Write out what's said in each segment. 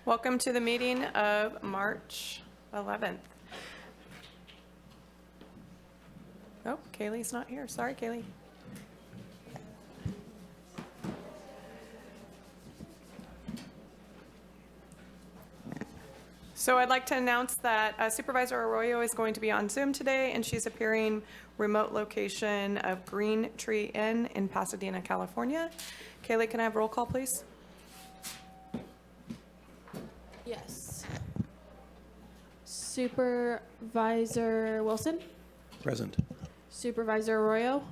Welcome to the meeting of March 11th. Oh, Kaylee's not here. Sorry, Kaylee. So I'd like to announce that Supervisor Arroyo is going to be on Zoom today, and she's appearing remote location of Green Tree Inn in Pasadena, California. Kaylee, can I have roll call, please? Yes. Supervisor Wilson? Present. Supervisor Arroyo?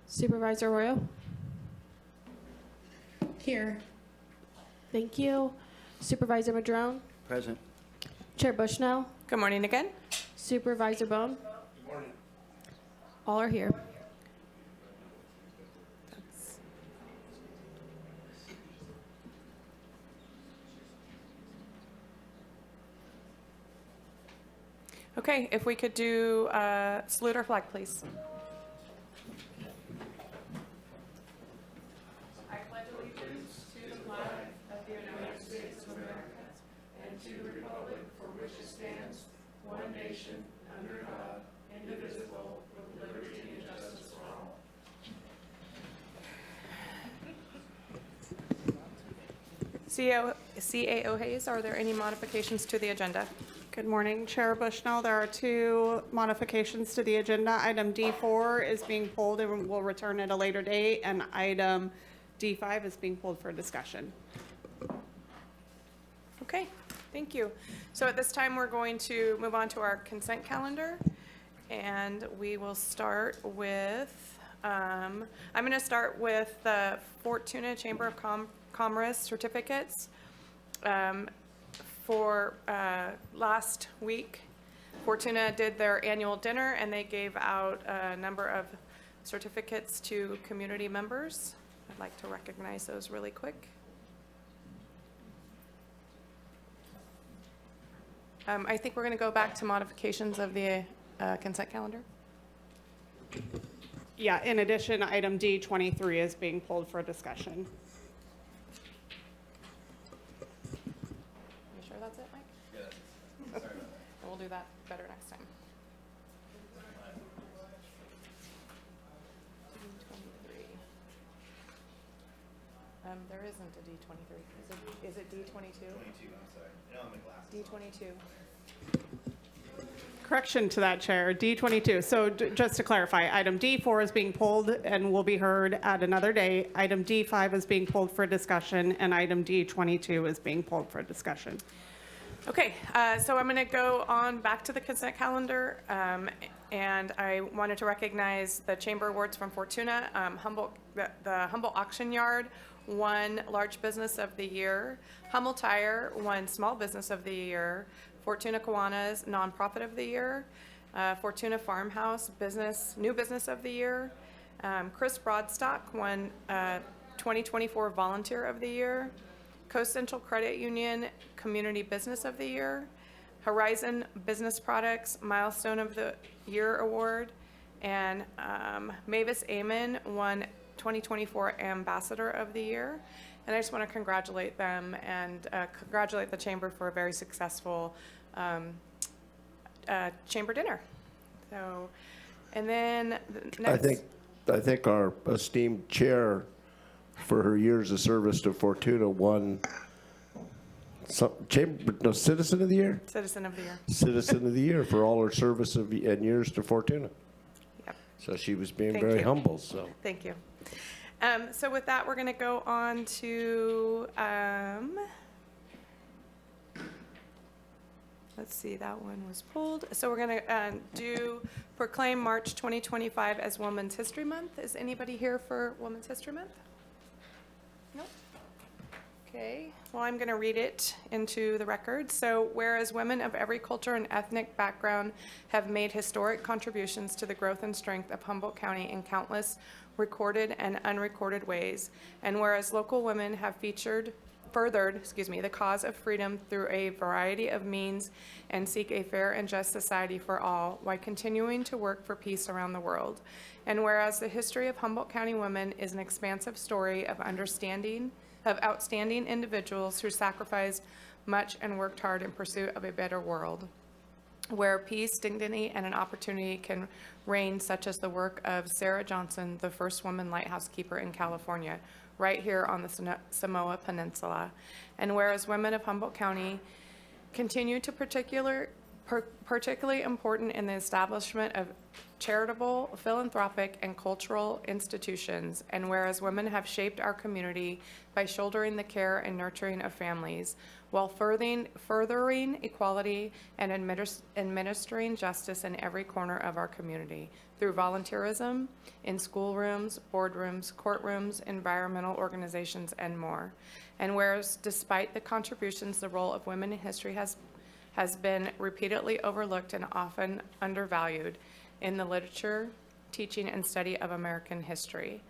Supervisor Arroyo? Here. Thank you. Supervisor Madrone? Present. Chair Bushnell? Good morning again. Supervisor Bohn? Good morning. All are here. Okay, if we could do salute our flag, please. I pledge allegiance to the flag of the United States of America and to the republic for which it stands, one nation, under God, indivisible, with liberty and justice for all. CAO Hayes, are there any modifications to the agenda? Good morning, Chair Bushnell. There are two modifications to the agenda. Item D4 is being pulled and will return at a later date, and item D5 is being pulled for discussion. Okay, thank you. So at this time, we're going to move on to our consent calendar, and we will start with, I'm going to start with the Fortuna Chamber of Commerce certificates. For last week, Fortuna did their annual dinner, and they gave out a number of certificates to community members. I'd like to recognize those really quick. I think we're going to go back to modifications of the consent calendar. Yeah, in addition, item D23 is being pulled for discussion. You sure that's it, Mike? Yeah. Sorry about that. We'll do that better next time. D23. There isn't a D23. Is it D22? 22, I'm sorry. No, I'm in glasses. D22. Correction to that, Chair, D22. So just to clarify, item D4 is being pulled and will be heard at another day. Item D5 is being pulled for discussion, and item D22 is being pulled for discussion. Okay, so I'm going to go on back to the consent calendar, and I wanted to recognize the chamber awards from Fortuna. Humboldt, the Humboldt Auction Yard won Large Business of the Year. Humboldt Tire won Small Business of the Year. Fortuna Kiwanis Nonprofit of the Year. Fortuna Farmhouse New Business of the Year. Chris Broadstock won 2024 Volunteer of the Year. Coast Central Credit Union Community Business of the Year. Horizon Business Products Milestone of the Year Award. And Mavis Amon won 2024 Ambassador of the Year. And I just want to congratulate them and congratulate the Chamber for a very successful Chamber dinner. So, and then the next. I think our esteemed chair, for her years of service to Fortuna, won Citizen of the Year? Citizen of the Year. Citizen of the Year for all her service and years to Fortuna. Yep. So she was being Thank very you. humble. So Thank you. So with that, we're going to go on to, let's see, that one was pulled. So we're going to do proclaim March 2025 as Women's History Month. Is anybody here for Women's History Month? Nope. Okay, well, I'm going to read it into the record. So, whereas women of every culture and ethnic background have made historic contributions to the growth and strength of Humboldt County in countless recorded and unrecorded ways, and whereas local women have featured furthered, the cause of freedom through a variety of means and seek a fair and just society for all while continuing to work for peace around the world. And whereas the history of Humboldt County women is an expansive story of outstanding individuals who sacrificed much and worked hard in pursuit of a better world, where peace, dignity, and an opportunity can reign, such as the work of Sarah Johnson, the first woman lighthouse keeper in California, right here on the Samoa Peninsula. And whereas women of Humboldt County continue to particularly important in the establishment of charitable, philanthropic, and cultural institutions, and whereas women have shaped our community by shouldering the care and nurturing of families, while furthering equality and administering justice in every corner of our community through volunteerism in schoolrooms, boardrooms, courtrooms, environmental organizations, and more. And whereas despite the contributions, the role of women in history has been repeatedly overlooked and often undervalued in the literature, teaching, and study of American history.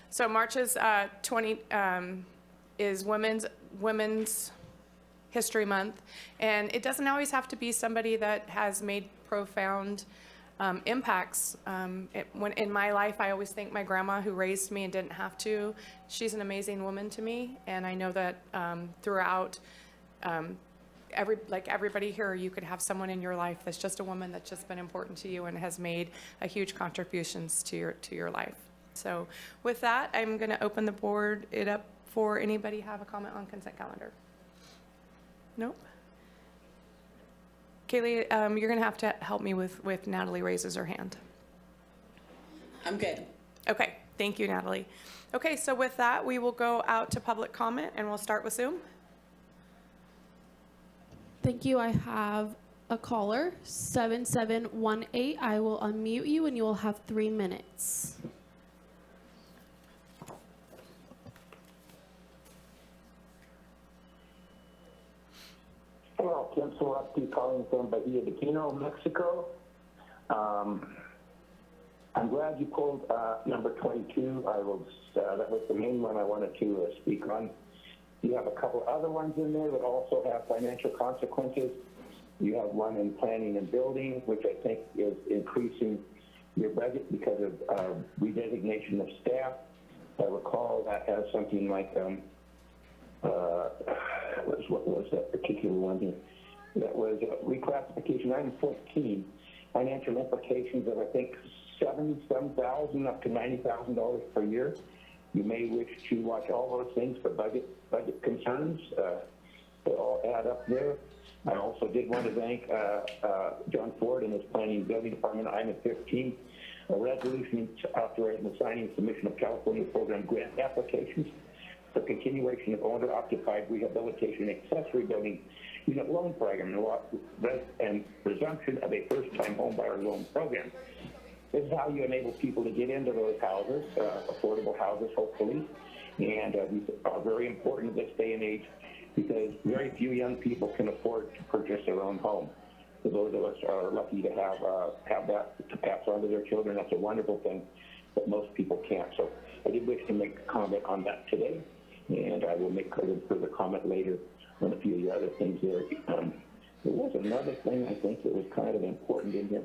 So March is is Women's History Month, and it doesn't always have to be somebody that has made profound impacts. When in my life, I always thank my grandma who raised me and didn't have to. She's an amazing woman to me, and I know that throughout everybody here, you could have someone in your life that's just a woman that's just been important to you and has made a huge contributions to your life. So with that, I'm going to open the board up for anybody have a comment on consent calendar. Nope. Kaylee, you're going to have to help me with Natalie raises her hand. I'm good. Okay, thank you, Natalie. Okay, so with that, we will go out to public comment, and we'll start with Zoom. Thank you. I have a caller, 7718. I will unmute you, and you will have 3 minutes. Hello, Kim Swarovski calling from Bahia de Quino, Mexico. I'm glad you pulled number 22. That was the main one I wanted to speak on. You have a couple other ones in there that also have financial consequences. You have one in planning and building, which I think is increasing your budget because of redesignation of staff. I recall that has something like what was that particular one here? That was reclassification, item 14, financial implications of, I think, $77,000 up to $90,000 per year. You may wish to watch all those things for budget concerns. They all add up there. I also did want to thank John Ford and his planning and building department, item 15, a resolution authorizing the signing and submission of California program grant applications for continuation of owner-occupied rehabilitation and accessory building unit loan program and resumption of a first-time homebuyer loan program. This is how you enable people to get into those houses, affordable houses, hopefully, and these are very important in this day and age because very few young people can afford to purchase their own home. For those of us are lucky to have that to pass on to their children. That's a wonderful thing, but most people can't. So I did wish to make a comment on that today, and I will make a further comment later on a few of the other things there. There was another thing I think that was kind of important in here.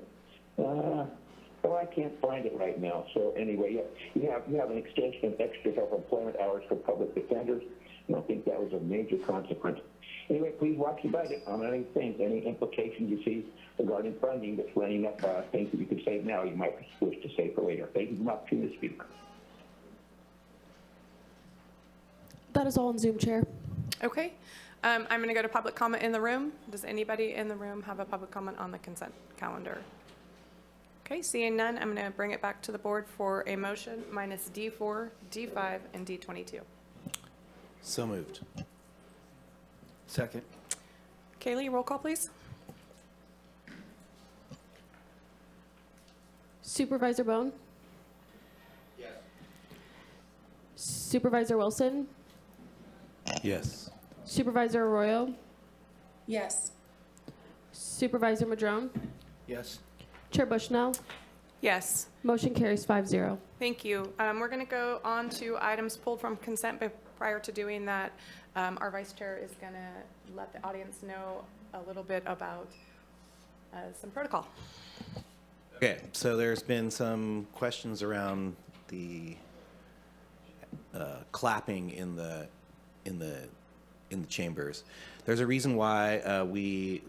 I can't find it right now. So anyway, you have an extension of extra self-employment hours for public defenders. I don't think that was a major consequence. Anyway, please watch your budget on any things, any implications you see regarding funding that's running up, things that you could save now, you might wish to save for later. Thank you for the opportunity to speak. That is all on Zoom, Chair. Okay. I'm going to go to public comment in the room. Does anybody in the room have a public comment on the consent calendar? Okay, seeing none, I'm going to bring it back to the board for a motion minus D4, D5, and D22. So moved. Second. Kaylee, roll call, please. Supervisor Bohn? Yes. Supervisor Wilson? Yes. Supervisor Arroyo? Yes. Supervisor Madrone? Yes. Chair Bushnell? Yes. Motion carries 5-0. Thank you. We're going to go on to items pulled from consent, but prior to doing that, our vice chair is going to let the audience know a little bit about some protocol. Okay, so there's been some questions around the clapping in the chambers. There's a reason why we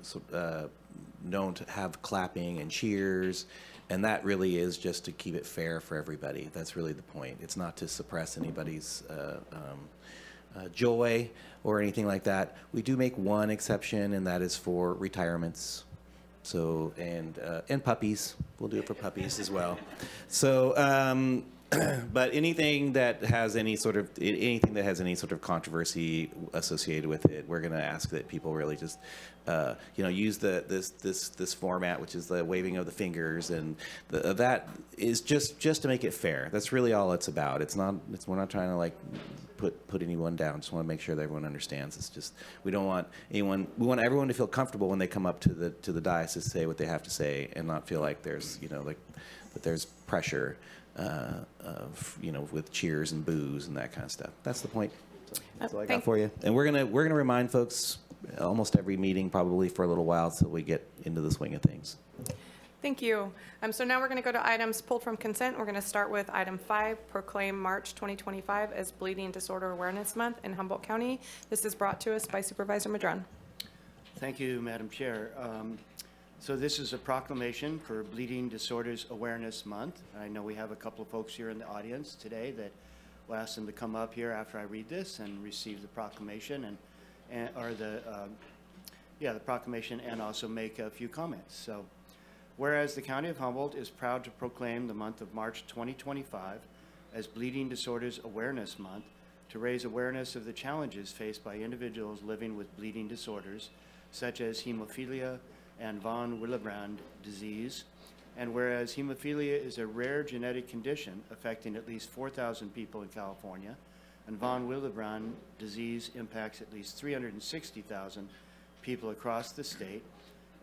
don't have clapping and cheers, and that really is just to keep it fair for everybody. That's really the point. It's not to suppress anybody's joy or anything like that. We do make one exception, and that is for retirements. So, and puppies. We'll do it for puppies as well. So, but anything that has any sort of controversy associated with it, we're going to ask that people really just, use this format, which is the waving of the fingers, and that is just to make it fair. That's really all it's about. We're not trying to put anyone down. Just want to make sure that everyone understands. It's just we want everyone to feel comfortable when they come up to the dais to say what they have to say, and not feel like there's that there's pressure. With cheers and boos and that kind of stuff. That's the point. So that's all I got for you. And we're gonna remind folks almost every meeting, probably for a little while, so we get into the swing of things. Thank you. So now we're going to go to items pulled from consent. We're going to start with item 5, proclaim March 2025 as Bleeding Disorder Awareness Month in Humboldt County. This is brought to us by Supervisor Madrone. Thank you, Madam Chair. So this is a proclamation for Bleeding Disorders Awareness Month. I know we have a couple of folks here in the audience today that will ask them to come up here after I read this and receive the proclamation the proclamation, and also make a few comments. So, whereas the County of Humboldt is proud to proclaim the month of March 2025 as Bleeding Disorders Awareness Month to raise awareness of the challenges faced by individuals living with bleeding disorders such as hemophilia and von Willebrand disease, and whereas hemophilia is a rare genetic condition affecting at least 4,000 people in California, and von Willebrand disease impacts at least 360,000 people across the state,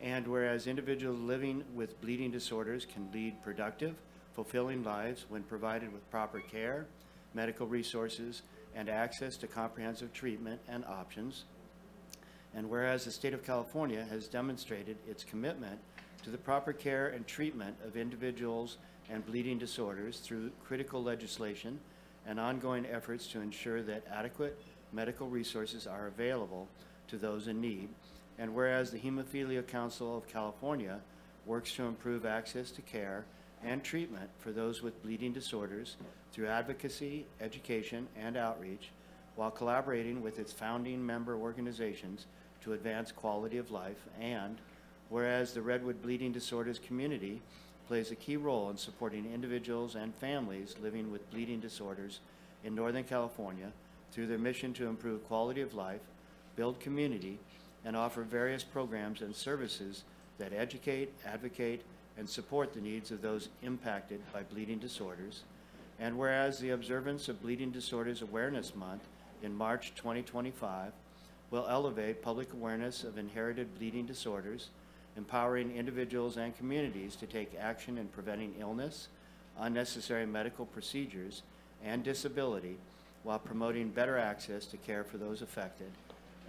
and whereas individuals living with bleeding disorders can lead productive, fulfilling lives when provided with proper care, medical resources, and access to comprehensive treatment and options, and whereas the state of California has demonstrated its commitment to the proper care and treatment of individuals and bleeding disorders through critical legislation and ongoing efforts to ensure that adequate medical resources are available to those in need, and whereas the Hemophilia Council of California works to improve access to care and treatment for those with bleeding disorders through advocacy, education, and outreach, while collaborating with its founding member organizations to advance quality of life, and whereas the Redwood Bleeding Disorders community plays a key role in supporting individuals and families living with bleeding disorders in Northern California through their mission to improve quality of life, build community, and offer various programs and services that educate, advocate, and support the needs of those impacted by bleeding disorders. And whereas the observance of Bleeding Disorders Awareness Month in March 2025 will elevate public awareness of inherited bleeding disorders, empowering individuals and communities to take action in preventing illness, unnecessary medical procedures, and disability, while promoting better access to care for those affected.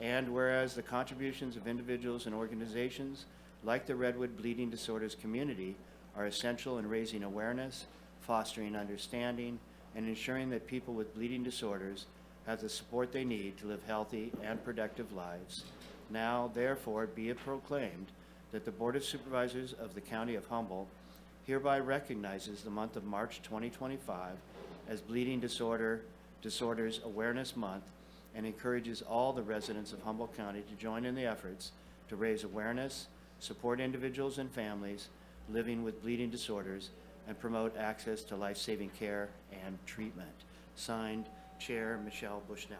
And whereas the contributions of individuals and organizations like the Redwood Bleeding Disorders community are essential in raising awareness, fostering understanding, and ensuring that people with bleeding disorders have the support they need to live healthy and productive lives. Now, therefore, be it proclaimed that the Board of Supervisors of the County of Humboldt hereby recognizes the month of March 2025 as Bleeding Disorders Awareness Month, and encourages all the residents of Humboldt County to join in the efforts to raise awareness, support individuals and families living with bleeding disorders, and promote access to life-saving care and treatment. Signed, Chair Michelle Bushnell.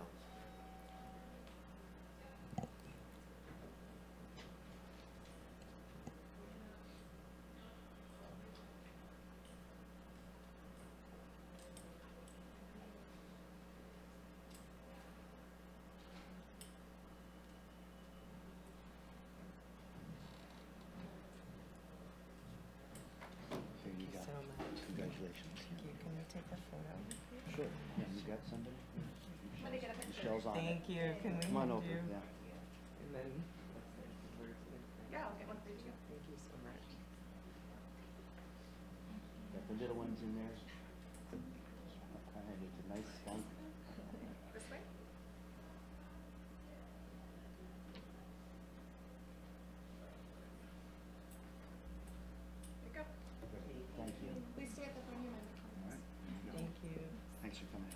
Here you go. Sure. Yeah, you got somebody? Michelle's on it. Thank you. Can we Come on hand over, you? yeah. And then, Yeah, I'll get one for you too. thank you so much. Got the little ones in there. All right, it's a nice skunk. This way? There you go. Thank you. Please stay at the front of your microphone. Thank you. Thanks for coming.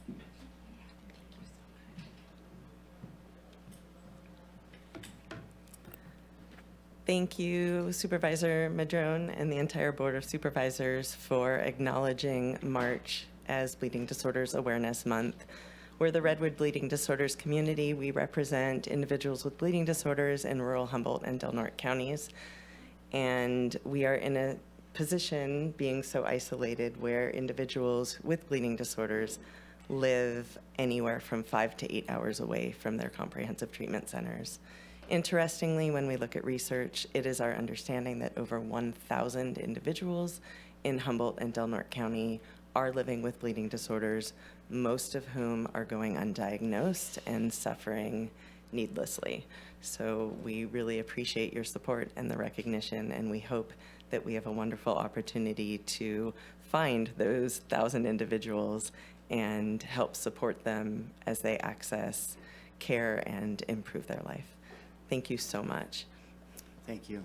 Thank you, Supervisor Madrone and the entire Board of Supervisors for acknowledging March as Bleeding Disorders Awareness Month. We're the Redwood Bleeding Disorders community. We represent individuals with bleeding disorders in rural Humboldt and Del Norte counties. And we are in a position, being so isolated, where individuals with bleeding disorders live anywhere from 5 to 8 hours away from their comprehensive treatment centers. Interestingly, when we look at research, it is our understanding that over 1,000 individuals in Humboldt and Del Norte County are living with bleeding disorders, most of whom are going undiagnosed and suffering needlessly. So we really appreciate your support and the recognition, and we hope that we have a wonderful opportunity to find those 1,000 individuals and help support them as they access care and improve their life. Thank you so much. Thank you.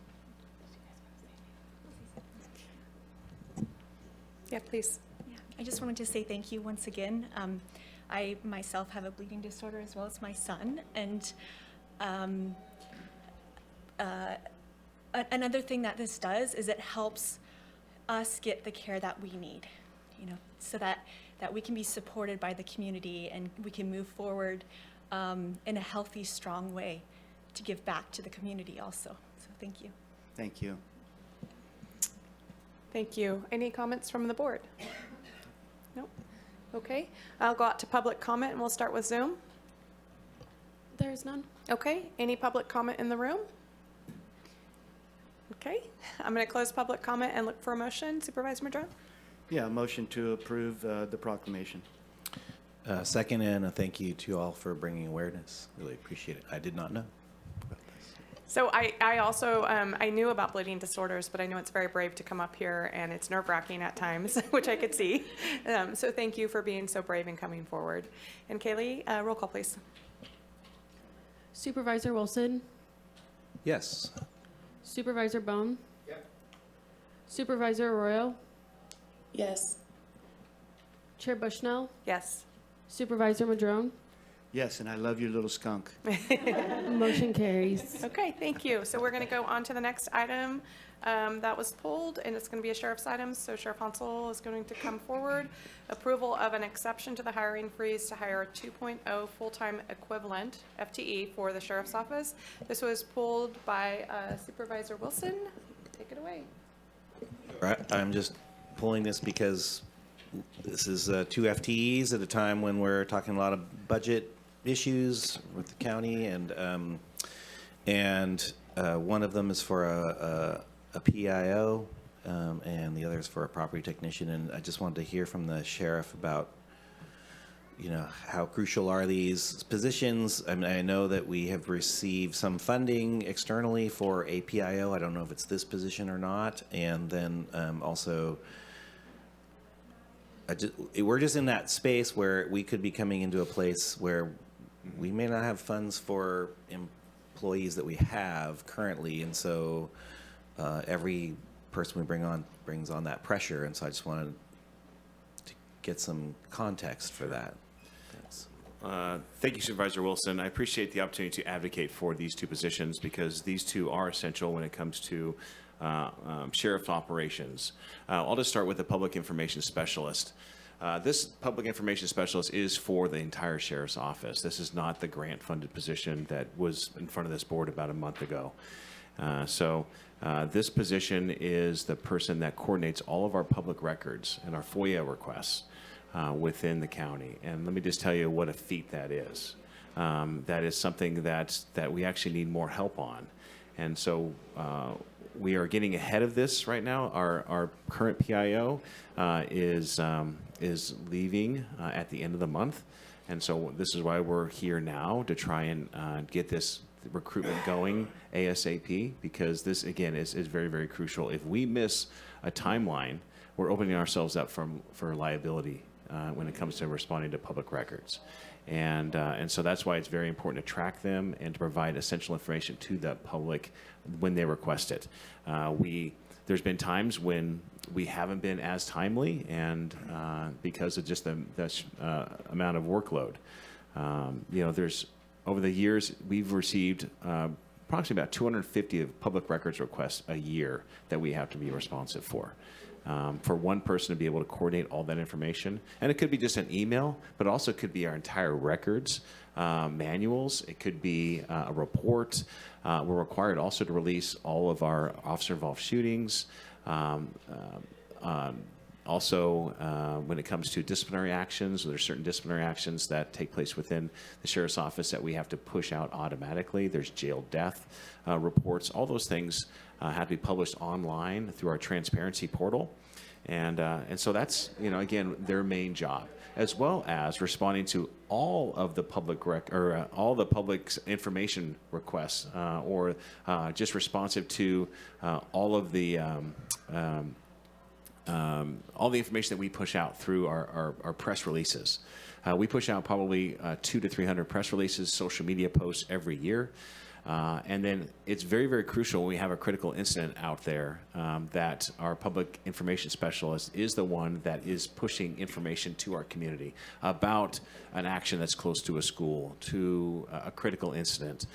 Yeah, please. Yeah, I just wanted to say thank you once again. I myself have a bleeding disorder as well as my son, and another thing that this does is it helps us get the care that we need, you know, so that we can be supported by the community and we can move forward in a healthy, strong way to give back to the community also. So thank you. Thank you. Thank you. Any comments from the board? Nope. Okay. I'll go out to public comment and we'll start with Zoom. There's none. Okay. Any public comment in the room? Okay. I'm going to close public comment and look for a motion. Supervisor Madrone? Yeah, motion to approve the proclamation. Second, and a thank you to all for bringing awareness. Really appreciate it. I did not know about this. So I also, I knew about bleeding disorders, but I know it's very brave to come up here and it's nerve-wracking at times, which I could see. So thank you for being so brave and coming forward. And Kaylee, roll call, please. Supervisor Wilson, Yes. Supervisor Bohn. Yep. Supervisor Arroyo, Yes. Chair Bushnell, Yes. Supervisor Madrone. Yes, and I love your little skunk. Motion carries. Okay, thank you. So we're going to go on to the next item that was pulled, and it's going to be a sheriff's item. So Sheriff Hansel is going to come forward. Approval of an exception to the hiring freeze to hire a 2.0 full-time equivalent, FTE, for the sheriff's office. This was pulled by Supervisor Wilson. Take it away. Right. I'm just pulling this because this is 2 FTEs at a time when we're talking a lot of budget issues with the county, and one of them is for a PIO, and the other is for a property technician. And I just wanted to hear from the sheriff about, you know, how crucial are these positions. I mean, I know that we have received some funding externally for a PIO. I don't know if it's this position or not. And then also, we're just in that space where we could be coming into a place where we may not have funds for employees that we have currently, and so every person we bring on brings on that pressure, and so I just wanted to get some context for that. Thanks. Thank you, Supervisor Wilson. I appreciate the opportunity to advocate for these 2 positions because these 2 are essential when it comes to sheriff's operations. I'll just start with the public information specialist. This public information specialist is for the entire sheriff's office. This is not the grant-funded position that was in front of this board about a month ago. This position is the person that coordinates all of our public records and our FOIA requests within the county. And let me just tell you what a feat that is. That is something that we actually need more help on. And so we are getting ahead of this right now. Our current PIO is leaving at the end of the month. And so this is why we're here now, to try and get this recruitment going ASAP, because this, again, is very, very crucial. If we miss a timeline, we're opening ourselves up for liability when it comes to responding to public records. And so that's why it's very important to track them and to provide essential information to the public when they request it. There's been times when we haven't been as timely, and because of just the amount of workload. There's over the years we've received approximately about 250 of public records requests a year that we have to be responsive for. For one person to be able to coordinate all that information. And it could be just an email, but also could be our entire records, manuals. It could be a report. We're required also to release all of our officer-involved shootings. Also, when it comes to disciplinary actions, there's certain disciplinary actions that take place within the sheriff's office that we have to push out automatically. There's jail death reports. All those things have to be published online through our transparency portal. And so that's, again, their main job, as well as responding to all of the public all the public's information requests, or just responsive to all the information that we push out through our press releases. We push out probably 200 to 300 press releases, social media posts every year. And then it's very, very crucial when we have a critical incident out there that our public information specialist is the one that is pushing information to our community about an action that's close to a school, to a critical incident.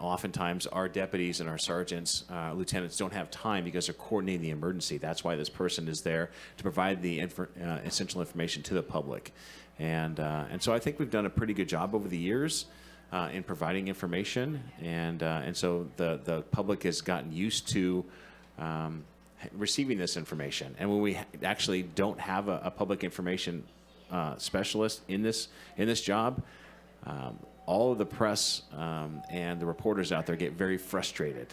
Oftentimes, our deputies and our sergeants, lieutenants don't have time because they're coordinating the emergency. That's why this person is there to provide the essential information to the public. And so I think we've done a pretty good job over the years in providing information, and so the public has gotten used to receiving this information. And when we actually don't have a public information specialist in this job, all of the press and the reporters out there get very frustrated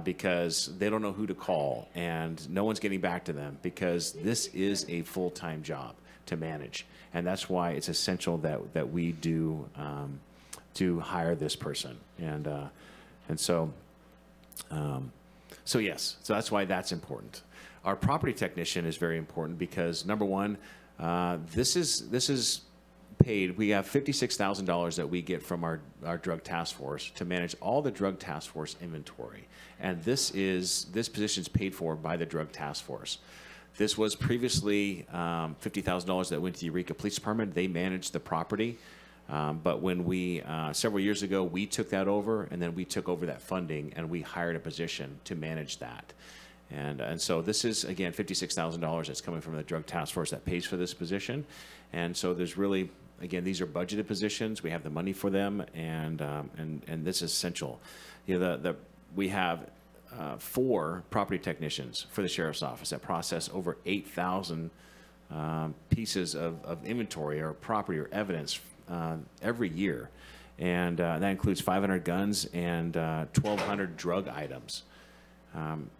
because they don't know who to call, and no one's getting back to them, because this is a full-time job to manage, and that's why it's essential that we do to hire this person. And so yes, so that's why that's important. Our property technician is very important because, number one, this is paid. We have $56,000 that we get from our drug task force to manage all the drug task force inventory. And this position is paid for by the drug task force. This was previously $50,000 that went to the Eureka Police Department. They managed the property. But when we, several years ago, we took that over, and then we took over that funding, and we hired a position to manage that. And so this is, again, $56,000 that's coming from the drug task force that pays for this position. And so there's really, again, these are budgeted positions. We have the money for them, and this is essential. We have 4 property technicians for the sheriff's office that process over 8,000 pieces of inventory or property or evidence every year, and that includes 500 guns and 1,200 drug items.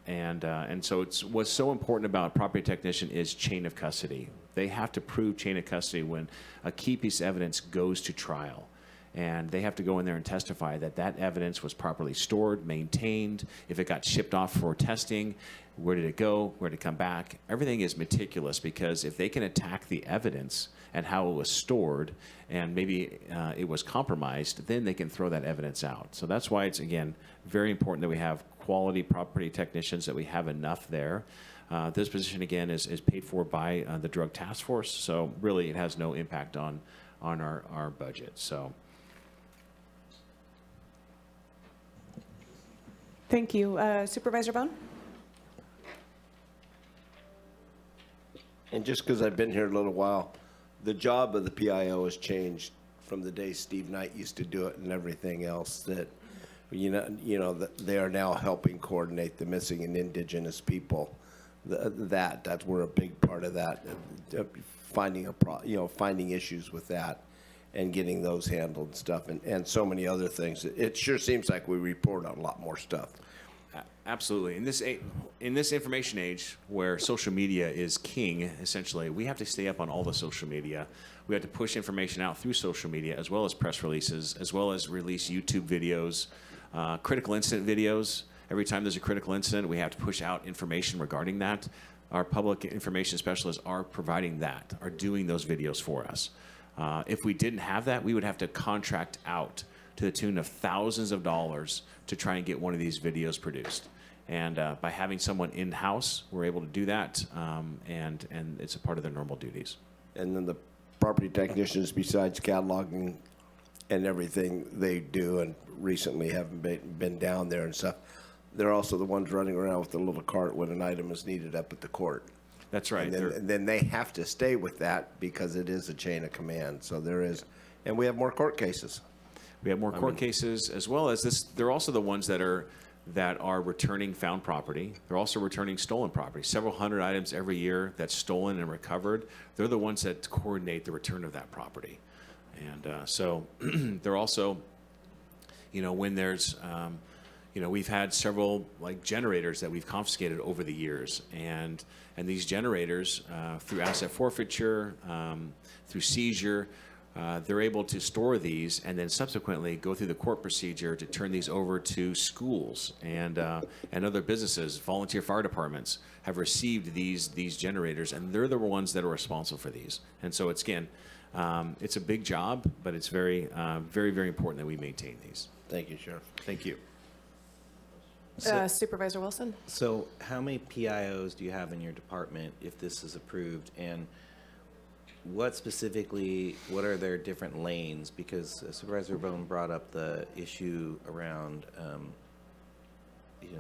And so what's so important about a property technician is chain of custody. They have to prove chain of custody when a key piece of evidence goes to trial. And they have to go in there and testify that that evidence was properly stored, maintained, if it got shipped off for testing, where did it go, where did it come back. Everything is meticulous, because if they can attack the evidence and how it was stored, and maybe it was compromised, then they can throw that evidence out. So that's why it's, again, very important that we have quality property technicians, that we have enough there. This position, again, is paid for by the drug task force, so really it has no impact on our budget. So. Thank you. Supervisor Bohn? And just because I've been here a little while, the job of the PIO has changed from the day Steve Knight used to do it and everything else. That that they are now helping coordinate the missing and indigenous people. That's where a big part of that, finding issues with that, and getting those handled and stuff, and so many other things. It sure seems like we report on a lot more stuff. Absolutely. In this information age where social media is king, essentially, we have to stay up on all the social media. We have to push information out through social media, as well as press releases, as well as release YouTube videos, critical incident videos. Every time there's a critical incident, we have to push out information regarding that. Our public information specialists are providing that, are doing those videos for us. If we didn't have that, we would have to contract out to the tune of thousands of dollars to try and get one of these videos produced. And by having someone in-house, we're able to do that, and it's a part of their normal duties. And then the property technicians, besides cataloging and everything they do, and recently haven't been down there and stuff, they're also the ones running around with the little cart when an item is needed up at the court. That's right. And then they have to stay with that because it is a chain of command. So there is, and we have more court cases. We have more court cases, as well as this. They're also the ones that are returning found property. They're also returning stolen property. Several hundred items every year that's stolen and recovered. They're the ones that coordinate the return of that property. And so they're also, when there's, we've had several like generators that we've confiscated over the years, and these generators through asset forfeiture, through seizure, they're able to store these and then subsequently go through the court procedure to turn these over to schools and other businesses. Volunteer fire departments have received these generators, and they're the ones that are responsible for these. And so it's a big job, but it's very, very, very important that we maintain these. Thank you, Sheriff. Thank you. Supervisor Wilson? So how many PIOs do you have in your department if this is approved? And what are their different lanes? Because Supervisor Bohn brought up the issue around,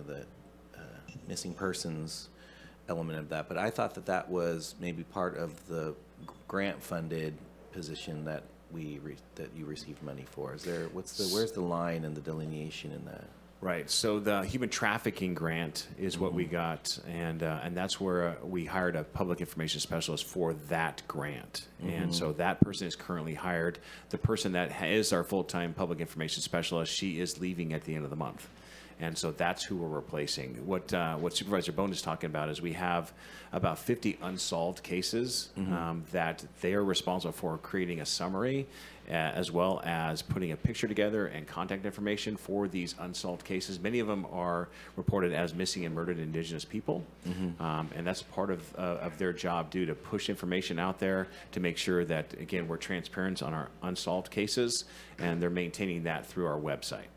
the missing persons element of that. But I thought that was maybe part of the grant-funded position that that you received money for. Where's the line and the delineation in that? Right. So the human trafficking grant is what we got, and that's where we hired a public information specialist for that grant. And so that person is currently hired. The person that is our full-time public information specialist, she is leaving at the end of the month. And so that's who we're replacing. What Supervisor Bohn is talking about is we have about 50 unsolved cases that they are responsible for creating a summary, as well as putting a picture together and contact information for these unsolved cases. Many of them are reported as missing and murdered Indigenous people, and that's part of their job, to push information out there to make sure that, again, we're transparent on our unsolved cases, and they're maintaining that through our website.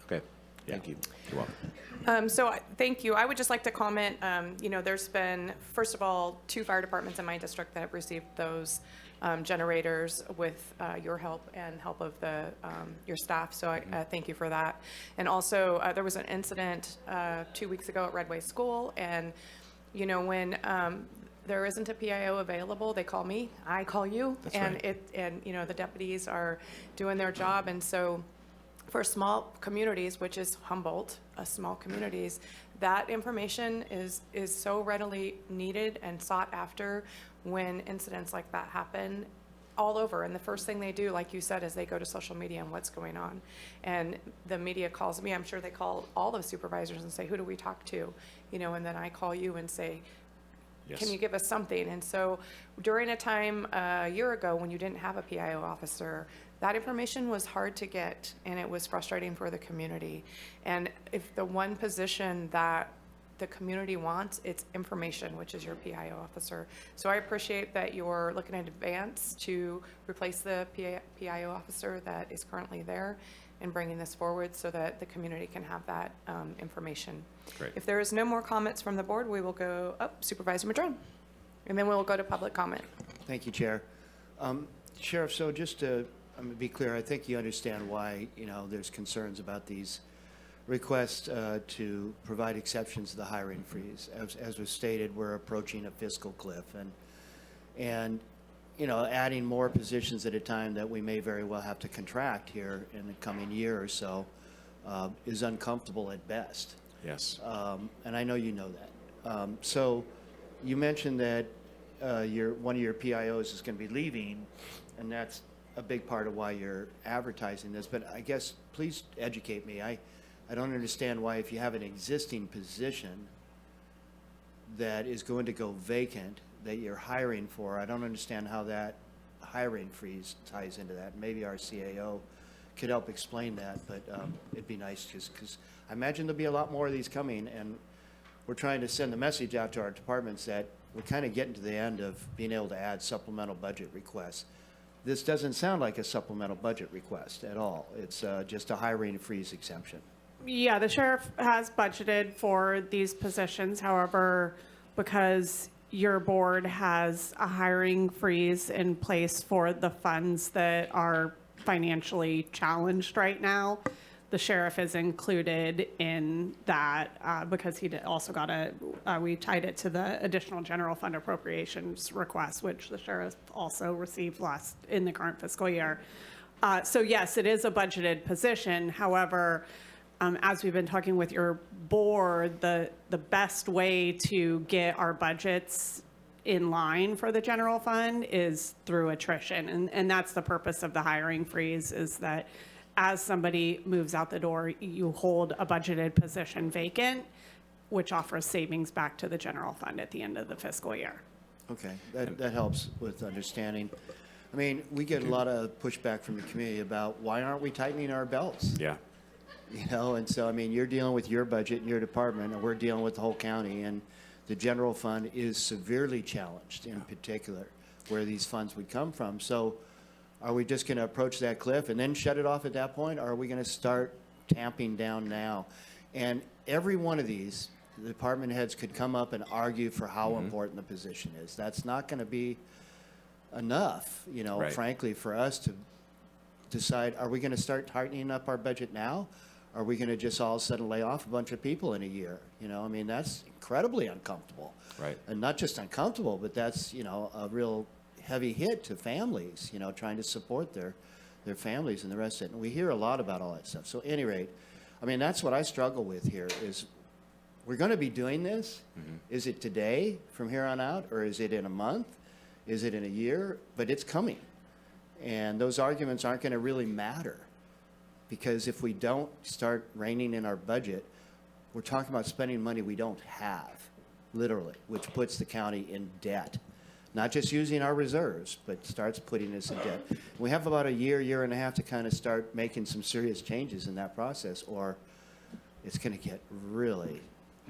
Okay. Thank you. You're welcome. Thank you. I would just like to comment, there's been, first of all, 2 fire departments in my district that have received those generators with your help and help of your staff. So I thank you for that. And also, there was an incident 2 weeks ago at Redway School, and when there isn't a PIO available, they call me. I call you. That's and right. The deputies are doing their job, and so. For small communities, which is Humboldt, small communities, that information is so readily needed and sought after when incidents like that happen all over. And the first thing they do, like you said, is they go to social media and what's going on. And the media calls me. I'm sure they call all the supervisors and say, who do we talk to? And then I call you and say, Yes. Can you give us something? And so during a time a year ago when you didn't have a PIO officer, that information was hard to get, and it was frustrating for the community. And if the one position that the community wants, it's information, which is your PIO officer. So I appreciate that you're looking in advance to replace the PIO officer that is currently there and bringing this forward so that the community can have that information. Great. If there is no more comments from the board, we will go up Supervisor Madrone, and then we'll go to public comment. Thank you, Chair. Sheriff, so just to be clear, I think you understand why, there's concerns about these requests to provide exceptions to the hiring freeze. As was stated, we're approaching a fiscal cliff, and adding more positions at a time that we may very well have to contract here in the coming year or so is uncomfortable at best. Yes. And I know you know that. So you mentioned that one of your PIOs is going to be leaving, and that's a big part of why you're advertising this. But I guess please educate me. I don't understand why, if you have an existing position that is going to go vacant, that you're hiring for, I don't understand how that hiring freeze ties into that. Maybe our CAO could help explain that, but it'd be nice, because I imagine there'll be a lot more of these coming, and we're trying to send the message out to our departments that we're kind of getting to the end of being able to add supplemental budget requests. This doesn't sound like a supplemental budget request at all. It's just a hiring freeze exemption. Yeah, the sheriff has budgeted for these positions. However, because your board has a hiring freeze in place for the funds that are financially challenged right now, the sheriff is included in that because he also got we tied it to the additional general fund appropriations request, which the sheriff also received in the current fiscal year. So yes, it is a budgeted position. However, as we've been talking with your board, the best way to get our budgets in line for the general fund is through attrition. And that's the purpose of the hiring freeze, is that as somebody moves out the door, you hold a budgeted position vacant, which offers savings back to the general fund at the end of the fiscal year. Okay, that helps with understanding. I mean, we get a lot of pushback from the community about why aren't we tightening our belts? Yeah. You know, and so, I mean, you're dealing with your budget and your department, and we're dealing with the whole county, and the general fund is severely challenged in particular, where these funds would come from. So are we just going to approach that cliff and then shut it off at that point, or are we going to start tamping down now? And every one of these, the department heads could come up and argue for how important the position is. That's not going to be enough, you know, Right. frankly, for us to decide, are we going to start tightening up our budget now? Are we going to just all of a sudden lay off a bunch of people in a year? You know, I mean, that's incredibly uncomfortable. Right. And not just uncomfortable, but that's, you know, a real heavy hit to families, you know, trying to support their families and the rest of it. And we hear a lot about all that stuff. So at any rate, I mean, that's what I struggle with here is we're going to be doing this. Is it today from here on out, or is it in a month? Is it in a year? But it's coming. And those arguments aren't going to really matter, because if we don't start reining in our budget, we're talking about spending money we don't have, literally, which puts the county in debt. Not just using our reserves, but starts putting us in debt. We have about a year and a half to kind of start making some serious changes in that process, or it's going to get really,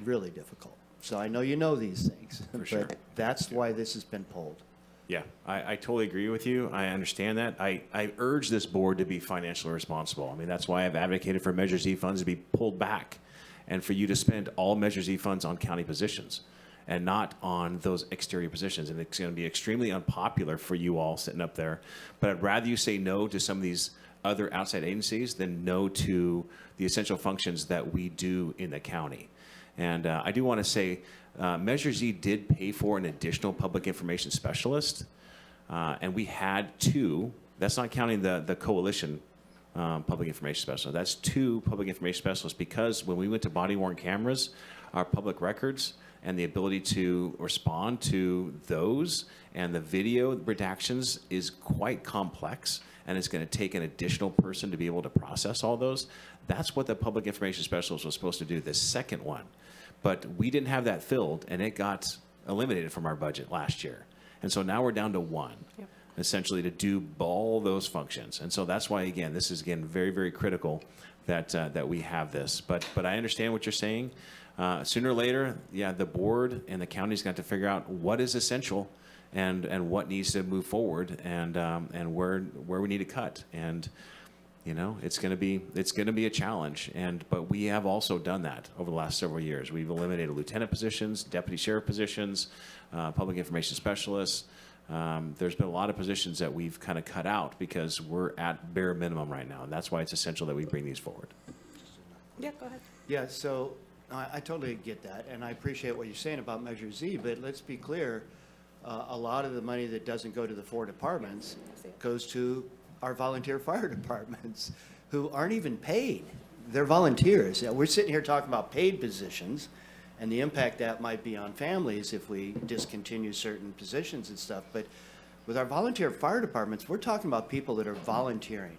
really difficult. So I know you know these things, but sure. that's why this has been pulled. Yeah, I totally agree with you. I understand that. I urge this board to be financially responsible. I mean, that's why I've advocated for Measure Z funds to be pulled back and for you to spend all Measure Z funds on county positions and not on those exterior positions. And it's going to be extremely unpopular for you all sitting up there. But I'd rather you say no to some of these other outside agencies than no to the essential functions that we do in the county. And I do want to say, Measure Z did pay for an additional public information specialist, and we had 2. That's not counting the coalition public information specialist. That's 2 public information specialists, because when we went to body-worn cameras, our public records and the ability to respond to those and the video redactions is quite complex, and it's going to take an additional person to be able to process all those. That's what the public information specialist was supposed to do, the second one. But we didn't have that filled, and it got eliminated from our budget last year. And so now we're down to 1, essentially, to do all those functions. And so that's why, again, this is, again, very, very critical that we have this. But I understand what you're saying. Sooner or later, yeah, the board and the county's got to figure out what is essential and what needs to move forward and where we need to cut. And you know, it's going to be a challenge, but we have also done that over the last several years. We've eliminated lieutenant positions, deputy sheriff positions, public information specialists. There's been a lot of positions that we've kind of cut out because we're at bare minimum right now, and that's why it's essential that we bring these forward. Yeah, go ahead. Yeah, so I totally get that, and I appreciate what you're saying about Measure Z, but let's be clear, a lot of the money that doesn't go to the 4 departments goes to our volunteer fire departments, who aren't even paid. They're volunteers. We're sitting here talking about paid positions and the impact that might be on families if we discontinue certain positions and stuff. But with our volunteer fire departments, we're talking about people that are volunteering.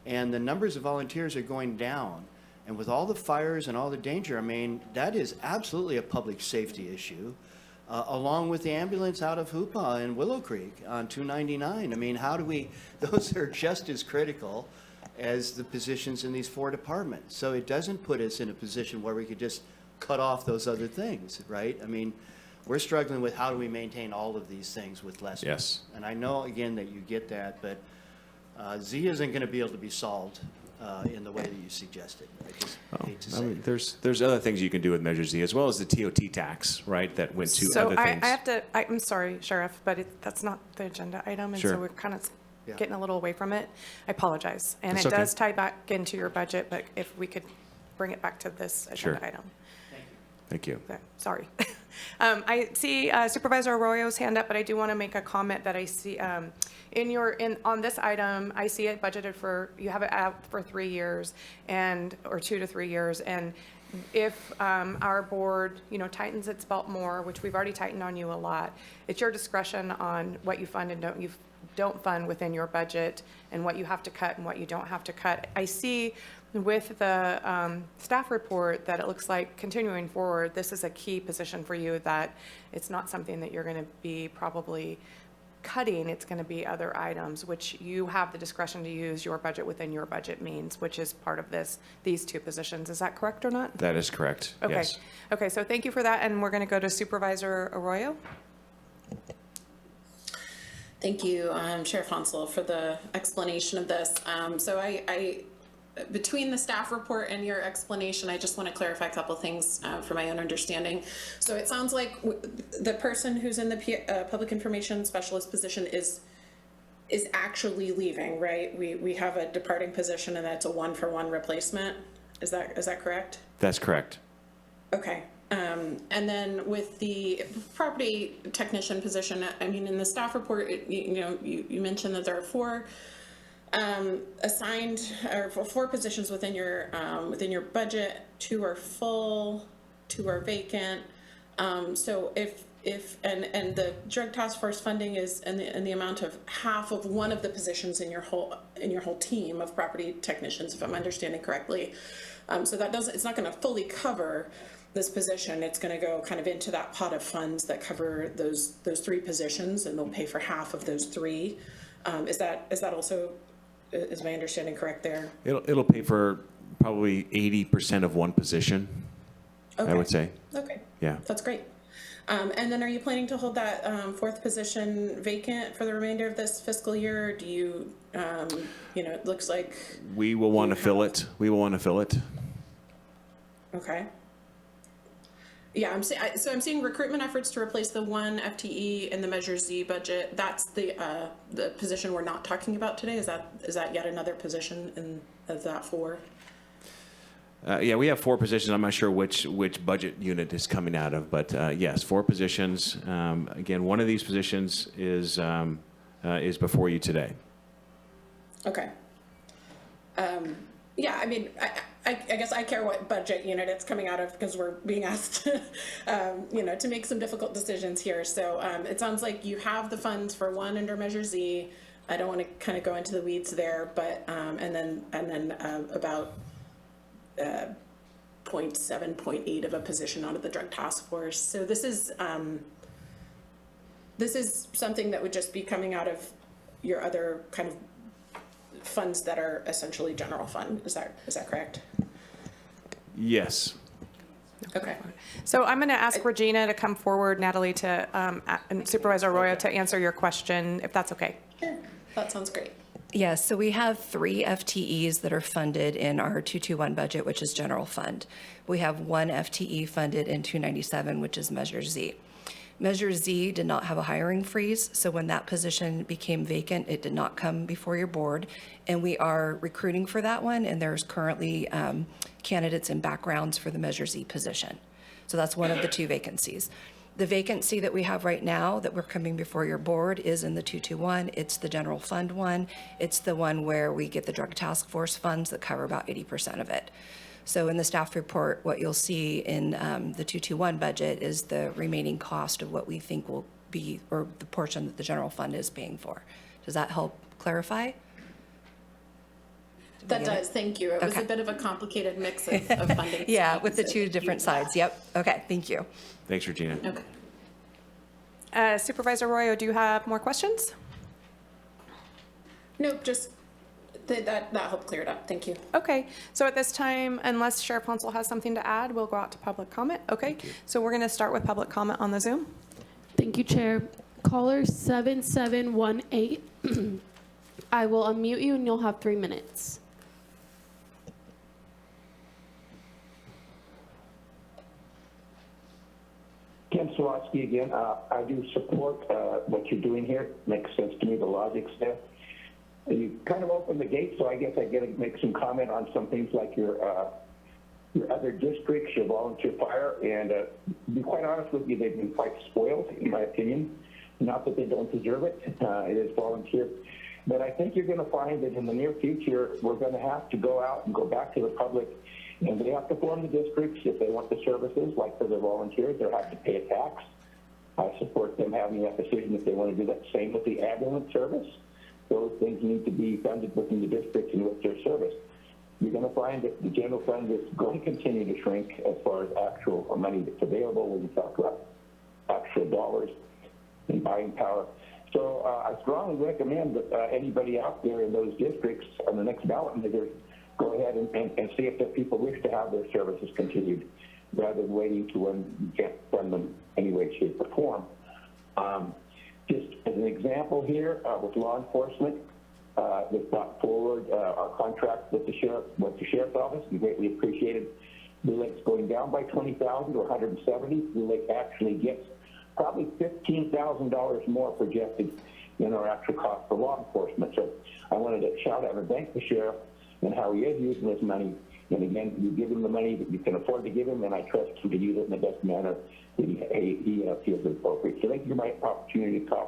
And the numbers of volunteers are going down. And with all the fires and all the danger, I mean, that is absolutely a public safety issue, along with the ambulance out of Hoopa and Willow Creek on 299. I mean, how do we, those are just as critical as the positions in these 4 departments. So it doesn't put us in a position where we could just cut off those other things, right? I mean, we're struggling with how do we maintain all of these things with less. Yes. And I know, again, that you get that, but Z isn't going to be able to be solved in the way that you suggested. I just hate to I say mean, it. there's other things you can do with Measure Z, as well as the TOT tax, right, that went to So other things. I'm sorry, Sheriff, but that's not the agenda item, and Sure. so we're kind of Yeah. getting a little away from it. I apologize. And That's it okay. does tie back into your budget, but if we could bring it back to this agenda Sure. item. Thank you. Okay, sorry. I see Supervisor Arroyo's hand up, but I do want to make a comment that I see on this item, I see it budgeted for, you have it out for 3 years or 2 to 3 years. And if our board, tightens its belt more, which we've already tightened on you a lot, it's your discretion on what you fund and don't fund within your budget, and what you have to cut and what you don't have to cut. I see with the staff report that it looks like continuing forward, this is a key position for you, that it's not something that you're going to be probably cutting. It's going to be other items, which you have the discretion to use your budget within your budget means, which is part of these 2 positions. Is that correct or not? That is correct. Okay. Yes. Okay, so thank you for that, and we're going to go to Supervisor Arroyo. Thank you, Sheriff Hansel, for the explanation of this. So I between the staff report and your explanation, I just want to clarify a couple things for my own understanding. So it sounds like the person who's in the public information specialist position is actually leaving, right? We have a departing position, and that's a 1-for-1 replacement. Is that correct? That's correct. Okay. And then with the property technician position, I mean, in the staff report, you mentioned that there are 4 assigned, or 4 positions within your budget. 2 are full, 2 are vacant. So if the drug task force funding is in the amount of half of one of the positions in your whole team of property technicians, if I'm understanding correctly. So it's not going to fully cover this position. It's going to go kind of into that pot of funds that cover those 3 positions, and they'll pay for half of those 3. Is that also, is my understanding correct there? It'll pay for probably 80% of one position, Okay. I would say. Okay. Yeah. That's great. And then are you planning to hold that 4th position vacant for the remainder of this fiscal year? Or do you, it looks like. We will want to fill it. We will want to fill it. Okay. Yeah, I'm seeing recruitment efforts to replace the 1 FTE in the Measure Z budget. That's the position we're not talking about today. Is that yet another position of that 4? Yeah, we have 4 positions. I'm not sure which budget unit is coming out of, but yes, 4 positions. Again, one of these positions is before you today. Okay. Yeah, I mean, I guess I care what budget unit it's coming out of, because we're being asked, to make some difficult decisions here. So it sounds like you have the funds for 1 under Measure Z. I don't want to kind of go into the weeds there, but and then about 0.7, 0.8 of a position out of the drug task force. So this is something that would just be coming out of your other kind of funds that are essentially general fund. Is that correct? Yes. Okay. So I'm going to ask Regina to come forward, Natalie, and Supervisor Arroyo to answer your question, if that's okay. Sure. That sounds great. Yes, so we have 3 FTEs that are funded in our 221 budget, which is general fund. We have 1 FTE funded in 297, which is Measure Z. Measure Z did not have a hiring freeze, so when that position became vacant, it did not come before your board, and we are recruiting for that one, and there's currently candidates and backgrounds for the Measure Z position. So that's one of the 2 vacancies. The vacancy that we have right now that we're coming before your board is in the 221. It's the general fund one. It's the one where we get the drug task force funds that cover about 80% of it. So in the staff report, what you'll see in the 221 budget is the remaining cost of what we think will be, or the portion that the general fund is paying for. Does that help clarify? That does, thank you. It was a Okay. bit of a complicated mix of funding. Yeah, with the schemes. two different sides. Yep. Okay, thank you. Thanks, Regina. Okay. Supervisor Arroyo, do you have more questions? Nope, just that helped clear it up. Thank you. Okay, so at this time, unless Sheriff Hansel has something to add, we'll go out to public comment. Okay, so we're going to start with public comment on the Zoom. Thank you, Chair. Caller 7718. I will unmute you and you'll have 3 minutes. Ken Swatsky again. I do support what you're doing here. Makes sense to me, the logic's there. You kind of opened the gate, so I guess I get to make some comment on some things like your other districts, your volunteer fire, and to be quite honest with you, they've been quite spoiled, in my opinion. Not that they don't deserve it. It is volunteer. But I think you're going to find that in the near future, we're going to have to go out and go back to the public, and they have to form the districts if they want the services, like for their volunteers, they'll have to pay a tax. I support them having that decision if they want to do that. Same with the ambulance service. Those things need to be funded within the districts and with their service. You're going to find that the general fund is going to continue to shrink as far as actual money that's available when you talk about actual dollars and buying power. So I strongly recommend that anybody out there in those districts on the next ballot measure go ahead and see if the people wish to have their services continued rather than waiting to when you can't fund them any way, shape, or form. Just as an example here, with law enforcement, they've brought forward our contract with the sheriff's office. We greatly appreciated Blue Lake's going down by $20,000 to 170. Blue Lake actually gets probably $15,000 more projected in our actual cost for law enforcement. So I wanted to shout out and thank the sheriff and how he is using his money. And again, you give him the money that you can afford to give him, and I trust him to use it in the best manner that he feels appropriate. So thank you for my opportunity to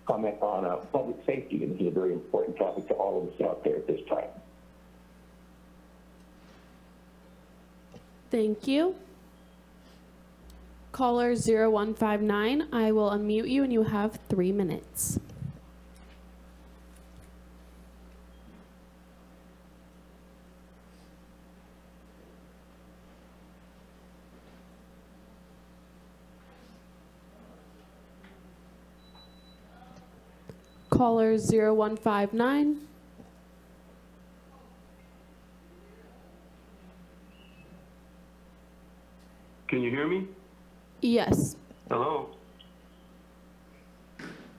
comment on public safety, and this is a very important topic to all of us out there at this time. Thank you. Caller 0159, I will unmute you and you have 3 minutes. Caller 0159. Can you hear me? Yes. Hello?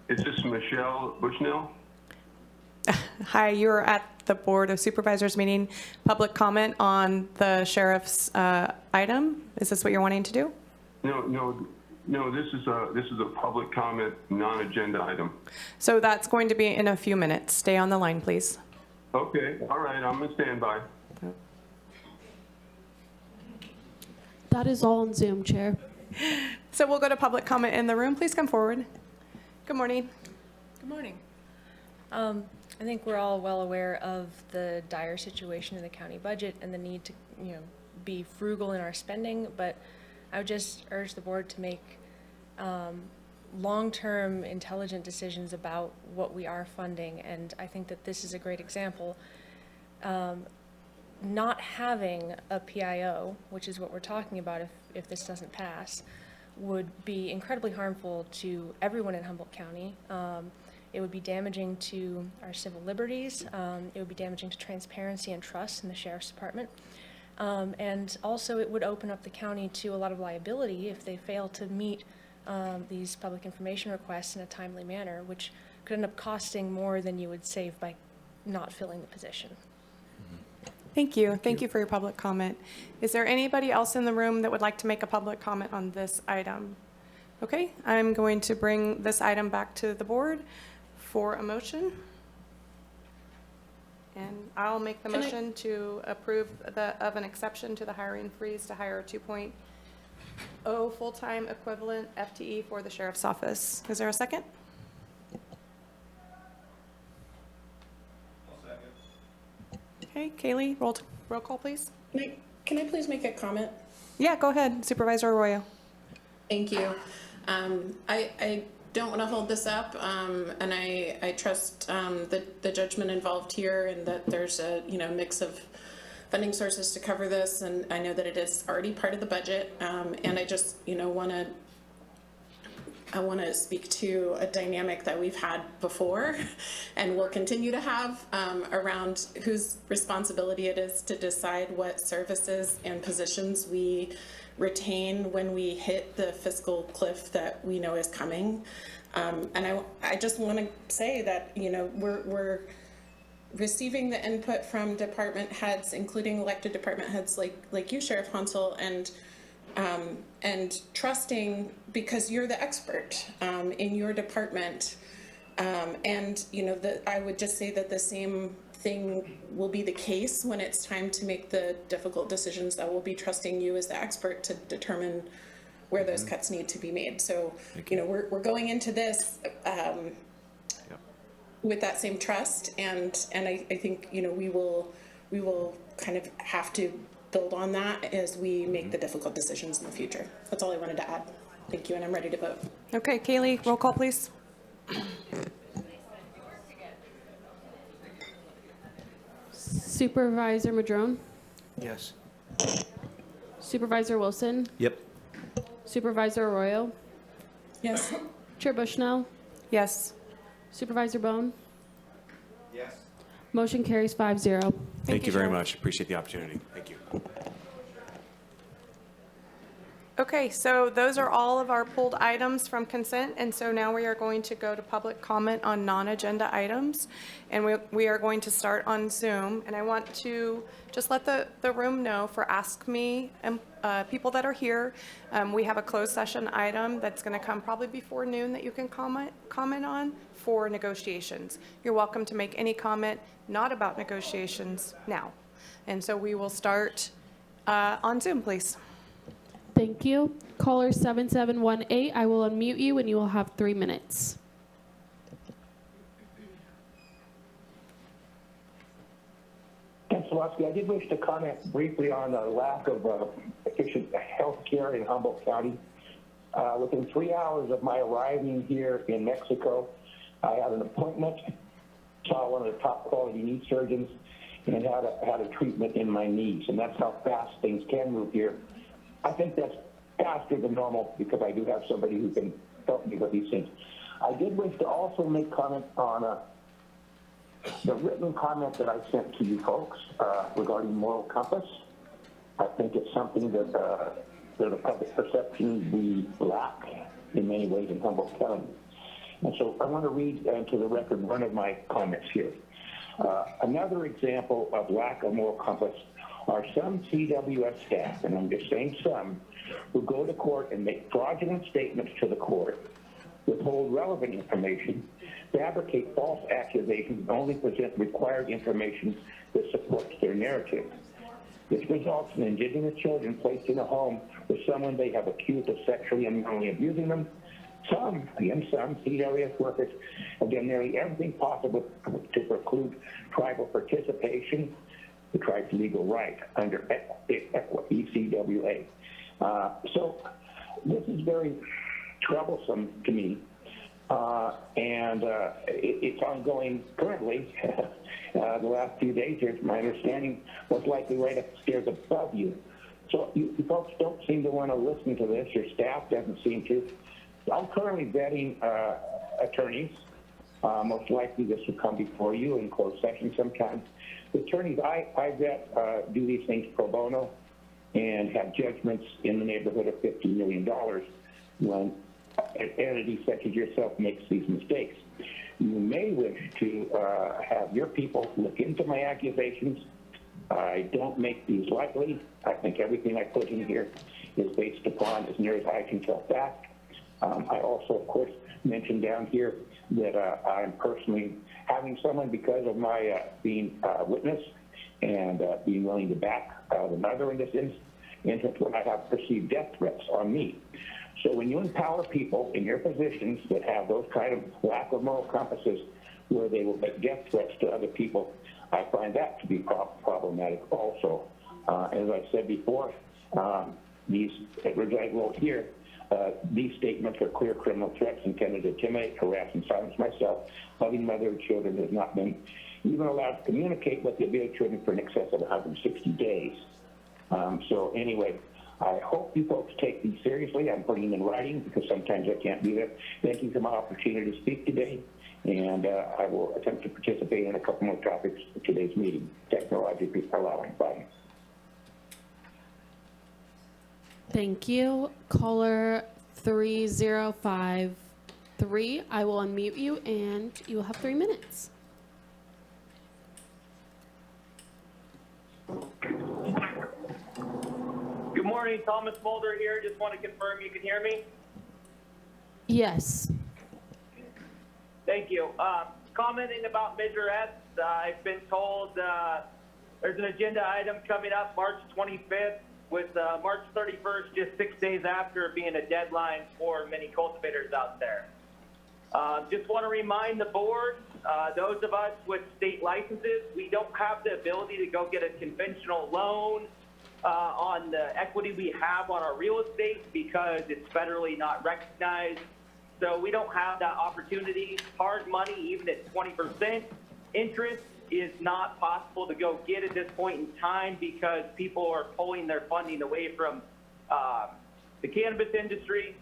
Is this Michelle Bushnell? Hi, you're at the Board of Supervisors meeting. Public comment on the sheriff's item. Is this what you're wanting to do? No. This is a public comment, non-agenda item. So that's going to be in a few minutes. Stay on the line, please. Okay. All right. I'm on standby. That is all on Zoom, Chair. So we'll go to public comment in the room. Please come forward. Good morning. Good morning. I think we're all well aware of the dire situation in the county budget and the need to, be frugal in our spending, but I would just urge the board to make long-term intelligent decisions about what we are funding, and I think that this is a great example. Not having a PIO, which is what we're talking about if this doesn't pass, would be incredibly harmful to everyone in Humboldt County. It would be damaging to our civil liberties. It would be damaging to transparency and trust in the Sheriff's Department. And also it would open up the county to a lot of liability if they fail to meet these public information requests in a timely manner, which could end up costing more than you would save by not filling the position. Thank you. Thank you for your public comment. Is there anybody else in the room that would like to make a public comment on this item? Okay, I'm going to bring this item back to the board for a motion. And I'll make the motion to approve of an exception to the hiring freeze to hire a 2.0 full-time equivalent FTE for the sheriff's office. Is there a second? Okay, Kaylee, roll call, please. Can I please make a comment? Yeah, go ahead, Supervisor Arroyo. Thank you. I don't want to hold this up, and I trust the judgment involved here, and that there's a mix of funding sources to cover this, and I know that it is already part of the budget, and I just want to speak to a dynamic that we've had before and will continue to have around whose responsibility it is to decide what services and positions we retain when we hit the fiscal cliff that we know is coming. And I just want to say that, we're receiving the input from department heads, including elected department heads like you, Sheriff Hansel, and trusting because you're the expert in your department. And I would just say that the same thing will be the case when it's time to make the difficult decisions, that we'll be trusting you as the expert to determine where those cuts need to be made. So, we're going into this with that same trust, and I think, we will kind of have to build on that as we make the difficult decisions in the future. That's all I wanted to add. Thank you, and I'm ready to vote. Okay, Kaylee, roll call, please. Supervisor Madrone, Yes. Supervisor Wilson, Yep. Supervisor Arroyo, Yes. Chair Bushnell, Yes. Supervisor Bohn. Yes. Motion carries 5-0. Thank you very Sheriff. much. Appreciate the opportunity. Thank you. Okay, so those are all of our pulled items from consent, and so now we are going to go to public comment on non-agenda items, and we are going to start on Zoom, and I want to just let the room know for Ask Me and people that are here, we have a closed session item that's going to come probably before noon that you can comment on for negotiations. You're welcome to make any comment not about negotiations now, and so we will start on Zoom, please. Thank you. Caller 7718, I will unmute you and you will have 3 minutes. Kansalowski, I did wish to comment briefly on the lack of efficient health care in Humboldt County. Within 3 hours of my arriving here in Mexico, I had an appointment, saw one of the top quality knee surgeons, and had a treatment in my knees. And that's how fast things can move here. I think that's faster than normal because I do have somebody who can help me with these things. I did wish to also make comment on the written comment that I sent to you folks regarding moral compass. I think it's something that the public perception we lack in many ways in Humboldt County. And so I want to read into the record one of my comments here. Another example of lack of moral compass are some CWS staff, and I'm just saying some, who go to court and make fraudulent statements to the court, withhold relevant information, fabricate false accusations, and only present required information that supports their narrative. This results in indigenous children placed in a home with someone they have accused of sexually and mentally abusing them. Some CWS workers have done nearly everything possible to preclude tribal participation, the tribe's legal right under ECWA. So this is very troublesome to me, and it's ongoing currently. The last few days, here's my understanding, was likely right upstairs above you. So you folks don't seem to want to listen to this. Your staff doesn't seem to. I'm currently vetting attorneys. Most likely this will come before you in closed session sometime. The attorneys I vet do these things pro bono and have judgments in the neighborhood of $50 million when an entity such as yourself makes these mistakes. You may wish to have your people look into my accusations. I don't make these lightly. I think everything I put in here is based upon, as near as I can tell, fact. I also, of course, mentioned down here that I'm personally having someone, because of my being a witness and being willing to back the mother in this instance, when I have perceived death threats on me. So when you empower people in your positions that have those kind of lack of moral compasses where they will make death threats to other people, I find that to be problematic also. As I said before, these, as I wrote here, These statements are clear criminal threats intended to intimidate, harass, and silence myself. Loving mother of children has not been even allowed to communicate with the abused children for in excess of 160 days. So anyway, I hope you folks take these seriously. I'm putting them in writing because sometimes I can't be there. Thank you for my opportunity to speak today, and I will attempt to participate in a couple more topics for today's meeting, technologically allowing. Bye. Thank you. Caller 3053, I will unmute you and you will have 3 minutes. Good morning, Thomas Mulder here. Just want to confirm you can hear me. Yes. Thank you. Commenting about Measure S, I've been told there's an agenda item coming up March 25th with March 31st, just 6 days after being a deadline for many cultivators out there. Just want to remind the board, those of us with state licenses, we don't have the ability to go get a conventional loan on the equity we have on our real estate because it's federally not recognized. So we don't have that opportunity. Hard money, even at 20% interest, is not possible to go get at this point in time because people are pulling their funding away from the cannabis industry.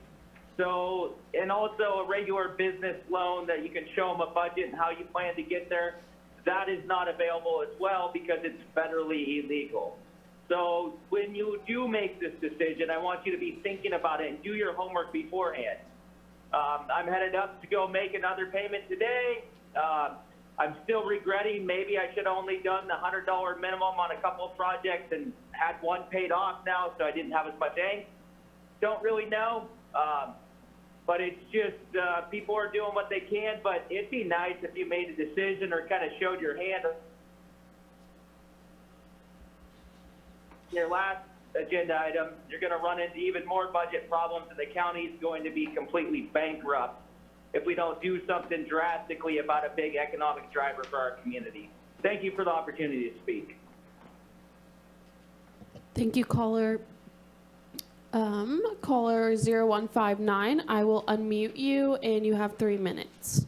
So, and also a regular business loan that you can show them a budget and how you plan to get there, that is not available as well because it's federally illegal. So when you do make this decision, I want you to be thinking about it and do your homework beforehand. I'm headed up to go make another payment today. I'm still regretting maybe I should have only done the $100 minimum on a couple of projects and had one paid off now so I didn't have as much angst. Don't really know. But it's just people are doing what they can, but it'd be nice if you made a decision or kind of showed your hand. Your last agenda item, you're going to run into even more budget problems, and the county is going to be completely bankrupt if we don't do something drastically about a big economic driver for our community. Thank you for the opportunity to speak. Thank you, caller. Caller 0159, I will unmute you and you have 3 minutes.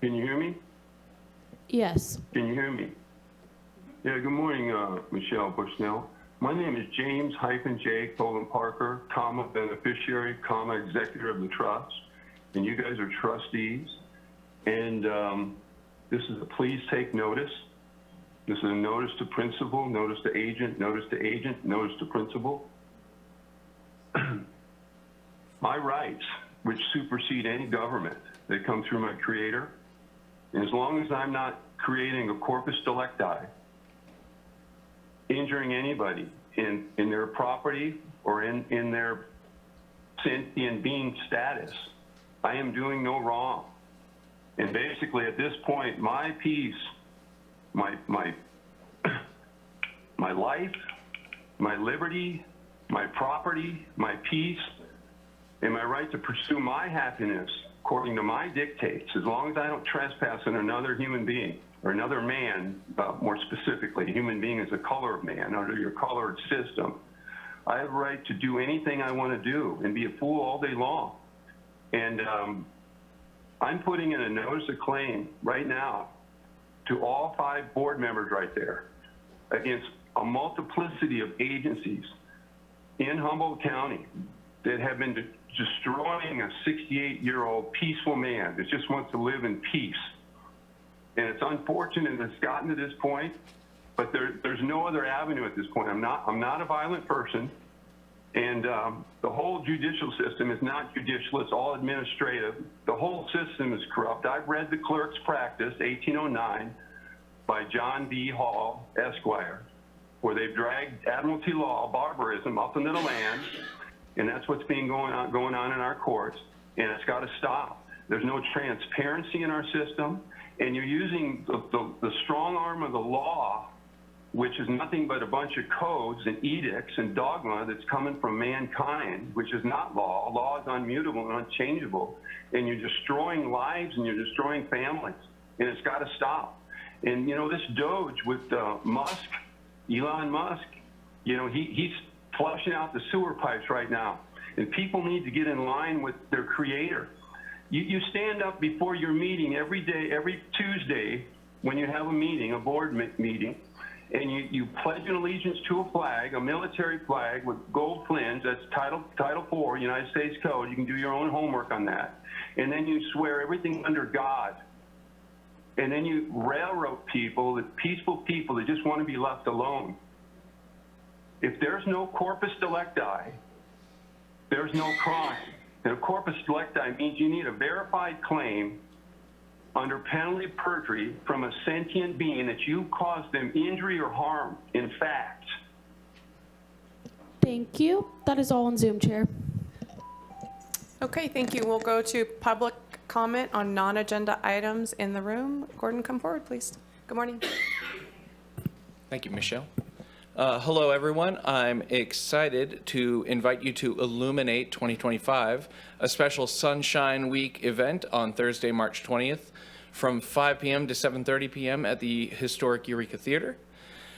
Can you hear me? Yes. Can you hear me? Yeah, good morning, Michelle Bushnell. My name is James-J. Colin Parker, beneficiary, executor of the trust. And you guys are trustees. And this is a please take notice. This is a notice to principal, notice to agent, notice to agent, notice to principal. My rights, which supersede any government, they come through my creator. And as long as I'm not creating a corpus delicti, injuring anybody in their property or in their sentient being status, I am doing no wrong. And basically at this point, my peace, my life, my liberty, my property, my peace, and my right to pursue my happiness according to my dictates, as long as I don't trespass on another human being or another man, more specifically, a human being is a color of man under your colored system, I have a right to do anything I want to do and be a fool all day long. And I'm putting in a notice of claim right now to all 5 board members right there against a multiplicity of agencies in Humboldt County that have been destroying a 68-year-old peaceful man that just wants to live in peace. And it's unfortunate that it's gotten to this point, but there's no other avenue at this point. I'm not a violent person, and the whole judicial system is not judicial, it's all administrative. The whole system is corrupt. I've read the Clerk's Practice, 1809, by John B. Hall, Esquire, where they've dragged admiralty law, barbarism, up into the land, and that's what's been going on in our courts, and it's got to stop. There's no transparency in our system, and you're using the strong arm of the law, which is nothing but a bunch of codes and edicts and dogma that's coming from mankind, which is not law. Law is unmutable and unchangeable, and you're destroying lives and you're destroying families, and it's got to stop. And, you know, this Doge with Musk, Elon Musk, you know, he's flushing out the sewer pipes right now. And people need to get in line with their creator. You stand up before your meeting every day, every Tuesday, when you have a meeting, a board meeting, and you pledge an allegiance to a flag, a military flag with gold flins. That's Title 4, United States Code. You can do your own homework on that. And then you swear everything under God. And then you railroad people, the peaceful people that just want to be left alone. If there's no corpus delicti, there's no crime. And a corpus delicti means you need a verified claim under penalty of perjury from a sentient being that you caused them injury or harm, in fact. Thank you. That is all on Zoom, Chair. Okay, thank you. We'll go to public comment on non-agenda items in the room. Gordon, come forward, please. Good morning. Thank you, Michelle. Hello, everyone. I'm excited to invite you to Illuminate 2025, a special Sunshine Week event on Thursday, March 20th, from 5 p.m. to 7:30 p.m. at the historic Eureka Theater.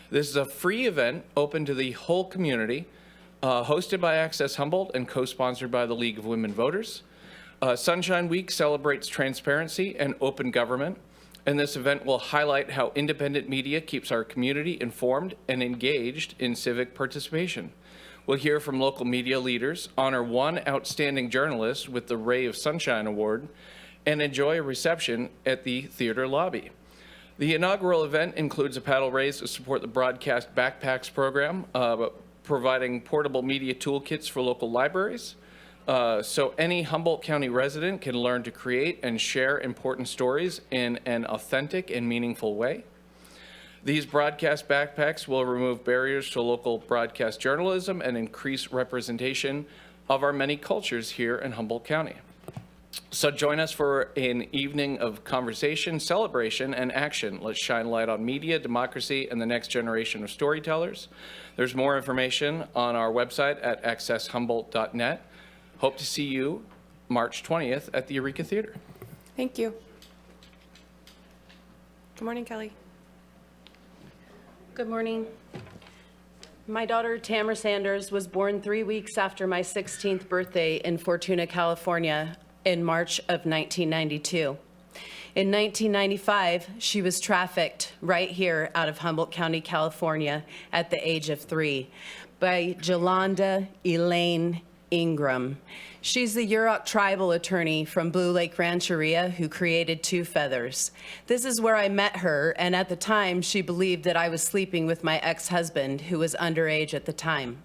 This is a free event open to the whole community, hosted by Access Humboldt and co-sponsored by the League of Women Voters. Sunshine Week celebrates transparency and open government, and this event will highlight how independent media keeps our community informed and engaged in civic participation. We'll hear from local media leaders, honor one outstanding journalist with the Ray of Sunshine Award, and enjoy a reception at the theater lobby. The inaugural event includes a paddle race to support the Broadcast Backpacks program, providing portable media toolkits for local libraries. So any Humboldt County resident can learn to create and share important stories in an authentic and meaningful way. These broadcast backpacks will remove barriers to local broadcast journalism and increase representation of our many cultures here in Humboldt County. So join us for an evening of conversation, celebration, and action. Let's shine light on media, democracy, and the next generation of storytellers. There's more information on our website at accesshumboldt.net. Hope to see you March 20th at the Eureka Theater. Thank you. Good morning, Kelly. Good morning. My daughter, Tamara Sanders, was born 3 weeks after my 16th birthday in Fortuna, California, in March of 1992. In 1995, she was trafficked right here out of Humboldt County, California, at the age of 3 by Jolanda Elaine Ingram. She's the Yurok tribal attorney from Blue Lake Rancheria who created Two Feathers. This is where I met her, and at the time, she believed that I was sleeping with my ex-husband, who was underage at the time.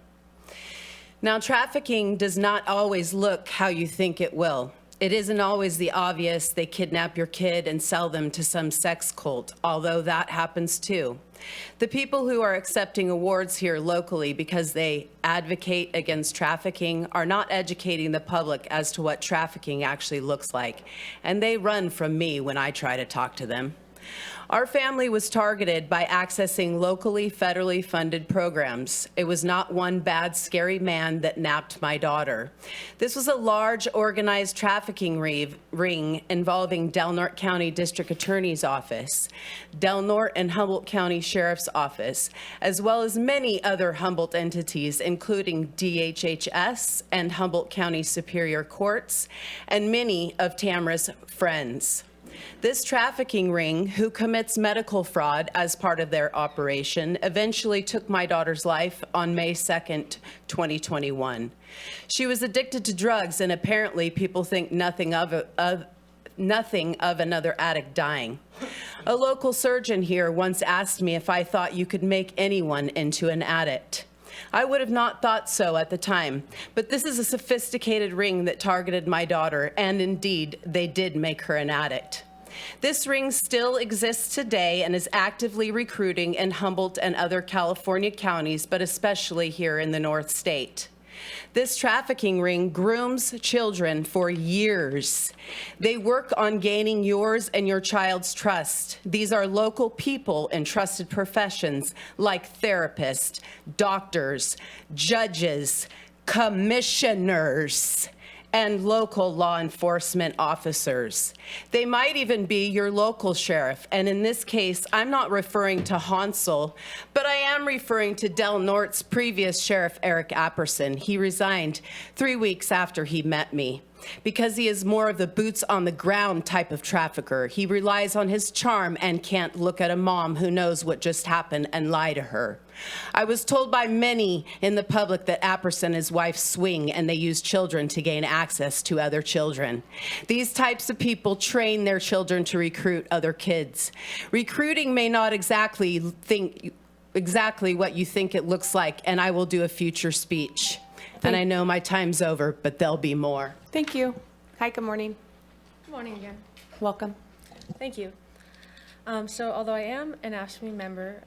Now, trafficking does not always look how you think it will. It isn't always the obvious they kidnap your kid and sell them to some sex cult, although that happens too. The people who are accepting awards here locally because they advocate against trafficking are not educating the public as to what trafficking actually looks like, and they run from me when I try to talk to them. Our family was targeted by accessing locally federally funded programs. It was not one bad, scary man that napped my daughter. This was a large organized trafficking ring involving Del Norte County District Attorney's Office, Del Norte and Humboldt County Sheriff's Office, as well as many other Humboldt entities, including DHHS and Humboldt County Superior Courts, and many of Tamara's friends. This trafficking ring, who commits medical fraud as part of their operation, eventually took my daughter's life on May 2nd, 2021. She was addicted to drugs, and apparently people think nothing of another addict dying. A local surgeon here once asked me if I thought you could make anyone into an addict. I would have not thought so at the time, but this is a sophisticated ring that targeted my daughter, and indeed, they did make her an addict. This ring still exists today and is actively recruiting in Humboldt and other California counties, but especially here in the North State. This trafficking ring grooms children for years. They work on gaining yours and your child's trust. These are local people in trusted professions like therapists, doctors, judges, commissioners, and local law enforcement officers. They might even be your local sheriff. And in this case, I'm not referring to Hansel, but I am referring to Del Norte's previous sheriff, Eric Apperson. He resigned 3 weeks after he met me because he is more of the boots on the ground type of trafficker. He relies on his charm and can't look at a mom who knows what just happened and lie to her. I was told by many in the public that Apperson and his wife swing and they use children to gain access to other children. These types of people train their children to recruit other kids. Recruiting may not exactly what you think it looks like, and I will do a future speech. And I know my time's over, but there'll be more. Thank you. Hi, good morning. Good morning again. Welcome. Thank you. So although I am an AFSCME member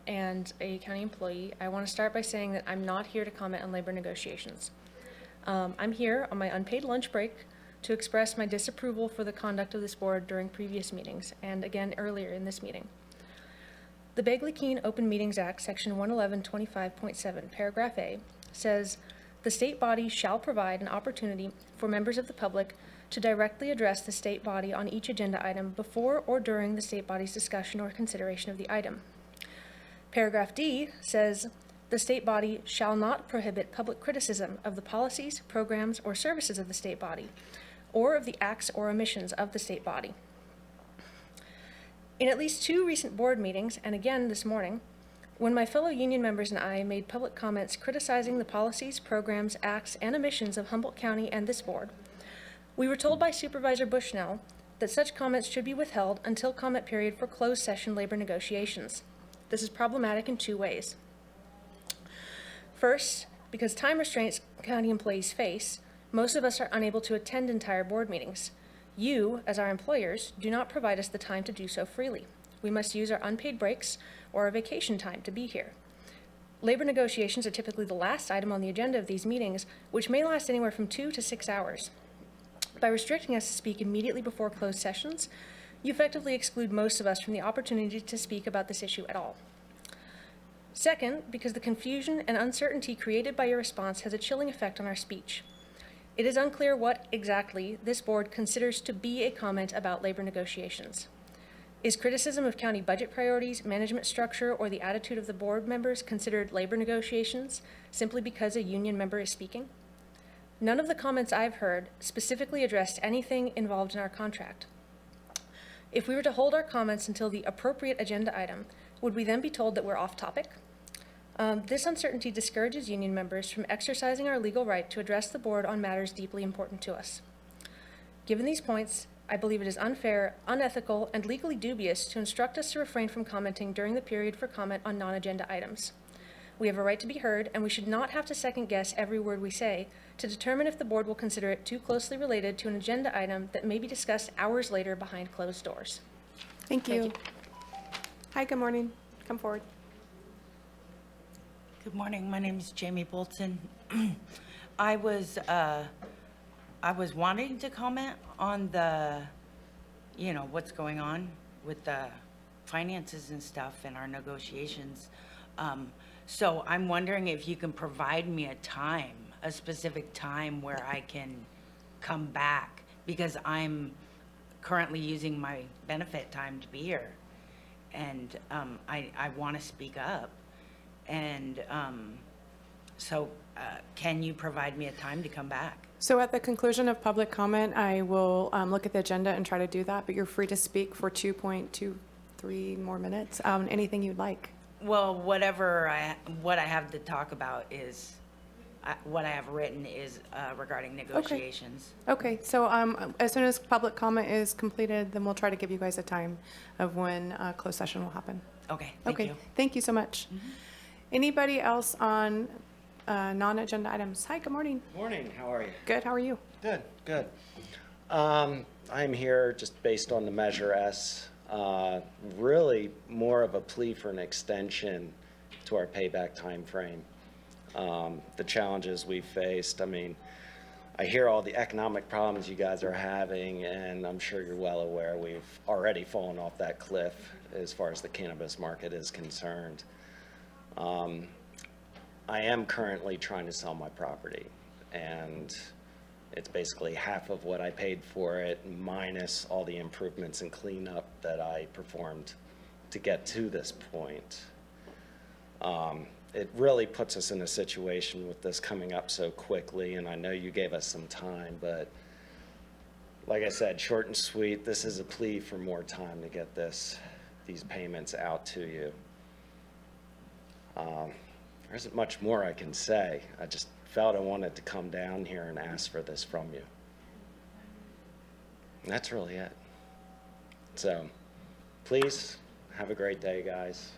and a county employee, I want to start by saying that I'm not here to comment on labor negotiations. I'm here on my unpaid lunch break to express my disapproval for the conduct of this board during previous meetings and again earlier in this meeting. The Bagley-Keene Open Meetings Act, Section 111.25.7, Paragraph A, says, "The state body shall provide an opportunity for members of the public to directly address the state body on each agenda item before or during the state body's discussion or consideration of the item." Paragraph D says, "The state body shall not prohibit public criticism of the policies, programs, or services of the state body, or of the acts or omissions of the state body." In at least 2 recent board meetings, and again this morning, when my fellow union members and I made public comments criticizing the policies, programs, acts, and omissions of Humboldt County and this board, we were told by Supervisor Bushnell that such comments should be withheld until comment period for closed session labor negotiations. This is problematic in 2 ways. First, because time restraints county employees face, most of us are unable to attend entire board meetings. You, as our employers, do not provide us the time to do so freely. We must use our unpaid breaks or our vacation time to be here. Labor negotiations are typically the last item on the agenda of these meetings, which may last anywhere from 2 to 6 hours. By restricting us to speak immediately before closed sessions, you effectively exclude most of us from the opportunity to speak about this issue at all. Second, because the confusion and uncertainty created by your response has a chilling effect on our speech. It is unclear what exactly this board considers to be a comment about labor negotiations. Is criticism of county budget priorities, management structure, or the attitude of the board members considered labor negotiations simply because a union member is speaking? None of the comments I've heard specifically addressed anything involved in our contract. If we were to hold our comments until the appropriate agenda item, would we then be told that we're off topic? This uncertainty discourages union members from exercising our legal right to address the board on matters deeply important to us. Given these points, I believe it is unfair, unethical, and legally dubious to instruct us to refrain from commenting during the period for comment on non-agenda items. We have a right to be heard, and we should not have to second-guess every word we say to determine if the board will consider it too closely related to an agenda item that may be discussed hours later behind closed doors. Thank you. Hi, good morning. Come forward. Good morning. My name is Jamie Bolton. I was wanting to comment on the, what's going on with the finances and stuff in our negotiations. So I'm wondering if you can provide me a specific time where I can come back, because I'm currently using my benefit time to be here. And I want to speak up. And so can you provide me a time to come back? So at the conclusion of public comment, I will look at the agenda and try to do that, but you're free to speak for 2.23 more minutes. Anything you'd like. Well, what I have to talk about is, what I have written is regarding negotiations. Okay, so as soon as public comment is completed, then we'll try to give you guys a time of when closed session will happen. Okay, thank you. Thank you so much. Anybody else on non-agenda items? Hi, good morning. Morning, how are you? Good, how are you? Good, good. I'm here just based on the Measure S, really more of a plea for an extension to our payback time frame. The challenges we've faced, I hear all the economic problems you guys are having, and I'm sure you're well aware we've already fallen off that cliff as far as the cannabis market is concerned. I am currently trying to sell my property, and It's basically half of what I paid for it, minus all the improvements and cleanup that I performed to get to this point. It really puts us in a situation with this coming up so quickly, and I know you gave us some time, but like I said, short and sweet, this is a plea for more time to get these payments out to you. There isn't much more I can say. I just felt I wanted to come down here and ask for this from you. And that's really it. So please have a great day, guys.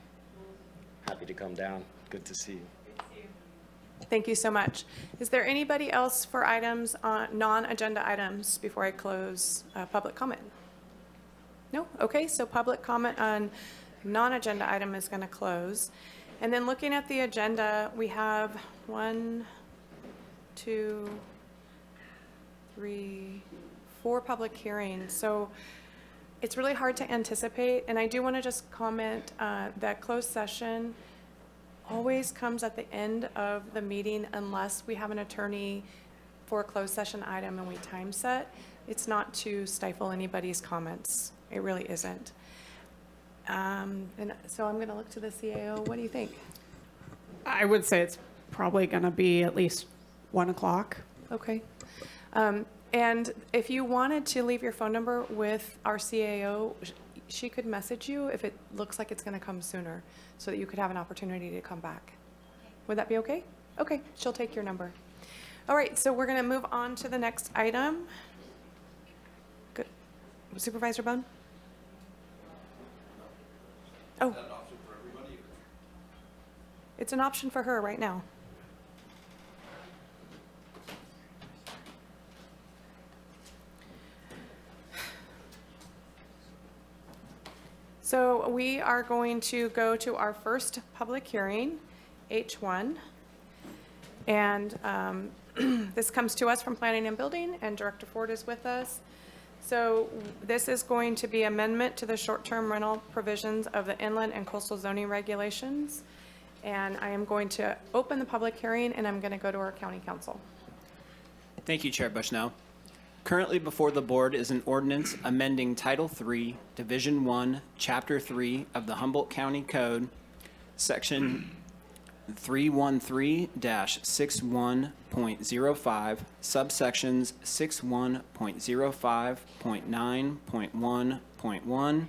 Happy to come down. Good to see you. Thank you so much. Is there anybody else for items, non-agenda items, before I close public comment? No? Okay, so public comment on non-agenda item is going to close. And then looking at the agenda, we have 1, 2, 3, 4 public hearings. So it's really hard to anticipate. And I do want to just comment that closed session always comes at the end of the meeting unless we have an attorney for a closed session item and we time set. It's not to stifle anybody's comments. It really isn't. And so I'm going to look to the CAO. What do you think? I would say it's probably going to be at least 1 o'clock. Okay. And if you wanted to leave your phone number with our CAO, she could message you if it looks like it's going to come sooner so that you could have an opportunity to come back. Would that be okay? Okay, she'll take your number. All right, so we're going to move on to the next item. Good. Supervisor Bohn? Oh. It's an option for her right now. So we are going to go to our first public hearing, H1. And this comes to us from Planning and Building, and Director Ford is with us. So this is going to be amendment to the short-term rental provisions of the inland and coastal zoning regulations. And I am going to open the public hearing, and I'm going to go to our county council. Thank you, Chair Bushnell. Currently before the board is an ordinance amending Title III, Division 1, Chapter 3 of the Humboldt County Code, Section 313-61.05, subsections 61.05.9.1.1,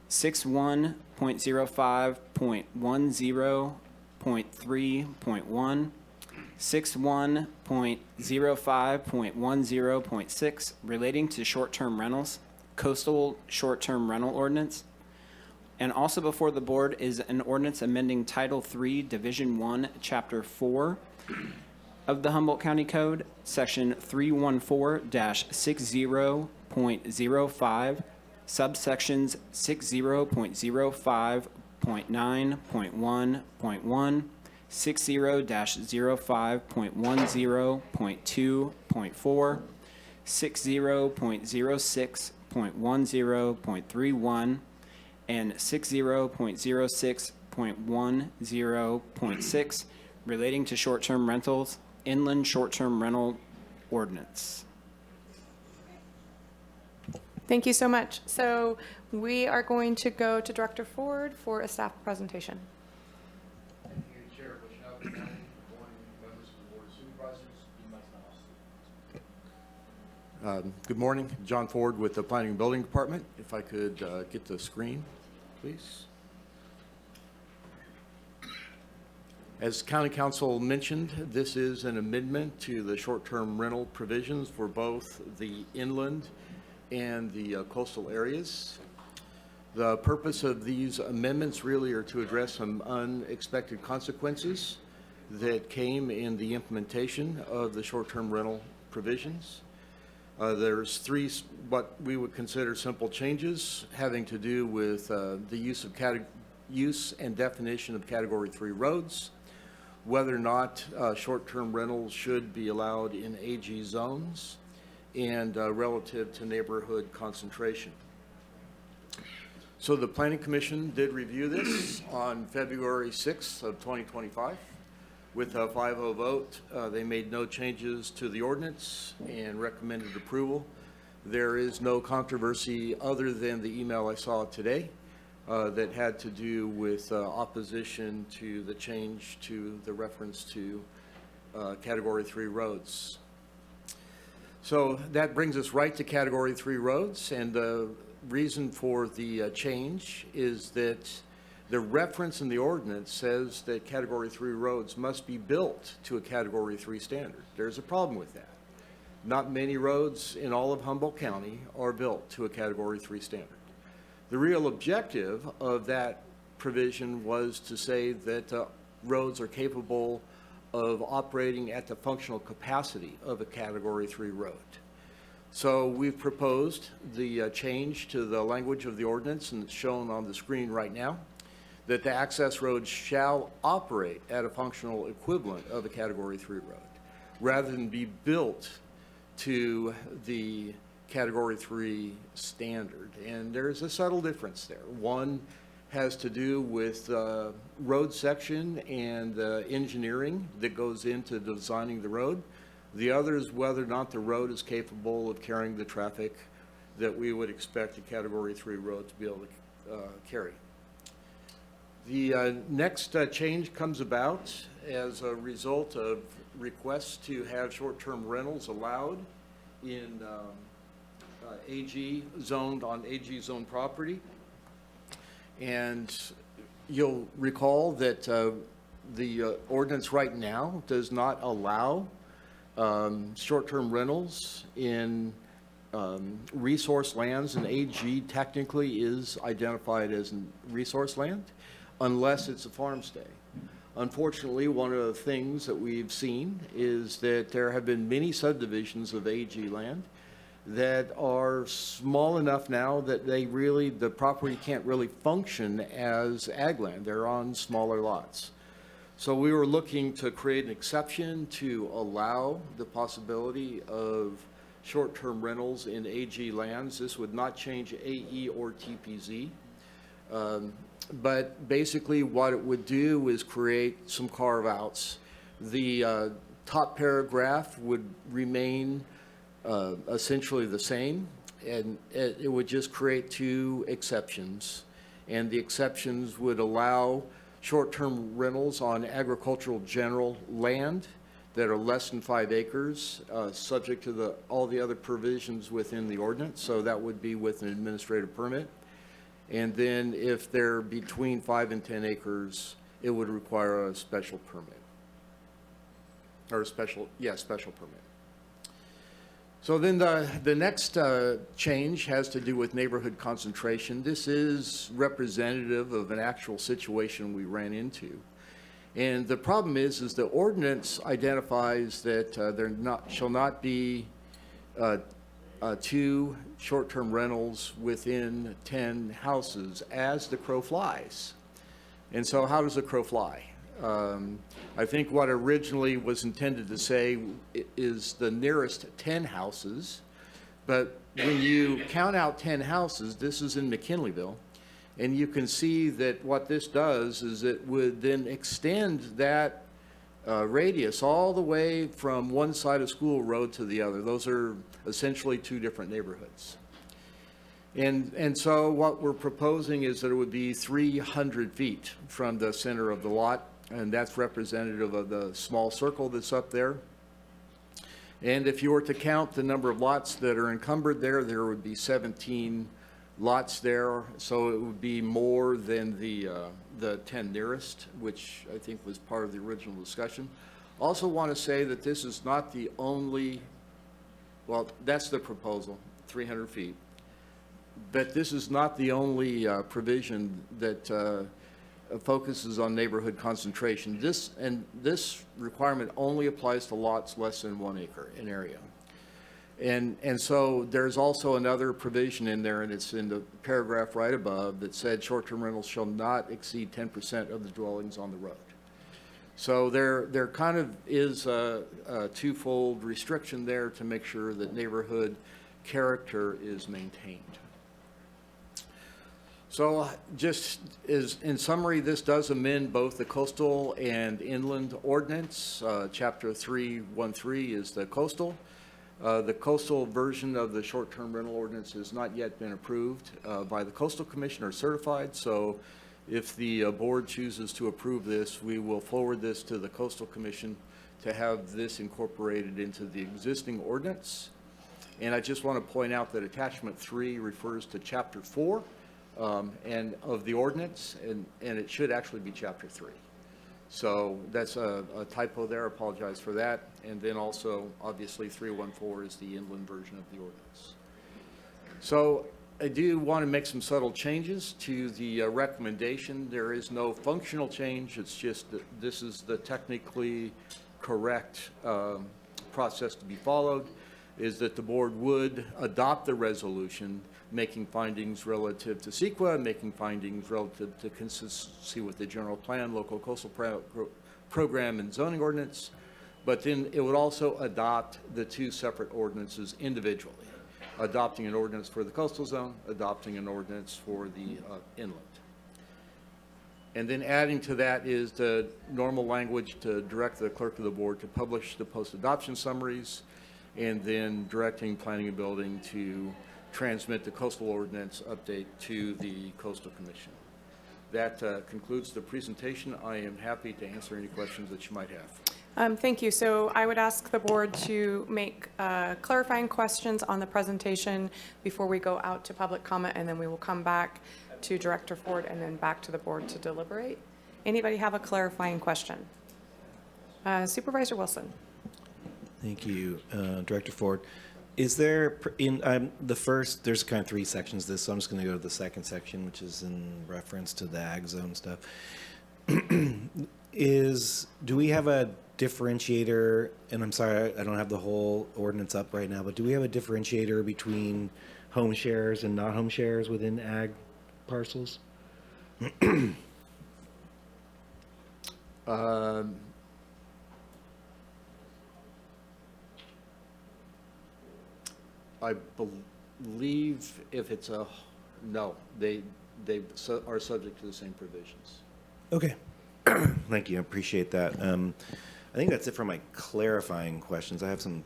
61.05.10.3.1, 61.05.10.6 relating to short-term rentals, coastal short-term rental ordinance. And also before the board is an ordinance amending Title III, Division 1, Chapter 4 of the Humboldt County Code, Section 314-60.05, subsections 60.05.9.1.1, 60-05.10.2.4, 60.06.10.31, and 60.06.10.6 relating to short-term rentals, inland short-term rental ordinance. Thank you so much. So we are going to go to Director Ford for a staff presentation. Thank you, Chair Bushnell. Good morning. Good morning, members of the Board of Supervisors. Good morning, John Ford with the Planning and Building Department. If I could get the screen, please. As County Council mentioned, this is an amendment to the short-term rental provisions for both the inland and the coastal areas. The purpose of these amendments really are to address some unexpected consequences that came in the implementation of the short-term rental provisions. There's three what we would consider simple changes having to do with the use and definition of Category 3 roads, whether or not short-term rentals should be allowed in AG zones, and relative to neighborhood concentration. So the Planning Commission did review this on February 6th of 2025. With a 5-0 vote, they made no changes to the ordinance and recommended approval. There is no controversy other than the email I saw today that had to do with opposition to the change to the reference to Category 3 roads. So that brings us right to Category 3 roads, and the reason for the change is that the reference in the ordinance says that Category 3 roads must be built to a Category 3 standard. There's a problem with that. Not many roads in all of Humboldt County are built to a Category 3 standard. The real objective of that provision was to say that roads are capable of operating at the functional capacity of a Category 3 road. So we've proposed the change to the language of the ordinance, and it's shown on the screen right now, that the access roads shall operate at a functional equivalent of a Category 3 road, rather than be built to the Category 3 standard. And there's a subtle difference there. One has to do with road section and engineering that goes into designing the road. The other is whether or not the road is capable of carrying the traffic that we would expect a Category 3 road to be able to carry. The next change comes about as a result of requests to have short-term rentals allowed in AG zoned on AG zoned property. And you'll recall that the ordinance right now does not allow short-term rentals in resource lands, and AG technically is identified as resource land unless it's a farm stay. Unfortunately, one of the things that we've seen is that there have been many subdivisions of AG land that are small enough now that the property can't really function as ag land. They're on smaller lots. So we were looking to create an exception to allow the possibility of short-term rentals in AG lands. This would not change AE or TPZ. But basically what it would do is create some carve-outs. The top paragraph would remain essentially the same, and it would just create two exceptions. And the exceptions would allow short-term rentals on agricultural general land that are less than 5 acres, subject to all the other provisions within the ordinance. So that would be with an administrative permit. And then if they're between 5 and 10 acres, it would require a special permit. Or special permit. So then the next change has to do with neighborhood concentration. This is representative of an actual situation we ran into. And the problem is the ordinance identifies that there shall not be 2 short-term rentals within 10 houses as the crow flies. And so how does the crow fly? I think what originally was intended to say is the nearest 10 houses, but when you count out 10 houses, this is in McKinleyville, and you can see that what this does is it would then extend that radius all the way from one side of School Road to the other. Those are essentially 2 different neighborhoods. And so what we're proposing is that it would be 300 feet from the center of the lot, and that's representative of the small circle that's up there. And if you were to count the number of lots that are encumbered there, there would be 17 lots there, so it would be more than the 10 nearest, which I think was part of the original discussion. Also want to say that this is not the only, well, that's the proposal, 300 feet. But this is not the only provision that focuses on neighborhood concentration. This requirement only applies to lots less than 1 acre in area. And so there's also another provision in there, and it's in the paragraph right above, that said short-term rentals shall not exceed 10% of the dwellings on the road. So there kind of is a twofold restriction there to make sure that neighborhood character is maintained. So just as in summary, this does amend both the coastal and inland ordinance. Chapter 313 is the coastal. The coastal version of the short-term rental ordinance has not yet been approved by the Coastal Commission or certified. So if the board chooses to approve this, we will forward this to the Coastal Commission to have this incorporated into the existing ordinance. And I just want to point out that attachment 3 refers to chapter 4 and of the ordinance, and it should actually be chapter 3. So that's a typo there. I apologize for that. And then also, obviously, 314 is the inland version of the ordinance. So I do want to make some subtle changes to the recommendation. There is no functional change. It's just that this is the technically correct process to be followed, is that the board would adopt the resolution, making findings relative to CEQA, making findings relative to consistency with the general plan, local coastal program, and zoning ordinance. But then it would also adopt the two separate ordinances individually, adopting an ordinance for the coastal zone, adopting an ordinance for the inland. And then adding to that is the normal language to direct the clerk of the board to publish the post-adoption summaries, and then directing planning and building to transmit the coastal ordinance update to the Coastal Commission. That concludes the presentation. I am happy to answer any questions that you might have. Thank you. So I would ask the board to make clarifying questions on the presentation before we go out to public comment, and then we will come back to Director Ford and then back to the board to deliberate. Anybody have a clarifying question? Supervisor Wilson. Thank you, Director Ford. Is there, in the first, there's kind of 3 sections of this, so I'm just going to go to the second section, which is in reference to the ag zone stuff. Do we have a differentiator, and I'm sorry, I don't have the whole ordinance up right now, but do we have a differentiator between home shares and not home shares within ag parcels? I believe if it's no, they are subject to the same provisions. Okay. Thank you. I appreciate that. I think that's it for my clarifying questions. I have some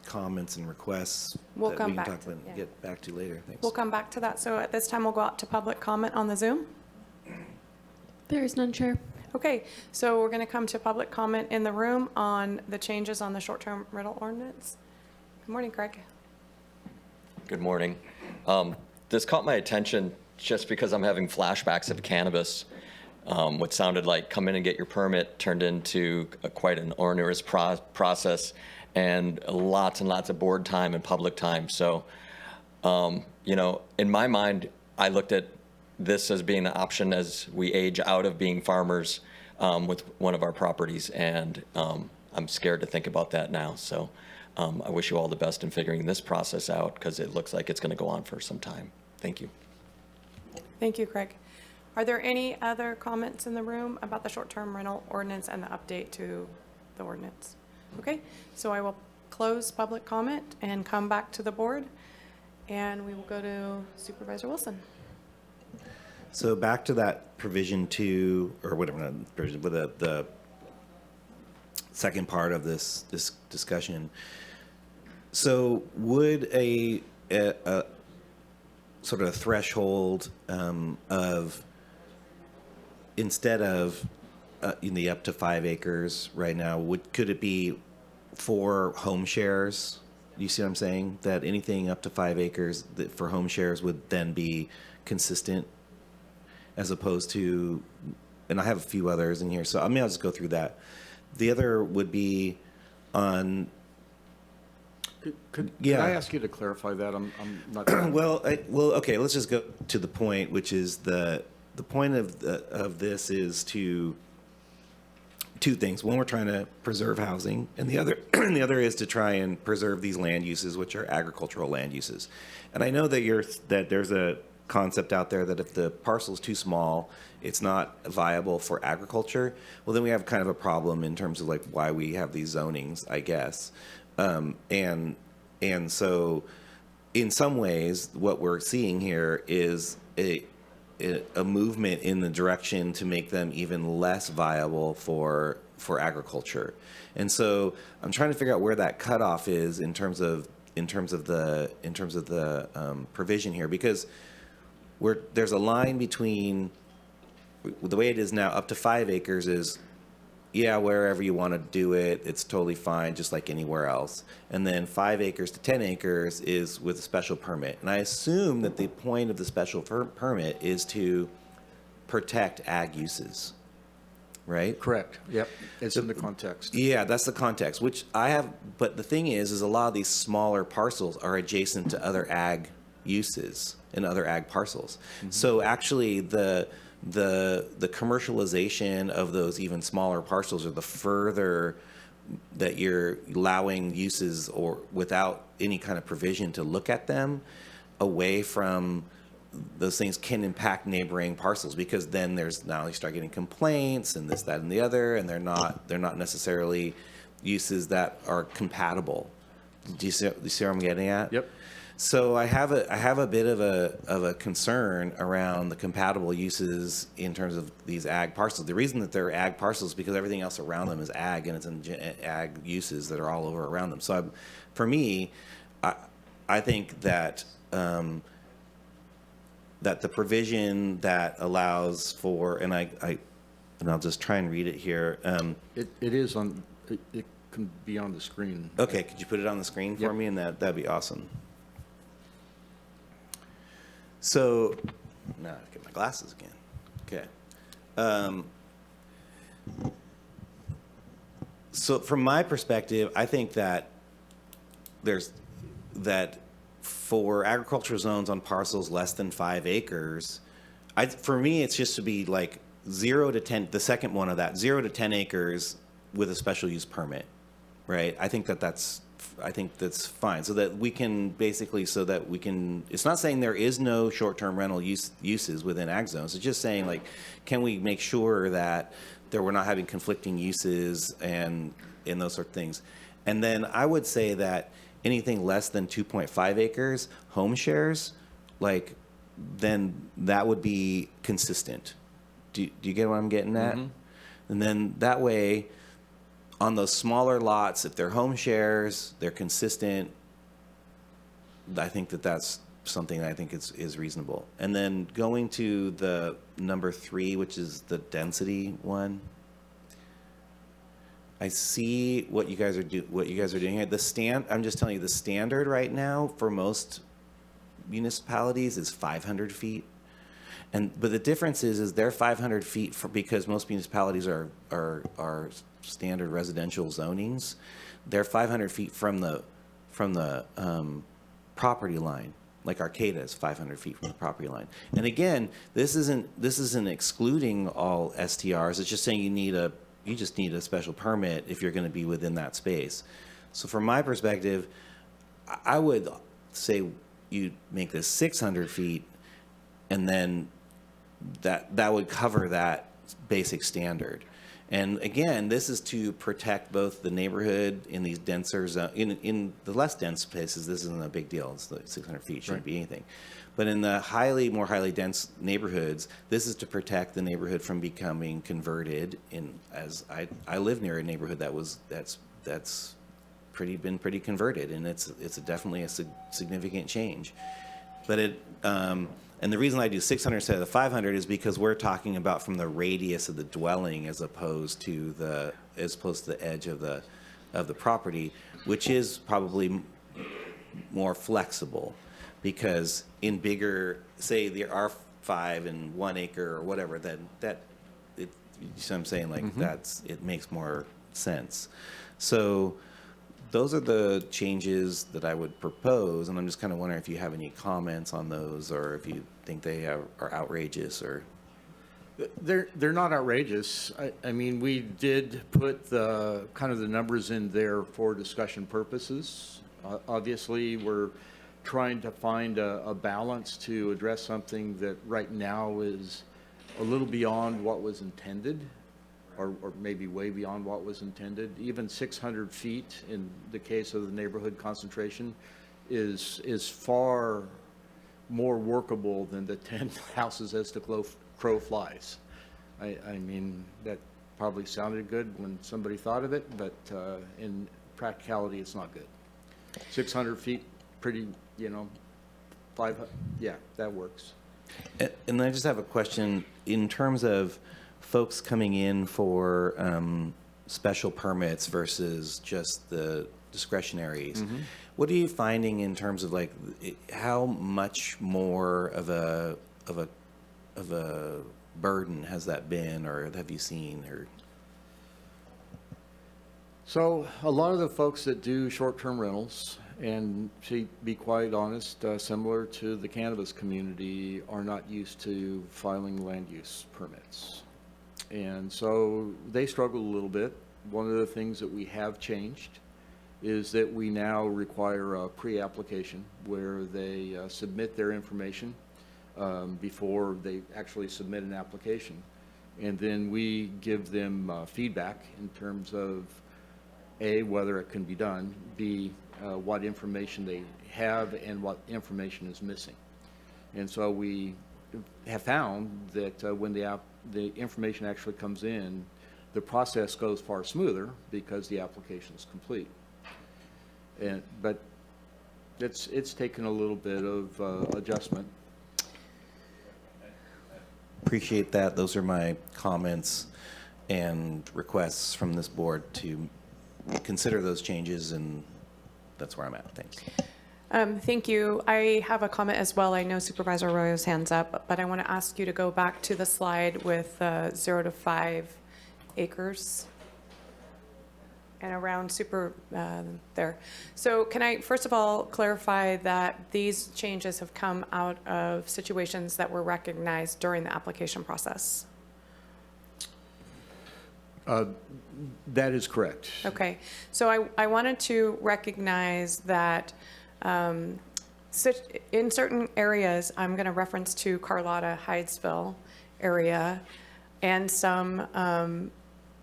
comments and requests We'll that come we can back talk to- about and yeah. get back to later. Thanks. We'll come back to that. So at this time, we'll go out to public comment on the Zoom. There is none, Chair. Okay, so we're going to come to public comment in the room on the changes on the short-term rental ordinance. Good morning, Craig. Good morning. This caught my attention just because I'm having flashbacks of cannabis. What sounded like come in and get your permit turned into quite an onerous process, and lots of board time and public time. So, you know, in my mind, I looked at this as being an option as we age out of being farmers with one of our properties, and I'm scared to think about that now. So I wish you all the best in figuring this process out, because it looks like it's going to go on for some time. Thank you. Thank you, Craig. Are there any other comments in the room about the short-term rental ordinance and the update to the ordinance? Okay, so I will close public comment and come back to the board, and we will go to Supervisor Wilson. So back to that provision 2, or whatever, not provision, but the second part of this discussion. So would a sort of a threshold of, instead of in the up to 5 acres right now, could it be for home shares? You see what I'm saying? That anything up to 5 acres for home shares would then be consistent, as opposed to, and I have a few others in here, so I mean, I'll just go through that. The other would be on. Could Yeah. I ask you to clarify that? I'm not. well, okay. Let's just go to the point, which is the point of this is to 2 things. One, we're trying to preserve housing, and the other is to try and preserve these land uses, which are agricultural land uses. And I know that there's a concept out there that if the parcel is too small, it's not viable for agriculture. Well, then we have kind of a problem in terms of like why we have these zonings, I guess. And so in some ways what we're seeing here is a movement in the direction to make them even less viable for agriculture. And so I'm trying to figure out where that cutoff is in terms of the provision here, because there's a line between the way it is now. Up to 5 acres is, yeah, wherever you want to do it, it's totally fine, just like anywhere else. And then 5 acres to 10 acres is with a special permit. And I assume that the point of the special permit is to protect ag uses, right? Correct. Yep. It's in the context. Yeah, that's the context, which I have. But the thing is a lot of these smaller parcels are adjacent to other ag uses and other ag parcels. So actually the commercialization of those even smaller parcels, or the further that you're allowing uses or without any kind of provision to look at them away from those things, can impact neighboring parcels, because then now you start getting complaints and this, that, and the other, and they're not necessarily uses that are compatible. Do you see what I'm getting at? Yep. So I have a bit of a concern around the compatible uses in terms of these ag parcels. The reason that they're ag parcels is because everything else around them is ag, and it's in ag uses that are all over around them. So for me, I think that that the provision that allows for, and I'll just try and read it here. It is on. It can be on the screen. Okay, could you put it on the screen for me, and that'd be awesome. So, now I have to get my glasses again. Okay. So from my perspective, I think that for agricultural zones on parcels less than 5 acres, for me, it's just to be like 0 to 10, the second one of that, 0 to 10 acres with a special use permit, right? I think that's fine, so that we can basically, it's not saying there is no short-term rental uses within ag zones. It's just saying, like, can we make sure that we're not having conflicting uses and those sort of things. And then I would say that anything less than 2.5 acres, home shares, like, then that would be consistent. Do you get what I'm getting at? And then that way, on those smaller lots, if they're home shares, they're consistent. I think that's something that I think is reasonable. And then going to the number 3, which is the density one. I see what you guys are doing here. I'm just telling you, the standard right now for most municipalities is 500 feet. But the difference is they're 500 feet because most municipalities are standard residential zonings. They're 500 feet from the property line. Like Arcata is 500 feet from the property line. And again, this isn't excluding all STRs. It's just saying you just need a special permit if you're going to be within that space. So from my perspective, I would say you make this 600 feet, and then that would cover that basic standard. And again, this is to protect both the neighborhood in these denser zones. In the less dense places, this isn't a big deal. It's like 600 feet, shouldn't be anything. But in the more highly dense neighborhoods, this is to protect the neighborhood from becoming converted. As I live near a neighborhood that's been pretty converted, and it's definitely a significant change. But and the reason I do 600 instead of the 500 is because we're talking about from the radius of the dwelling as opposed to the edge of the property, which is probably more flexible, because in bigger, say there are 5 and 1 acre or whatever, you see what I'm saying? Like it makes more sense. So those are the changes that I would propose, and I'm just kind of wondering if you have any comments on those, or if you think they are outrageous, or. They're not outrageous. I mean, we did put the numbers in there for discussion purposes. Obviously, we're trying to find a balance to address something that right now is a little beyond what was intended. Or maybe way beyond what was intended. Even 600 feet in the case of the neighborhood concentration is far more workable than the 10 houses as the crow flies. I mean, that probably sounded good when somebody thought of it, but in practicality, it's not good. 600 feet, pretty, you know, yeah, that works. And I just have a question in terms of folks coming in for special permits versus just the discretionaries. Mhm. What are you finding in terms of like how much more of a burden has that been, or have you seen, or? So a lot of the folks that do short-term rentals, and to be quite honest, similar to the cannabis community, are not used to filing land use permits. And so they struggle a little bit. One of the things that we have changed is that we now require a pre-application where they submit their information before they actually submit an application. And then we give them feedback in terms of A, whether it can be done, B, what information they have and what information is missing. And so we have found that when the information actually comes in, the process goes far smoother because the application is complete. But it's taken a little bit of adjustment. Appreciate that. Those are my comments and requests from this board to consider those changes, and that's where I'm at. Thanks. Thank you. I have a comment as well. I know Supervisor Arroyo's hand's up, but I want to ask you to go back to the slide with 0 to 5 acres and around there. So can I first of all clarify that these changes have come out of situations that were recognized during the application process? That is correct. Okay, so I wanted to recognize that in certain areas, I'm going to reference to Carlotta, Hydesville area, and some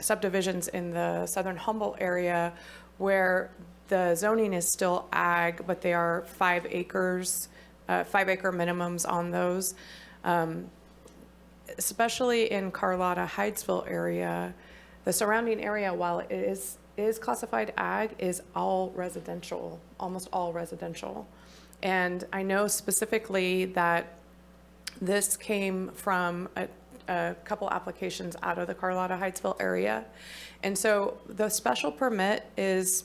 subdivisions in the southern Humboldt area where the zoning is still ag, but they are 5 acres, 5 acre minimums on those. Especially in Carlotta, Hydesville area, the surrounding area, while it is classified ag, is all residential, almost all residential. And I know specifically that this came from a couple applications out of the Carlotta, Hydesville area. And so the special permit is,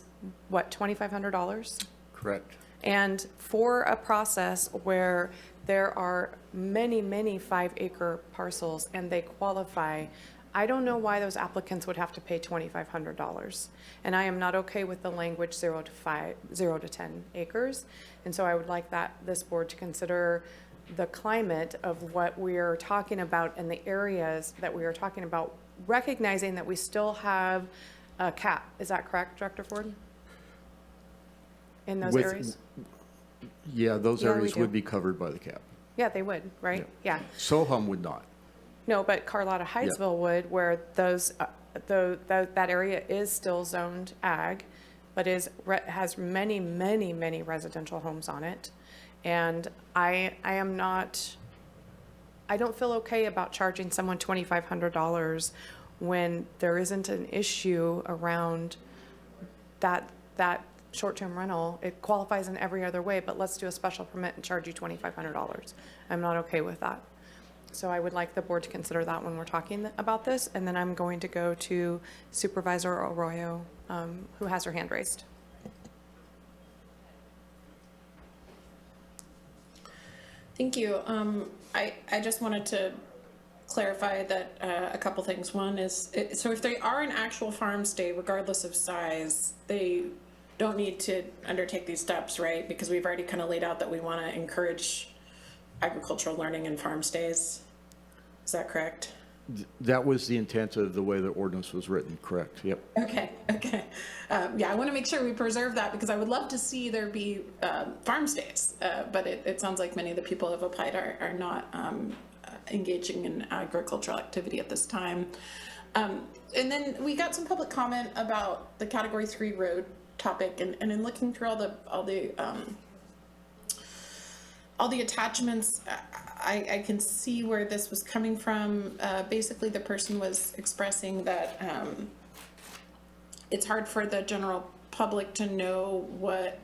what, $2,500? Correct. And for a process where there are many, many 5 acre parcels and they qualify, I don't know why those applicants would have to pay $2,500. And I am not okay with the language 0 to 10 acres. And so I would like this board to consider the climate of what we are talking about and the areas that we are talking about, recognizing that we still have a cap. Is that correct, Director Ford? In those areas? Yeah, those Yeah, we areas do. would be covered by the cap. Yeah, they would, right? Yeah. Soham would not. No, but Carlotta, Hydesville would, where those, that area is still zoned ag, but has many, many, many residential homes on it. And I don't feel okay about charging someone $2,500 when there isn't an issue around that short-term rental. It qualifies in every other way, but let's do a special permit and charge you $2,500. I'm not okay with that. So I would like the board to consider that when we're talking about this. And then I'm going to go to Supervisor Arroyo, who has her hand raised. Thank you. I just wanted to clarify that a couple things. One is, so if they are an actual farm stay, regardless of size, they don't need to undertake these steps, right? Because we've already kind of laid out that we want to encourage agricultural learning and farm stays. Is that correct? That was the intent of the way the ordinance was written, correct? Yep. Okay. Yeah, I want to make sure we preserve that because I would love to see there be farm stays, but it sounds like many of the people who have applied are not engaging in agricultural activity at this time. And then we got some public comment about the Category 3 road topic, and in looking through all all the attachments, I can see where this was coming from. Basically, the person was expressing that it's hard for the general public to know what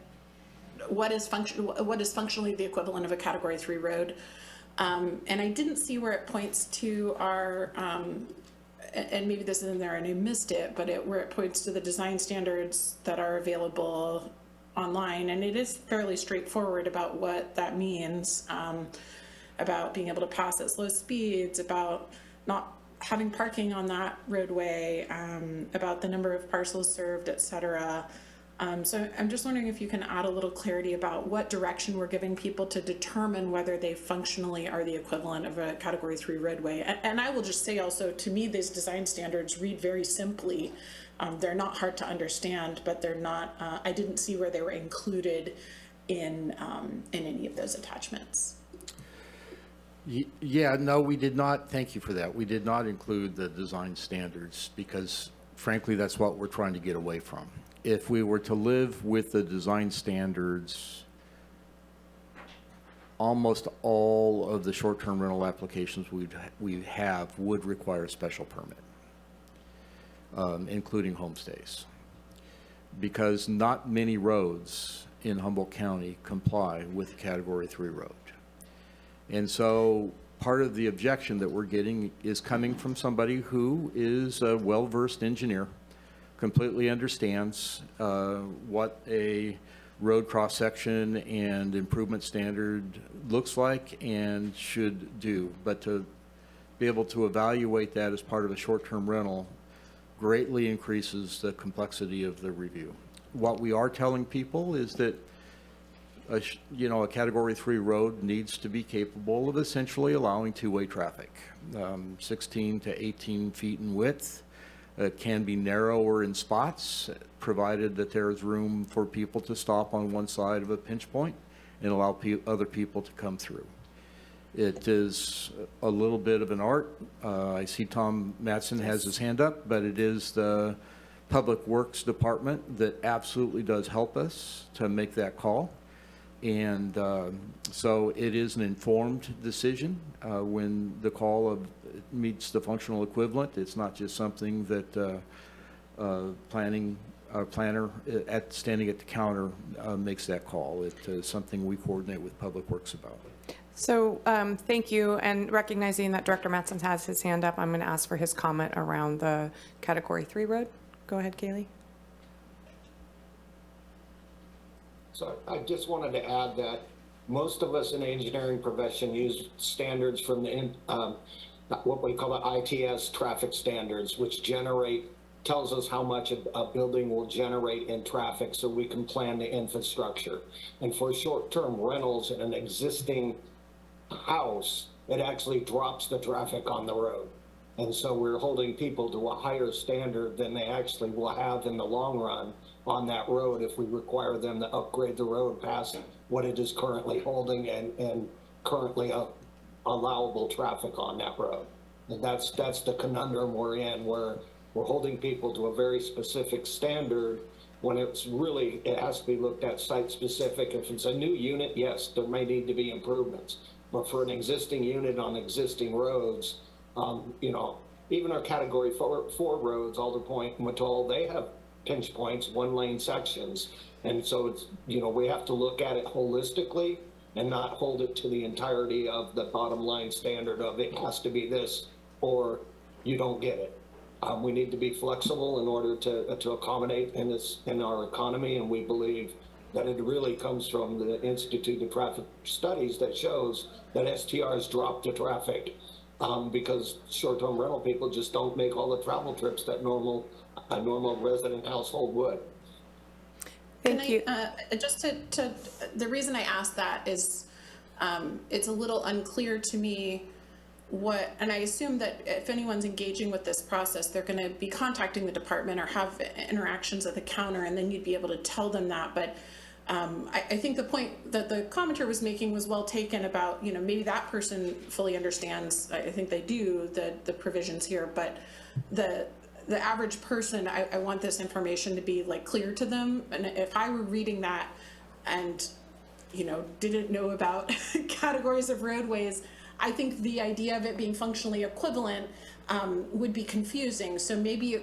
is functionally the equivalent of a Category 3 road. And I didn't see where it points to our, and maybe this is in there and I missed it, but where it points to the design standards that are available online, and it is fairly straightforward about what that means, about being able to pass at slow speeds, about not having parking on that roadway, about the number of parcels served, et cetera. So I'm just wondering if you can add a little clarity about what direction we're giving people to determine whether they functionally are the equivalent of a Category 3 roadway. And I will just say also, to me, these design standards read very simply. They're not hard to understand, but they're not, I didn't see where they were included in any of those attachments. Yeah, no, we did not. Thank you for that. We did not include the design standards because, frankly, that's what we're trying to get away from. If we were to live with the design standards, almost all of the short-term rental applications we have would require a special permit, including homestays, because not many roads in Humboldt County comply with Category 3 road. And so part of the objection that we're getting is coming from somebody who is a well-versed engineer, completely understands what a road cross-section and improvement standard looks like and should do. But to be able to evaluate that as part of a short-term rental greatly increases the complexity of the review. What we are telling people is that a Category 3 road needs to be capable of essentially allowing two-way traffic, 16 to 18 feet in width. It can be narrower in spots, provided that there is room for people to stop on one side of a pinch point and allow other people to come through. It is a little bit of an art. I see Tom Matson has his hand up, but it is the Public Works Department that absolutely does help us to make that call. And so it is an informed decision when the call meets the functional equivalent. It's not just something that planner standing at the counter makes that call. It is something we coordinate with Public Works about. So thank you, and recognizing that Director Matson has his hand up, I'm going to ask for his comment around the Category 3 road. Go ahead, Kaylee. So I just wanted to add that most of us in the engineering profession use standards from the what we call the ITS traffic standards, which tells us how much a building will generate in traffic so we can plan the infrastructure. And for short-term rentals in an existing house, it actually drops the traffic on the road. And so we're holding people to a higher standard than they actually will have in the long run on that road if we require them to upgrade the road past what it is currently holding and currently allowable traffic on that road. And that's the conundrum we're in, where we're holding people to a very specific standard when it has to be looked at site specific. If it's a new unit, yes, there may need to be improvements. But for an existing unit on existing roads, even our Category 4 roads, Alder Point and Matole, they have pinch points, one-lane sections. And so it's, we have to look at it holistically and not hold it to the entirety of the bottom line standard of it has to be this or you don't get it. We need to be flexible in order to accommodate in our economy, and we believe that it really comes from the Institute of Traffic Studies that shows that STRs drop the traffic because short-term rental people just don't make all the travel trips that a normal resident household would. Thank you. Just the reason I asked that is it's a little unclear to me and I assume that if anyone's engaging with this process, they're going to be contacting the department or have interactions at the counter, and then you'd be able to tell them that. But I think the point that the commenter was making was well taken about, maybe that person fully understands, I think they do, the provisions here, but the average person, I want this information to be clear to them. And if I were reading that and didn't know about categories of roadways, I think the idea of it being functionally equivalent would be confusing. So maybe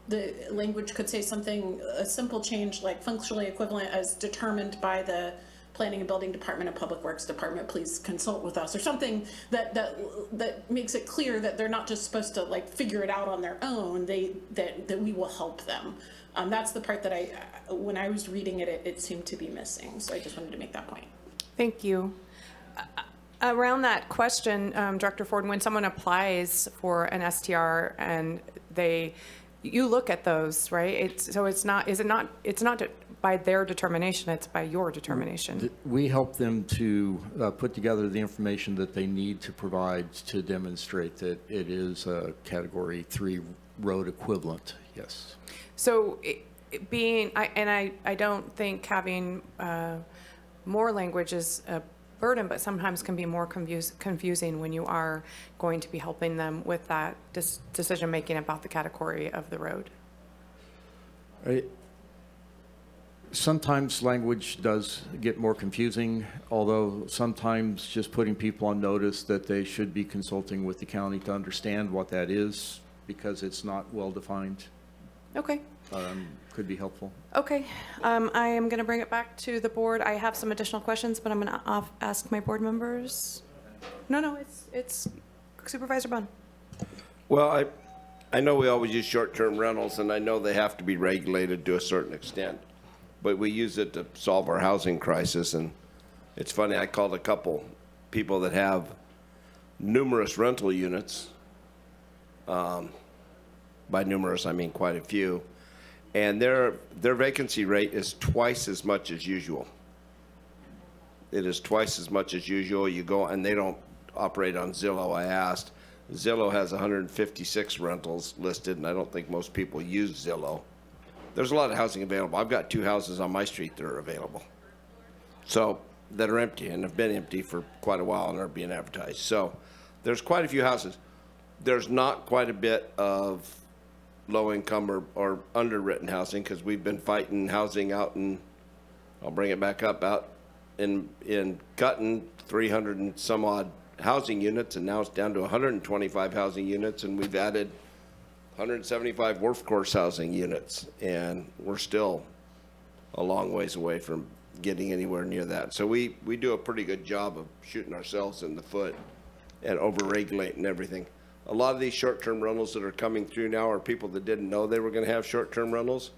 the language could say something, a simple change like functionally equivalent as determined by the Planning and Building Department and Public Works Department, please consult with us, or something that makes it clear that they're not just supposed to like figure it out on their own, that we will help them. That's the part that when I was reading it, it seemed to be missing. So I just wanted to make that point. Thank you. Around that question, Director Ford, when someone applies for an STR and you look at those, right? It's not by their determination, it's by your determination. We help them to put together the information that they need to provide to demonstrate that it is a Category 3 road equivalent, yes. So I don't think having more language is a burden, but sometimes can be more confusing when you are going to be helping them with that decision making about the category of the road. Sometimes language does get more confusing, although sometimes just putting people on notice that they should be consulting with the county to understand what that is, because it's not well defined. Okay. Could be helpful. Okay, I am going to bring it back to the board. I have some additional questions, but I'm going to ask my board members. No, it's Supervisor Bohn. Well, I know we always use short-term rentals, and I know they have to be regulated to a certain extent, but we use it to solve our housing crisis. And it's funny, I called a couple people that have numerous rental units. By numerous, I mean quite a few. And their vacancy rate is twice as much as usual. It is twice as much as usual. You go, and they don't operate on Zillow, I asked. Zillow has 156 rentals listed, and I don't think most people use Zillow. There's a lot of housing available. I've got 2 houses on my street that are available. So, that are empty, and have been empty for quite a while and are being advertised. So, there's quite a few houses. There's not quite a bit of low-income or underwritten housing, because we've been fighting housing out in, I'll bring it back up, out in Cutton, 300 and some odd housing units, and now it's down to 125 housing units, and we've added 175 work course housing units, and we're still a long ways away from getting anywhere near that. So we do a pretty good job of shooting ourselves in the foot and over-regulating everything. A lot of these short-term rentals that are coming through now are people that didn't know they were going to have short-term rentals,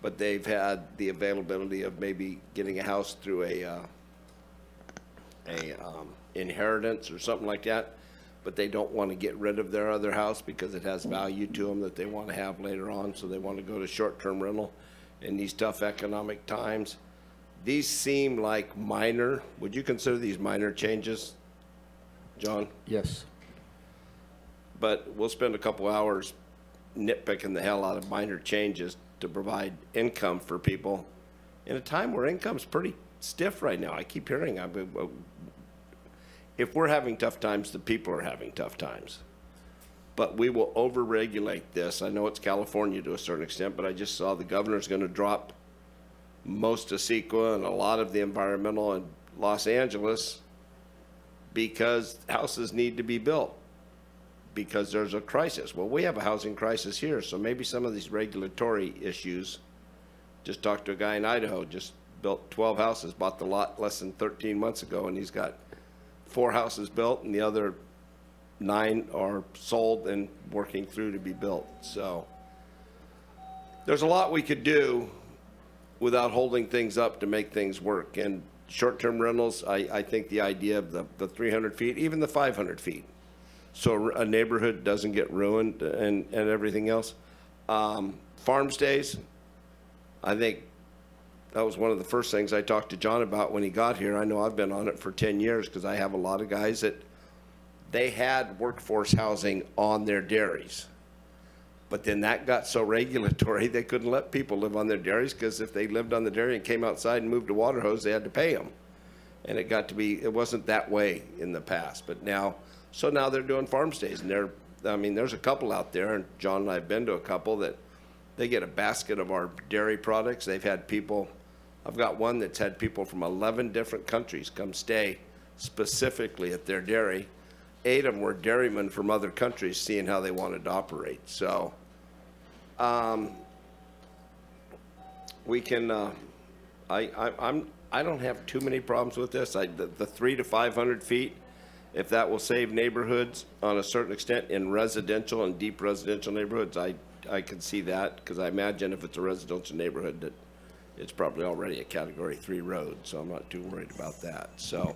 but they've had the availability of maybe getting a house through a inheritance or something like that, but they don't want to get rid of their other house because it has value to them that they want to have later on, so they want to go to short-term rental in these tough economic times. These seem like minor. Would you consider these minor changes, John? Yes. But we'll spend a couple hours nitpicking the hell out of minor changes to provide income for people in a time where income's pretty stiff right now. I keep hearing, if we're having tough times, the people are having tough times. But we will over-regulate this. I know it's California to a certain extent, but I just saw the governor's going to drop most of CEQA and a lot of the environmental in Los Angeles because houses need to be built, because there's a crisis. Well, we have a housing crisis here, so maybe some of these regulatory issues. Just talked to a guy in Idaho, just built 12 houses, bought the lot less than 13 months ago, and he's got 4 houses built, and the other 9 are sold and working through to be built. So there's a lot we could do without holding things up to make things work. And short-term rentals, I think the idea of the 300 feet, even the 500 feet, so a neighborhood doesn't get ruined and everything else. Farm stays, I think that was one of the first things I talked to John about when he got here. I know I've been on it for 10 years because I have a lot of guys that they had workforce housing on their dairies. But then that got so regulatory, they couldn't let people live on their dairies, because if they lived on the dairy and came outside and moved a water hose, they had to pay them. And it got to be, it wasn't that way in the past. But now, so now they're doing farm stays. And there's a couple out there, and John and I have been to a couple, that they get a basket of our dairy products. They've had people I've got one that's had people from 11 different countries come stay specifically at their dairy. 8 of them were dairymen from other countries seeing how they wanted to operate. So we can, I don't have too many problems with this. The 300 to 500 feet, if that will save neighborhoods on a certain extent in residential and deep residential neighborhoods, I can see that, because I imagine if it's a residential neighborhood that it's probably already a Category 3 road, so I'm not too worried about that. So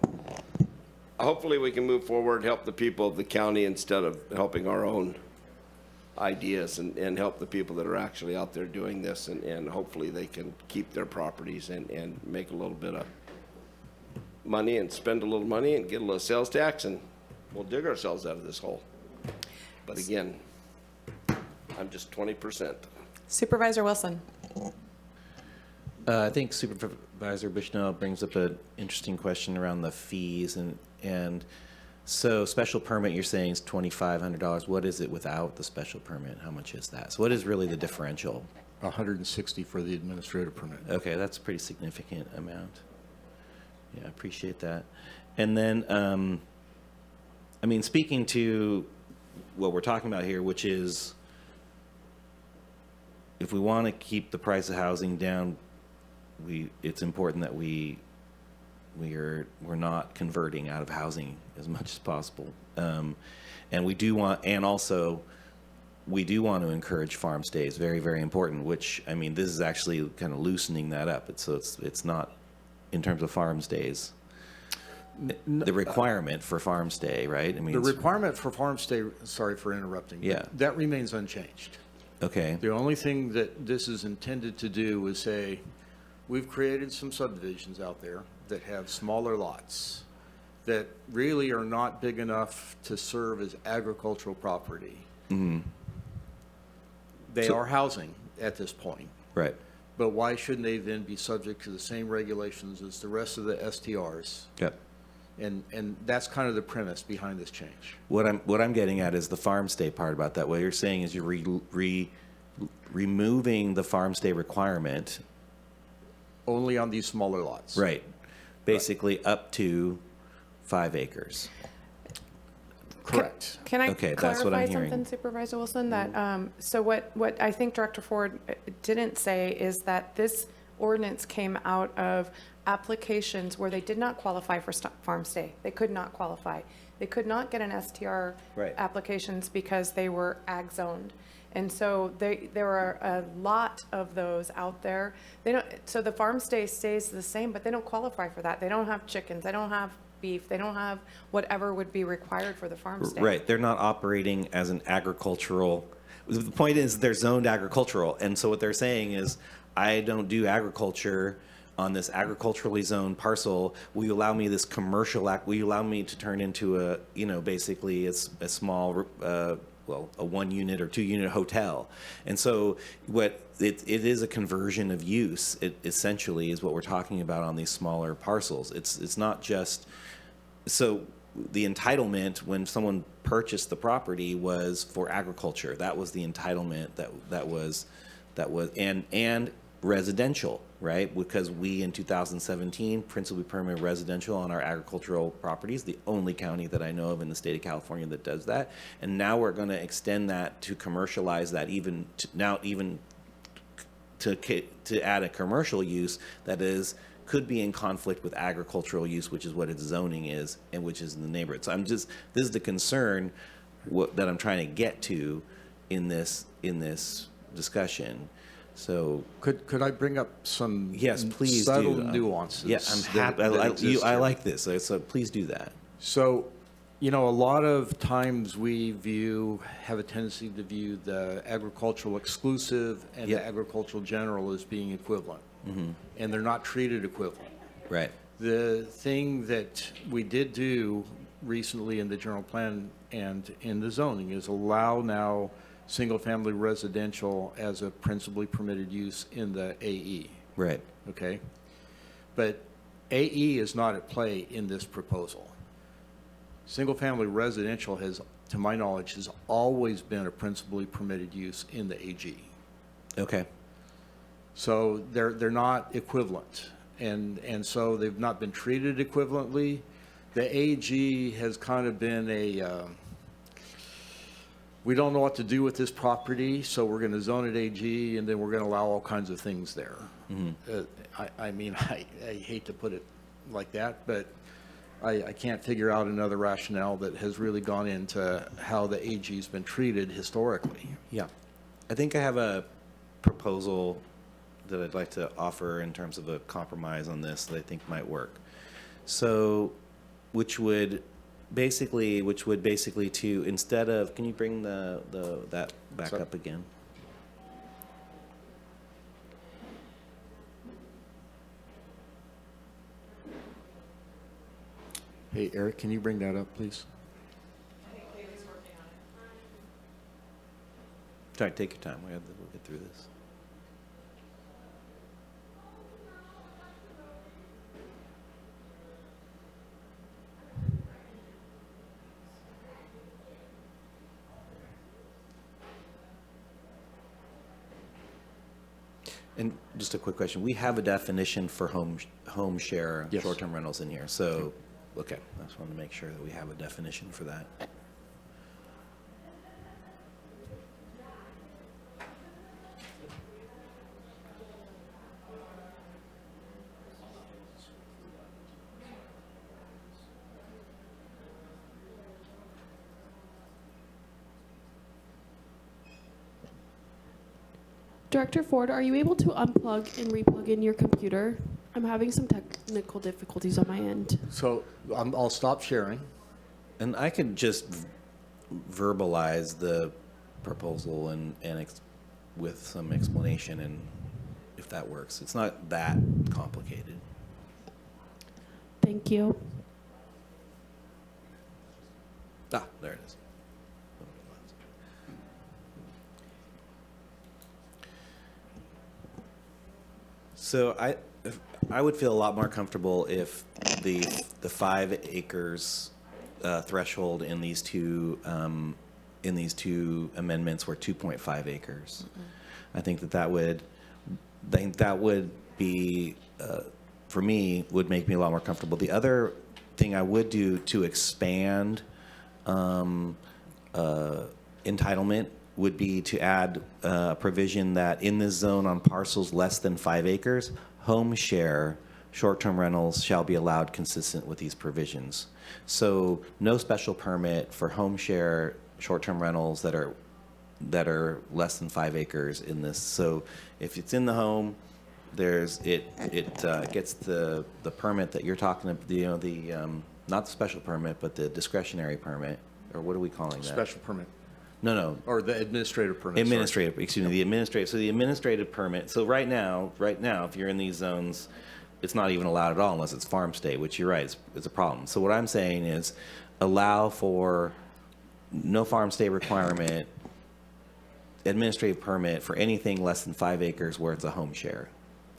hopefully we can move forward, help the people of the county instead of helping our own ideas, and help the people that are actually out there doing this, and hopefully they can keep their properties and make a little bit of money and spend a little money and get a little sales tax, and we'll dig ourselves out of this hole. But again, I'm just 20%. Supervisor Wilson. I think Supervisor Bushnell brings up an interesting question around the fees, and so special permit you're saying is $2,500. What is it without the special permit? How much is that? So what is really the differential? $160 for the administrative permit. Okay, that's a pretty significant amount. Yeah, I appreciate that. And then, I mean, speaking to what we're talking about here, which is if we want to keep the price of housing down, it's important that we're not converting out of housing as much as possible, and we do want to encourage farm stays. Very, very important. Which, I mean, this is actually kind of loosening that up. It's not in terms of farm stays. The requirement for farm stay, right? I mean, the requirement for farm stay. Sorry for interrupting. Yeah, that remains unchanged. Okay. The only thing that this is intended to do is say, we've created some subdivisions out there that have smaller lots that really are not big enough to serve as agricultural property. Mm-hmm. They are housing at this point. Right. But why shouldn't they then be subject to the same regulations as the rest of the STRs? Yep. And that's kind of the premise behind this change. What I'm getting at is the farm stay part about that. What you're saying is you're removing the farm stay requirement. Only on these smaller lots. Right. Basically up to 5 acres. Correct. Can I Okay, that's what I'm clarify hearing. something, Supervisor Wilson? That so what I think Director Ford didn't say is that this ordinance came out of applications where they did not qualify for farm stay. They could not qualify. They could not get an STR applications because they were ag zoned. And so there are a lot of those out there. So the farm stay stays the same, but they don't qualify for that. They don't have chickens. They don't have beef. They don't have whatever would be required for the farm stay. Right. They're not operating as an agricultural. The point is they're zoned agricultural. And so what they're saying is, I don't do agriculture on this agriculturally zoned parcel. Will you allow me this commercial will you allow me to turn into a, basically a small, a 1-unit or 2-unit hotel? And so what it is a conversion of use. It essentially is what we're talking about on these smaller parcels. It's not just, so the entitlement when someone purchased the property was for agriculture. That was the entitlement that was and residential, right? Because we in 2017 principally permitted residential on our agricultural properties, the only county that I know of in the state of California that does that. And now we're going to extend that to commercialize that even to add a commercial use that could be in conflict with agricultural use, which is what its zoning is, and which is in the neighborhood. So this is the concern that I'm trying to get to in this discussion. So could I bring up some please subtle do. nuances? Yeah, I'm happy. I like this, so please do that. So, a lot of times we have a tendency to view the agricultural exclusive and the agricultural general as being equivalent, and they're not treated equivalent. Right. The thing that we did do recently in the general plan and in the zoning is allow now single-family residential as a principally permitted use in the AE. Right. Okay. But AE is not at play in this proposal. Single-family residential has, to my knowledge, has always been a principally permitted use in the AG. Okay. So they're not equivalent. And so they've not been treated equivalently. The AG has kind of been we don't know what to do with this property, so we're going to zone it AG, and then we're going to allow all kinds of things there. I mean, I hate to put it like that, but I can't figure out another rationale that has really gone into how the AG's been treated historically. Yeah. I think I have a proposal that I'd like to offer in terms of a compromise on this that I think might work. So, which would basically to, instead of, can you bring that back up again? Hey, Eric, can you bring that up, please? Sorry, take your time. We'll get through this. And just a quick question. We have a definition for home share Yes. short-term rentals in here. So, okay, I just wanted to make sure that we have a definition for that. Director Ford, are you able to unplug and replug in your computer? I'm having some technical difficulties on my end. So I'll stop sharing. And I could just verbalize the proposal and with some explanation, and if that works. It's not that complicated. Thank you. Ah, there it is. So I would feel a lot more comfortable if the 5 acres threshold in these two amendments were 2.5 acres. I think that would be for me would make me a lot more comfortable. The other thing I would do to expand entitlement would be to add a provision that in this zone on parcels less than 5 acres, home share short-term rentals shall be allowed consistent with these provisions. So no special permit for home share short-term rentals that are less than 5 acres in this. So if it's in the home, it gets the permit that you're talking about, not the special permit, but the discretionary permit, or what are we calling that? Special permit. No. Or the administrative permit. Administrative, excuse me, the administrative. So the administrative permit, so right now, if you're in these zones, it's not even allowed at all unless it's farm stay, which you're right, it's a problem. So what I'm saying is allow for no farm stay requirement, administrative permit for anything less than 5 acres where it's a home share.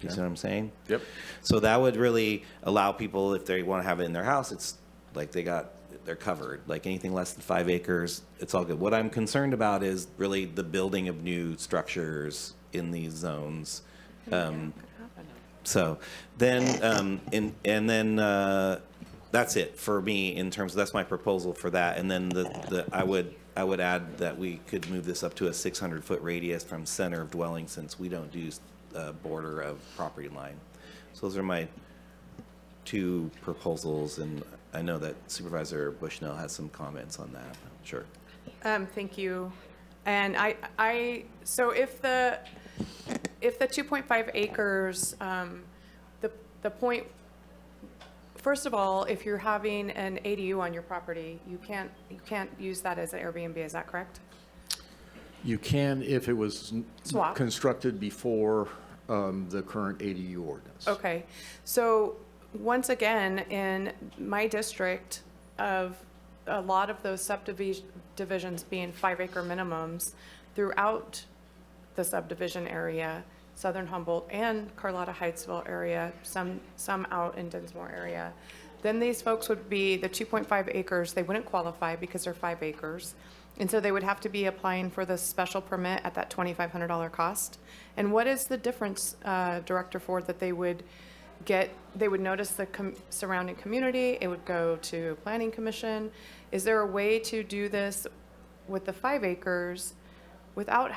You see what I'm saying? Yep. So that would really allow people, if they want to have it in their house, it's like they're covered. Like anything less than 5 acres, it's all good. What I'm concerned about is really the building of new structures in these zones. So then, that's it for me in terms of, that's my proposal for that. And then I would add that we could move this up to a 600-foot radius from center of dwelling, since we don't do border of property line. So those are my 2 proposals, and I know that Supervisor Bushnell has some comments on that. Sure. Thank you. And so if the 2.5 acres, the point, first of all, if you're having an ADU on your property, you can't use that as an Airbnb. Is that correct? You can if it was Swap. constructed before the current ADU ordinance. Okay. So once again, in my district, of a lot of those subdivisions being 5 acre minimums throughout the subdivision area, Southern Humboldt and Carlotta Heightsville area, some out in Dinsmore area, then these folks would be the 2.5 acres, they wouldn't qualify because they're 5 acres. And so they would have to be applying for the special permit at that $2,500 cost. And what is the difference, Director Ford, that they would they would notice the surrounding community, it would go to planning commission. Is there a way to do this with the 5 acres without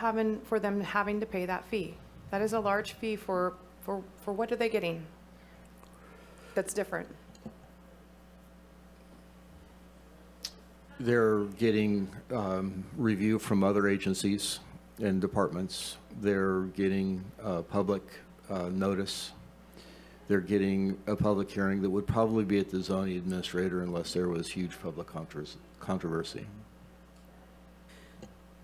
for them having to pay that fee? That is a large fee for what are they getting that's different? They're getting review from other agencies and departments. They're getting public notice. They're getting a public hearing that would probably be at the zoning administrator unless there was huge public controversy.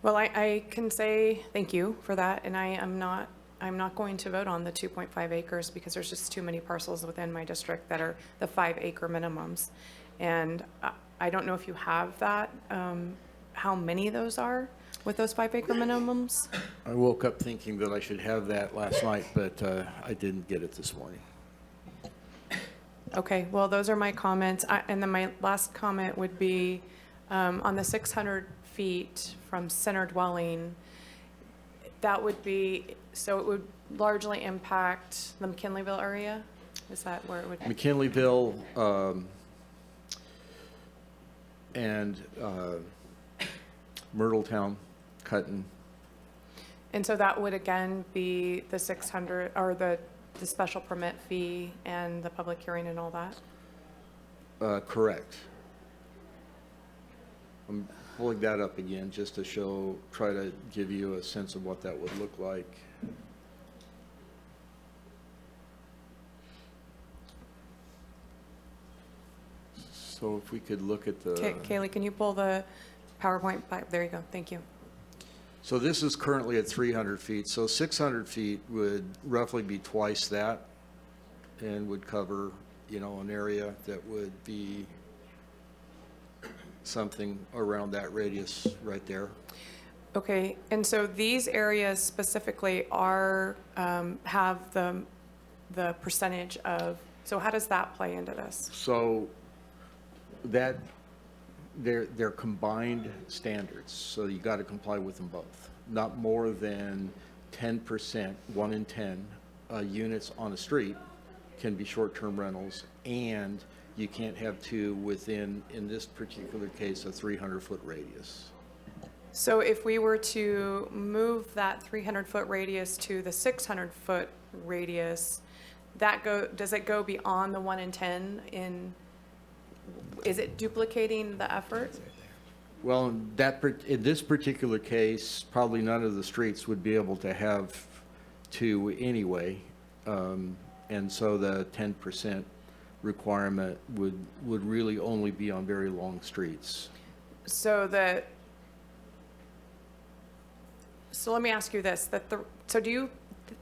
Well, I can say thank you for that, and I'm not going to vote on the 2.5 acres because there's just too many parcels within my district that are the 5 acre minimums. And I don't know if you have that, how many those are with those 5 acre minimums? I woke up thinking that I should have that last night, but I didn't get it this morning. Okay, well, those are my comments. And then my last comment would be on the 600 feet from center dwelling, that would be, so it would largely impact the McKinleyville area? Is that where it would? McKinleyville and Myrtletown, Cutton. And so that would again be the 600, or the special permit fee and the public hearing and all that? Correct. I'm pulling that up again just to try to give you a sense of what that would look like. So if we could look at the... Kaylee, can you pull the PowerPoint back? There you go. Thank you. So this is currently at 300 feet. So 600 feet would roughly be twice that and would cover, an area that would be something around that radius right there. Okay, and so these areas specifically are, have the percentage of, so how does that play into this? So that they're combined standards, so you got to comply with them both. Not more than 10%, 1 in 10 units on a street can be short-term rentals, and you can't have 2 within, in this particular case, a 300-foot radius. So if we were to move that 300-foot radius to the 600-foot radius, does it go beyond the 1 in 10 is it duplicating the effort? Well, in this particular case, probably none of the streets would be able to have 2 anyway, and so the 10% requirement would really only be on very long streets. So let me ask you this: so do you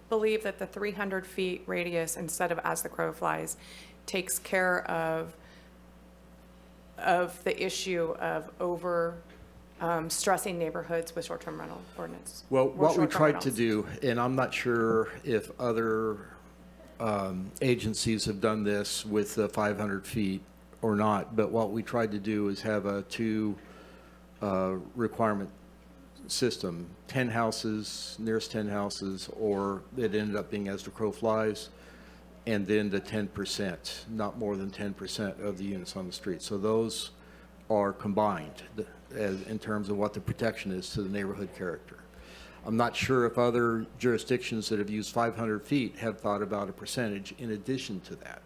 believe that the 300 feet radius, instead of as the crow flies, takes care of the issue of stressing neighborhoods with short-term rental ordinance? Well, what we tried to do, and I'm not sure if other agencies have done this with the 500 feet or not, but what we tried to do is have a 2 requirement system, 10 houses, nearest 10 houses, or it ended up being as the crow flies, and then the 10%, not more than 10% of the units on the street. So those are combined in terms of what the protection is to the neighborhood character. I'm not sure if other jurisdictions that have used 500 feet have thought about a percentage in addition to that.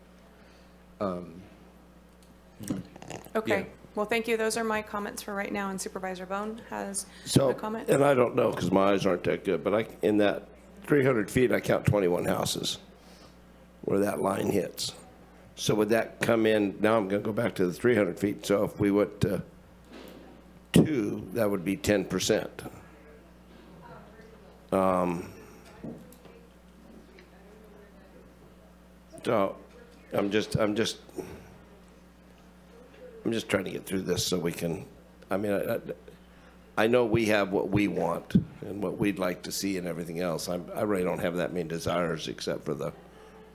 Okay. Yeah. Well, thank you. Those are my comments for right now, and Supervisor Bohn has a comment. And I don't know because my eyes aren't that good, but in that 300 feet, I count 21 houses where that line hits. So would that come in? Now I'm going to go back to the 300 feet. So if we went to 2, that would be 10%. So I'm just trying to get through this so we can, I know we have what we want and what we'd like to see and everything else. I really don't have that many desires except for the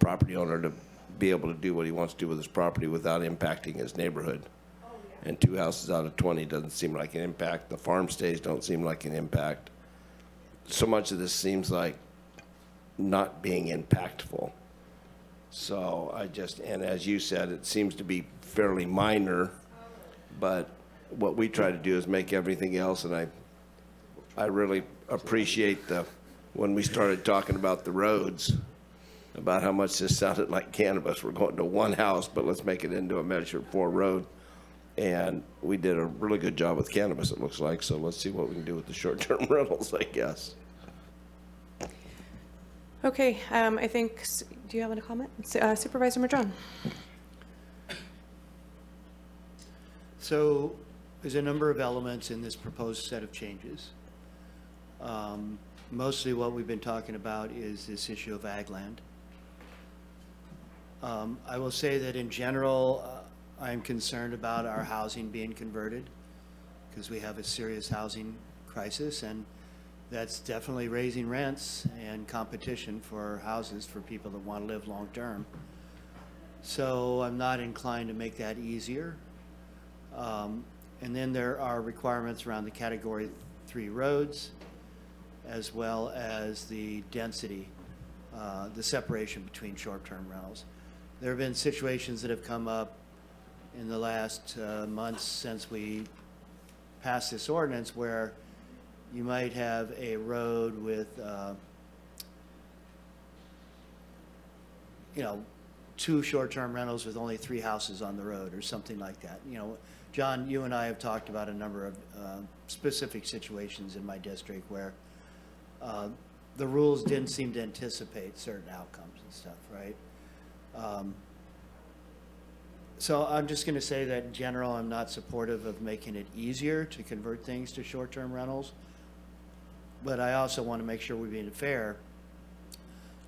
property owner to be able to do what he wants to do with his property without impacting his neighborhood. And 2 houses out of 20 doesn't seem like an impact. The farm stays don't seem like an impact. So much of this seems like not being impactful. So and as you said, it seems to be fairly minor, but what we try to do is make everything else, and I really appreciate when we started talking about the roads, about how much this sounded like cannabis. We're going to one house, but let's make it into a Measure 4 road. And we did a really good job with cannabis, it looks like, so let's see what we can do with the short-term rentals, I guess. Okay, I think, do you have any comment? Supervisor Madrone? So there's a number of elements in this proposed set of changes. Mostly what we've been talking about is this issue of ag land. I will say that in general, I'm concerned about our housing being converted because we have a serious housing crisis, and that's definitely raising rents and competition for houses for people that want to live long-term. So I'm not inclined to make that easier. And then there are requirements around the Category 3 roads, as well as the density, the separation between short-term rentals. There have been situations that have come up in the last months since we passed this ordinance where you might have a road with, 2 short-term rentals with only 3 houses on the road or something like that. John, you and I have talked about a number of specific situations in my district where the rules didn't seem to anticipate certain outcomes and stuff, right? So I'm just going to say that in general, I'm not supportive of making it easier to convert things to short-term rentals. But I also want to make sure we're being fair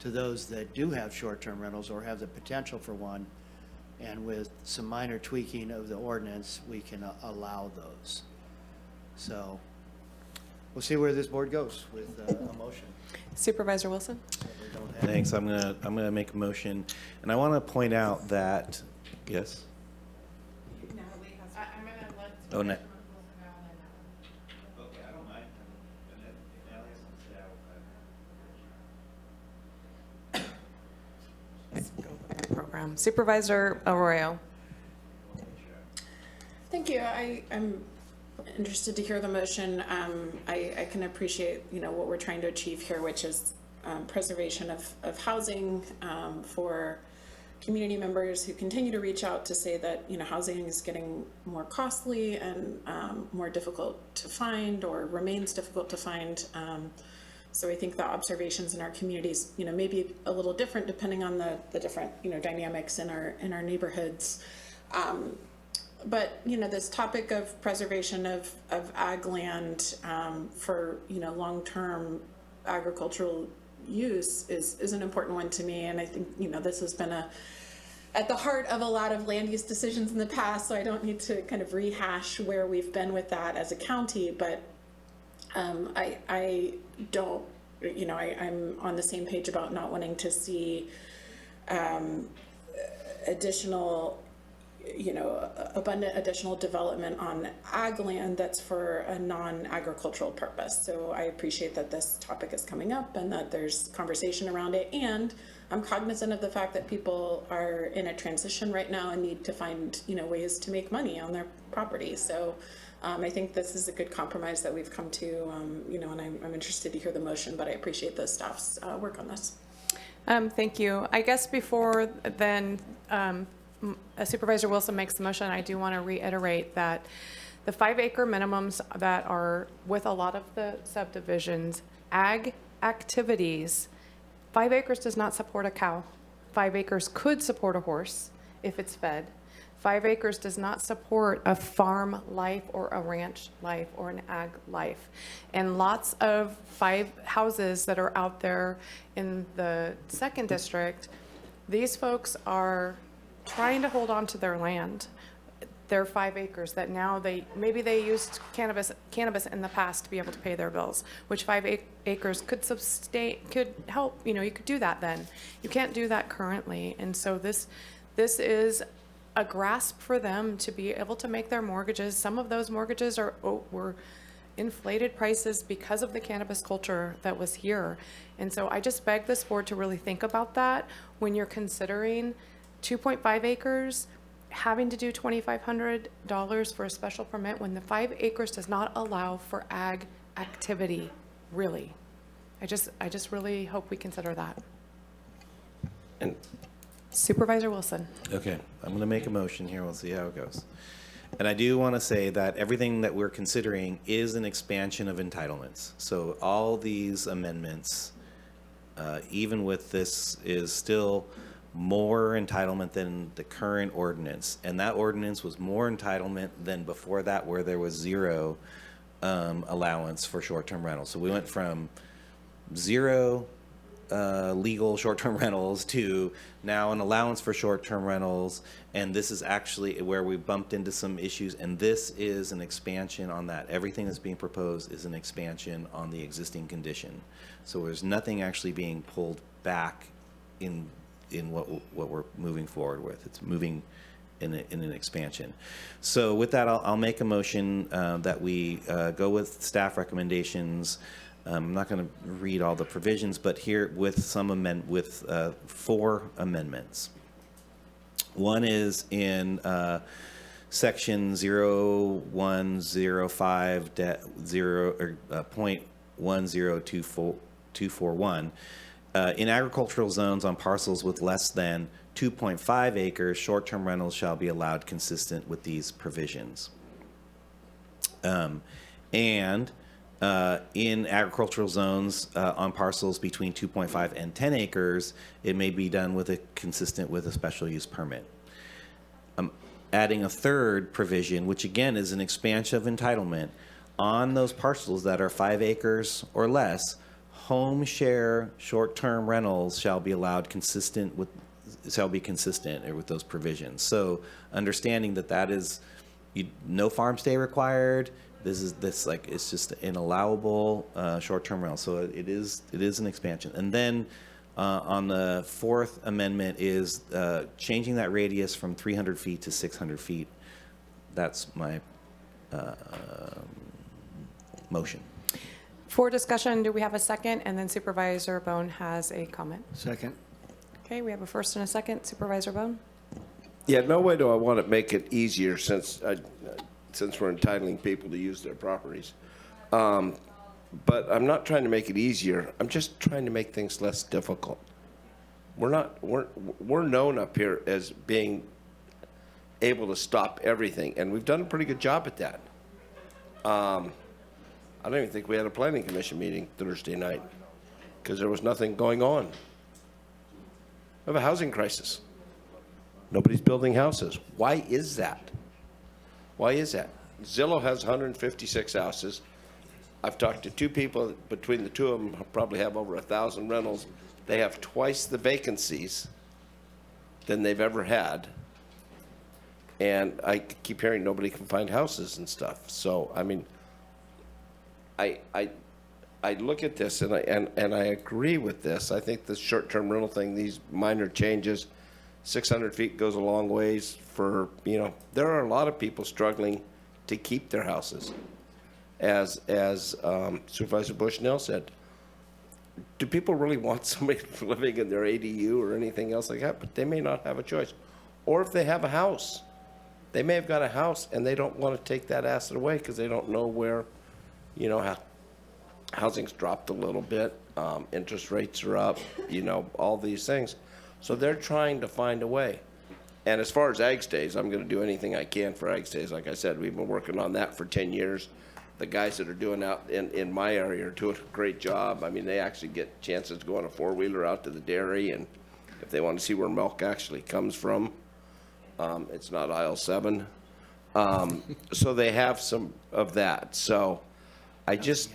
to those that do have short-term rentals or have the potential for one. And with some minor tweaking of the ordinance, we can allow those. So we'll see where this board goes with a motion. Supervisor Wilson? Thanks. I'm gonna make a motion, and I want to point out that yes. Natalie has. I'm gonna let. Oh, no. Okay, I don't mind. Program. Supervisor Arroyo. Thank you. I'm interested to hear the motion. I can appreciate, what we're trying to achieve here, which is preservation of housing for community members who continue to reach out to say that, housing is getting more costly and more difficult to find or remains difficult to find. So I think the observations in our communities, may be a little different depending on the different, dynamics in our neighborhoods. But, this topic of preservation of ag land for, long-term agricultural use is an important one to me. And I think, this has been at the heart of a lot of land use decisions in the past, so I don't need to kind of rehash where we've been with that as a county, but I don't, I'm on the same page about not wanting to see additional, abundant additional development on ag land that's for a non-agricultural purpose. So I appreciate that this topic is coming up and that there's conversation around it. And I'm cognizant of the fact that people are in a transition right now and need to find, ways to make money on their property. So I think this is a good compromise that we've come to, and I'm interested to hear the motion, but I appreciate the staff's work on this. Thank you. I guess before then, Supervisor Wilson makes the motion, I do want to reiterate that the 5-acre minimums that are with a lot of the subdivisions, ag activities, 5 acres does not support a cow. 5 acres could support a horse if it's fed. 5 acres does not support a farm life or a ranch life or an ag life. And lots of 5 houses that are out there in the 2nd district, these folks are trying to hold on to their land. Their 5 acres that now maybe they used cannabis in the past to be able to pay their bills, which 5 acres could help, you could do that then. You can't do that currently. And so this is a grasp for them to be able to make their mortgages. Some of those mortgages were inflated prices because of the cannabis culture that was here. And so I just beg this board to really think about that when you're considering 2.5 acres, having to do $2,500 for a special permit when the 5 acres does not allow for ag activity, really. I just really hope we consider that. And Supervisor Wilson. Okay, I'm going to make a motion here. We'll see how it goes. And I do want to say that everything that we're considering is an expansion of entitlements. So all these amendments, even with this, is still more entitlement than the current ordinance. And that ordinance was more entitlement than before that, where there was zero allowance for short-term rentals. So we went from zero legal short-term rentals to now an allowance for short-term rentals, and this is actually where we bumped into some issues, and this is an expansion on that. Everything that's being proposed is an expansion on the existing condition. So there's nothing actually being pulled back in what we're moving forward with. It's moving in an expansion. So with that, I'll make a motion that we go with staff recommendations. I'm not going to read all the provisions, but here with with 4 amendments. One is in section 0105.10241. In agricultural zones on parcels with less than 2.5 acres, short-term rentals shall be allowed consistent with these provisions. In agricultural zones on parcels between 2.5 and 10 acres, it may be done consistent with a special use permit. Adding a third provision, which again is an expansion of entitlement, on those parcels that are 5 acres or less, home share short-term rentals shall be allowed consistent with those provisions. So understanding that is no farm stay required. It's just an allowable short-term rental. So it is an expansion. And then on the 4th amendment is changing that radius from 300 feet to 600 feet. That's my motion. For discussion, do we have a second? And then Supervisor Bohn has a comment. Second. Okay, we have a first and a second. Supervisor Bohn? Yeah, no way do I want to make it easier since we're entitling people to use their properties. But I'm not trying to make it easier. I'm just trying to make things less difficult. We're known up here as being able to stop everything, and we've done a pretty good job at that. I don't even think we had a planning commission meeting Thursday night because there was nothing going on. We have a housing crisis. Nobody's building houses. Why is that? Why is that? Zillow has 156 houses. I've talked to 2 people. Between the 2 of them, probably have over 1,000 rentals. They have twice the vacancies than they've ever had. And I keep hearing nobody can find houses and stuff. So, I mean, I look at this and I agree with this. I think the short-term rental thing, these minor changes, 600 feet goes a long ways for, there are a lot of people struggling to keep their houses. As Supervisor Bushnell said, do people really want somebody living in their ADU or anything else like that? But they may not have a choice. Or if they have a house, they may have got a house and they don't want to take that asset away because they don't know where, housing's dropped a little bit, interest rates are up, all these things. So they're trying to find a way. And as far as ag stays, I'm going to do anything I can for ag stays. Like I said, we've been working on that for 10 years. The guys that are doing out in my area are doing a great job. I mean, they actually get chances to go on a 4-wheeler out to the dairy, and if they want to see where milk actually comes from, it's not aisle 7. So they have some of that. So I just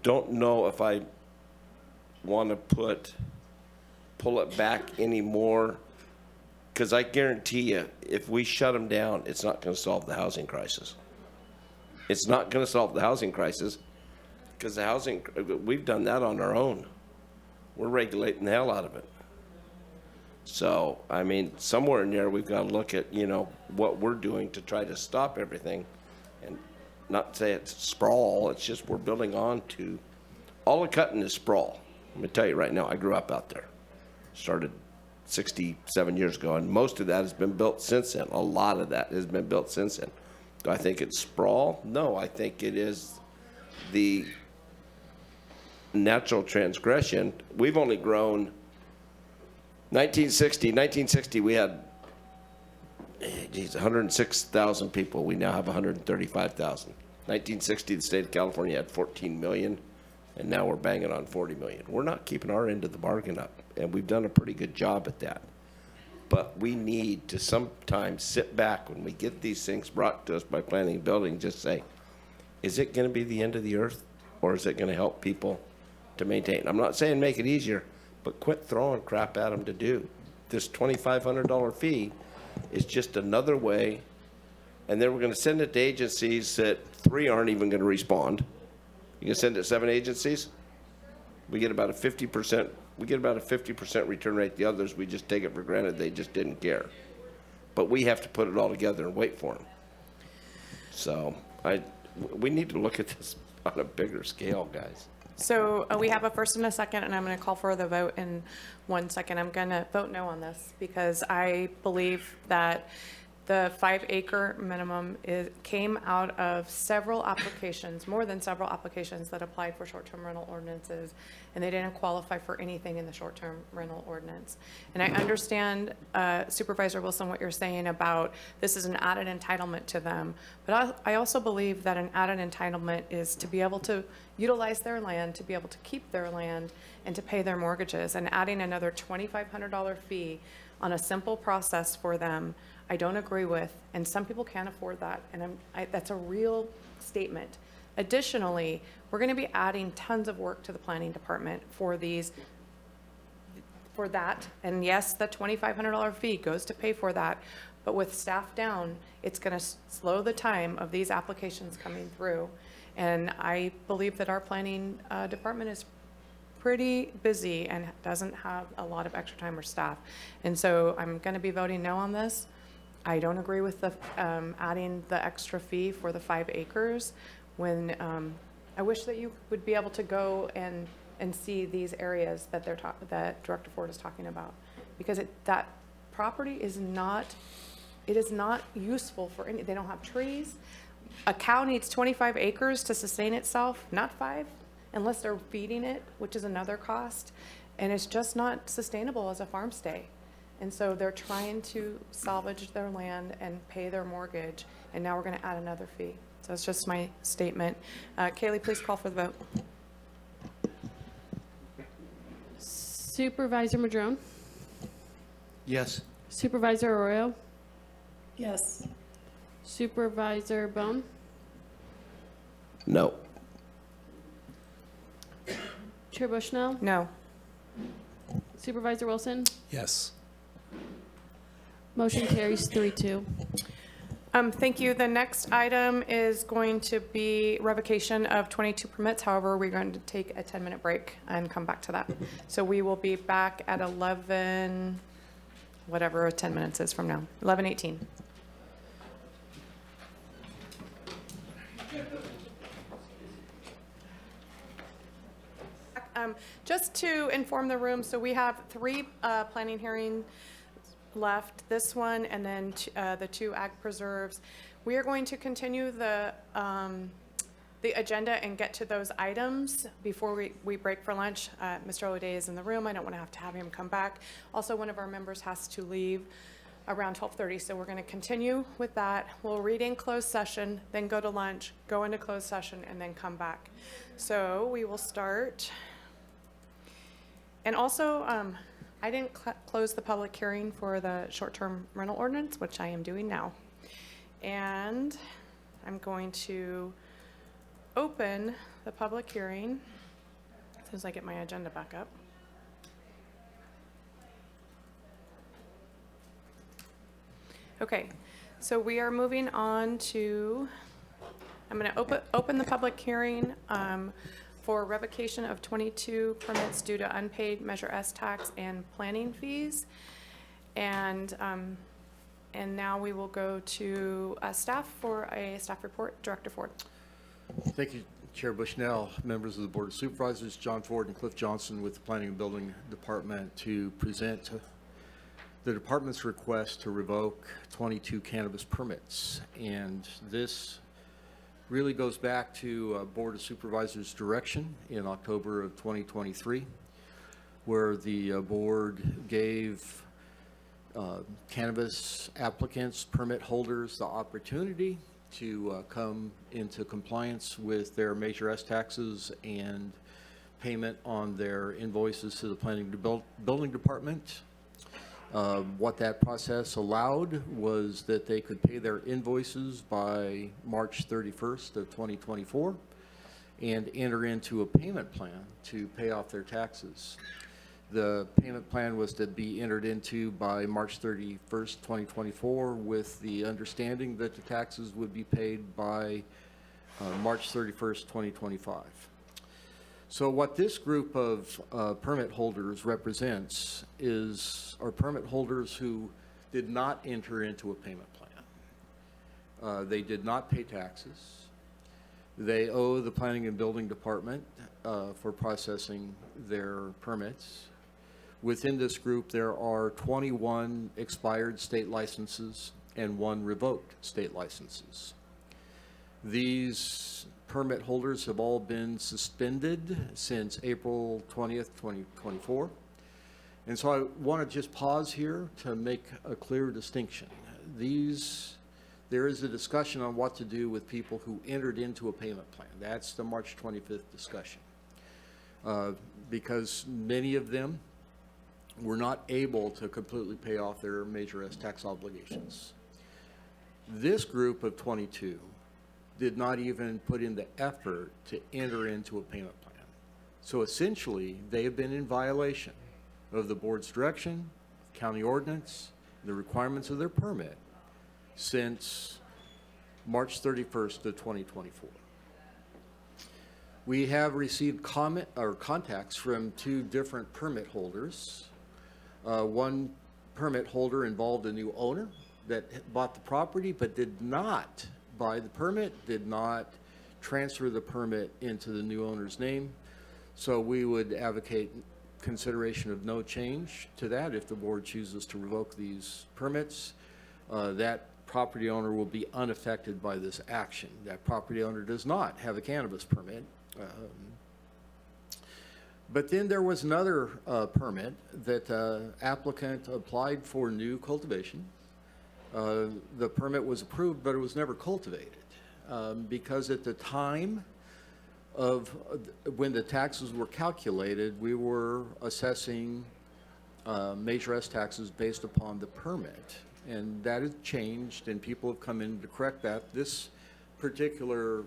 don't know if I want to pull it back anymore, because I guarantee you, if we shut them down, it's not going to solve the housing crisis. It's not going to solve the housing crisis because we've done that on our own. We're regulating the hell out of it. So, I mean, somewhere in there, we've got to look at, what we're doing to try to stop everything. And not to say it's sprawl, it's just we're building on to, all of Cutton is sprawl. Let me tell you right now, I grew up out there. Started 67 years ago, and most of that has been built since then. A lot of that has been built since then. Do I think it's sprawl? No, I think it is the natural transgression. We've only grown, 1960, we had 106,000 people. We now have 135,000. 1960, the state of California had 14 million, and now we're banging on 40 million. We're not keeping our end of the bargain up, and we've done a pretty good job at that. But we need to sometimes sit back when we get these things brought to us by planning and building, just say, is it going to be the end of the earth, or is it going to help people to maintain? I'm not saying make it easier, but quit throwing crap at them to do. This $2,500 fee is just another way, and then we're going to send it to agencies that 3 aren't even going to respond. You can send it to 7 agencies. We get about a 50%. We get about a 50% return rate. The others, we just take it for granted. They just didn't care. But we have to put it all together and wait for them. So we need to look at this on a bigger scale, guys. So we have a first and a second, and I'm going to call for the vote in 1 second. I'm going to vote no on this because I believe that the 5-acre minimum came out of several applications, more than several applications that applied for short-term rental ordinances, and they didn't qualify for anything in the short-term rental ordinance. And I understand, Supervisor Wilson, what you're saying about this is an added entitlement to them, but I also believe that an added entitlement is to be able to utilize their land, to be able to keep their land, and to pay their mortgages. And adding another $2,500 fee on a simple process for them, I don't agree with, and some people can't afford that, and that's a real statement. Additionally, we're going to be adding tons of work to the planning department for that, and yes, the $2,500 fee goes to pay for that, but with staff down, it's going to slow the time of these applications coming through, and I believe that our planning department is pretty busy and doesn't have a lot of extra time or staff, and so I'm going to be voting no on this. I don't agree with the adding the extra fee for the 5 acres when I wish that you would be able to go and see these areas that that Director Ford is talking about, because that property is not useful for any. They don't have trees. A cow needs 25 acres to sustain itself, not 5, unless they're feeding it, which is another cost, and it's just not sustainable as a farm stay. And so they're trying to salvage their land and pay their mortgage, and now we're going to add another fee. So that's just my statement. Kaylee, please call for the vote. Supervisor Madrone? Yes. Supervisor Arroyo? Yes. Supervisor Bohn? No. Chair Bushnell? No. Supervisor Wilson? Yes. Motion carries 3-2. Thank you. The next item is going to be revocation of 22 permits. However, we're going to take a 10-minute break and come back to that. So we will be back at 11, whatever 10 minutes is from now, 11:18. Just to inform the room, so we have 3 planning hearings left, this one and then the 2 ag preserves. We are going to continue the agenda and get to those items before we break for lunch. Mr. O'Day is in the room. I don't want to have him come back. Also, one of our members has to leave around 12:30, so we're going to continue with that. We'll read in closed session, then go to lunch, go into closed session, and then come back. So we will start. And also, I didn't close the public hearing for the short-term rental ordinance, which I am doing now. And I'm going to open the public hearing as soon as I get my agenda back up. Okay, so we are moving on to, I'm going to open the public hearing for revocation of 22 permits due to unpaid Measure S tax and planning fees. And now we will go to staff for a staff report. Director Ford. Thank you, Chair Bushnell, members of the Board of Supervisors, John Ford and Cliff Johnson with the Planning and Building Department to present the department's request to revoke 22 cannabis permits. And this really goes back to Board of Supervisors direction in October of 2023, where the board gave cannabis applicants, permit holders, the opportunity to come into compliance with their Measure S taxes and payment on their invoices to the Planning and Building Department. What that process allowed was that they could pay their invoices by March 31st of 2024 and enter into a payment plan to pay off their taxes. The payment plan was to be entered into by March 31st, 2024, with the understanding that the taxes would be paid by March 31st, 2025. So what this group of permit holders represents are permit holders who did not enter into a payment plan. They did not pay taxes. They owe the Planning and Building Department for processing their permits. Within this group, there are 21 expired state licenses and 1 revoked state licenses. These permit holders have all been suspended since April 20th, 2024. And so I want to just pause here to make a clear distinction. There is a discussion on what to do with people who entered into a payment plan. That's the March 25th discussion. Because many of them were not able to completely pay off their Measure S tax obligations. This group of 22 did not even put in the effort to enter into a payment plan. So essentially, they have been in violation of the board's direction, county ordinance, the requirements of their permit since March 31st of 2024. We have received contacts from 2 different permit holders. One permit holder involved a new owner that bought the property but did not buy the permit, did not transfer the permit into the new owner's name. So we would advocate consideration of no change to that if the board chooses to revoke these permits. That property owner will be unaffected by this action. That property owner does not have a cannabis permit. But then there was another permit that applicant applied for new cultivation. The permit was approved, but it was never cultivated because at the time of when the taxes were calculated, we were assessing Measure S taxes based upon the permit. And that has changed, and people have come in to correct that. This particular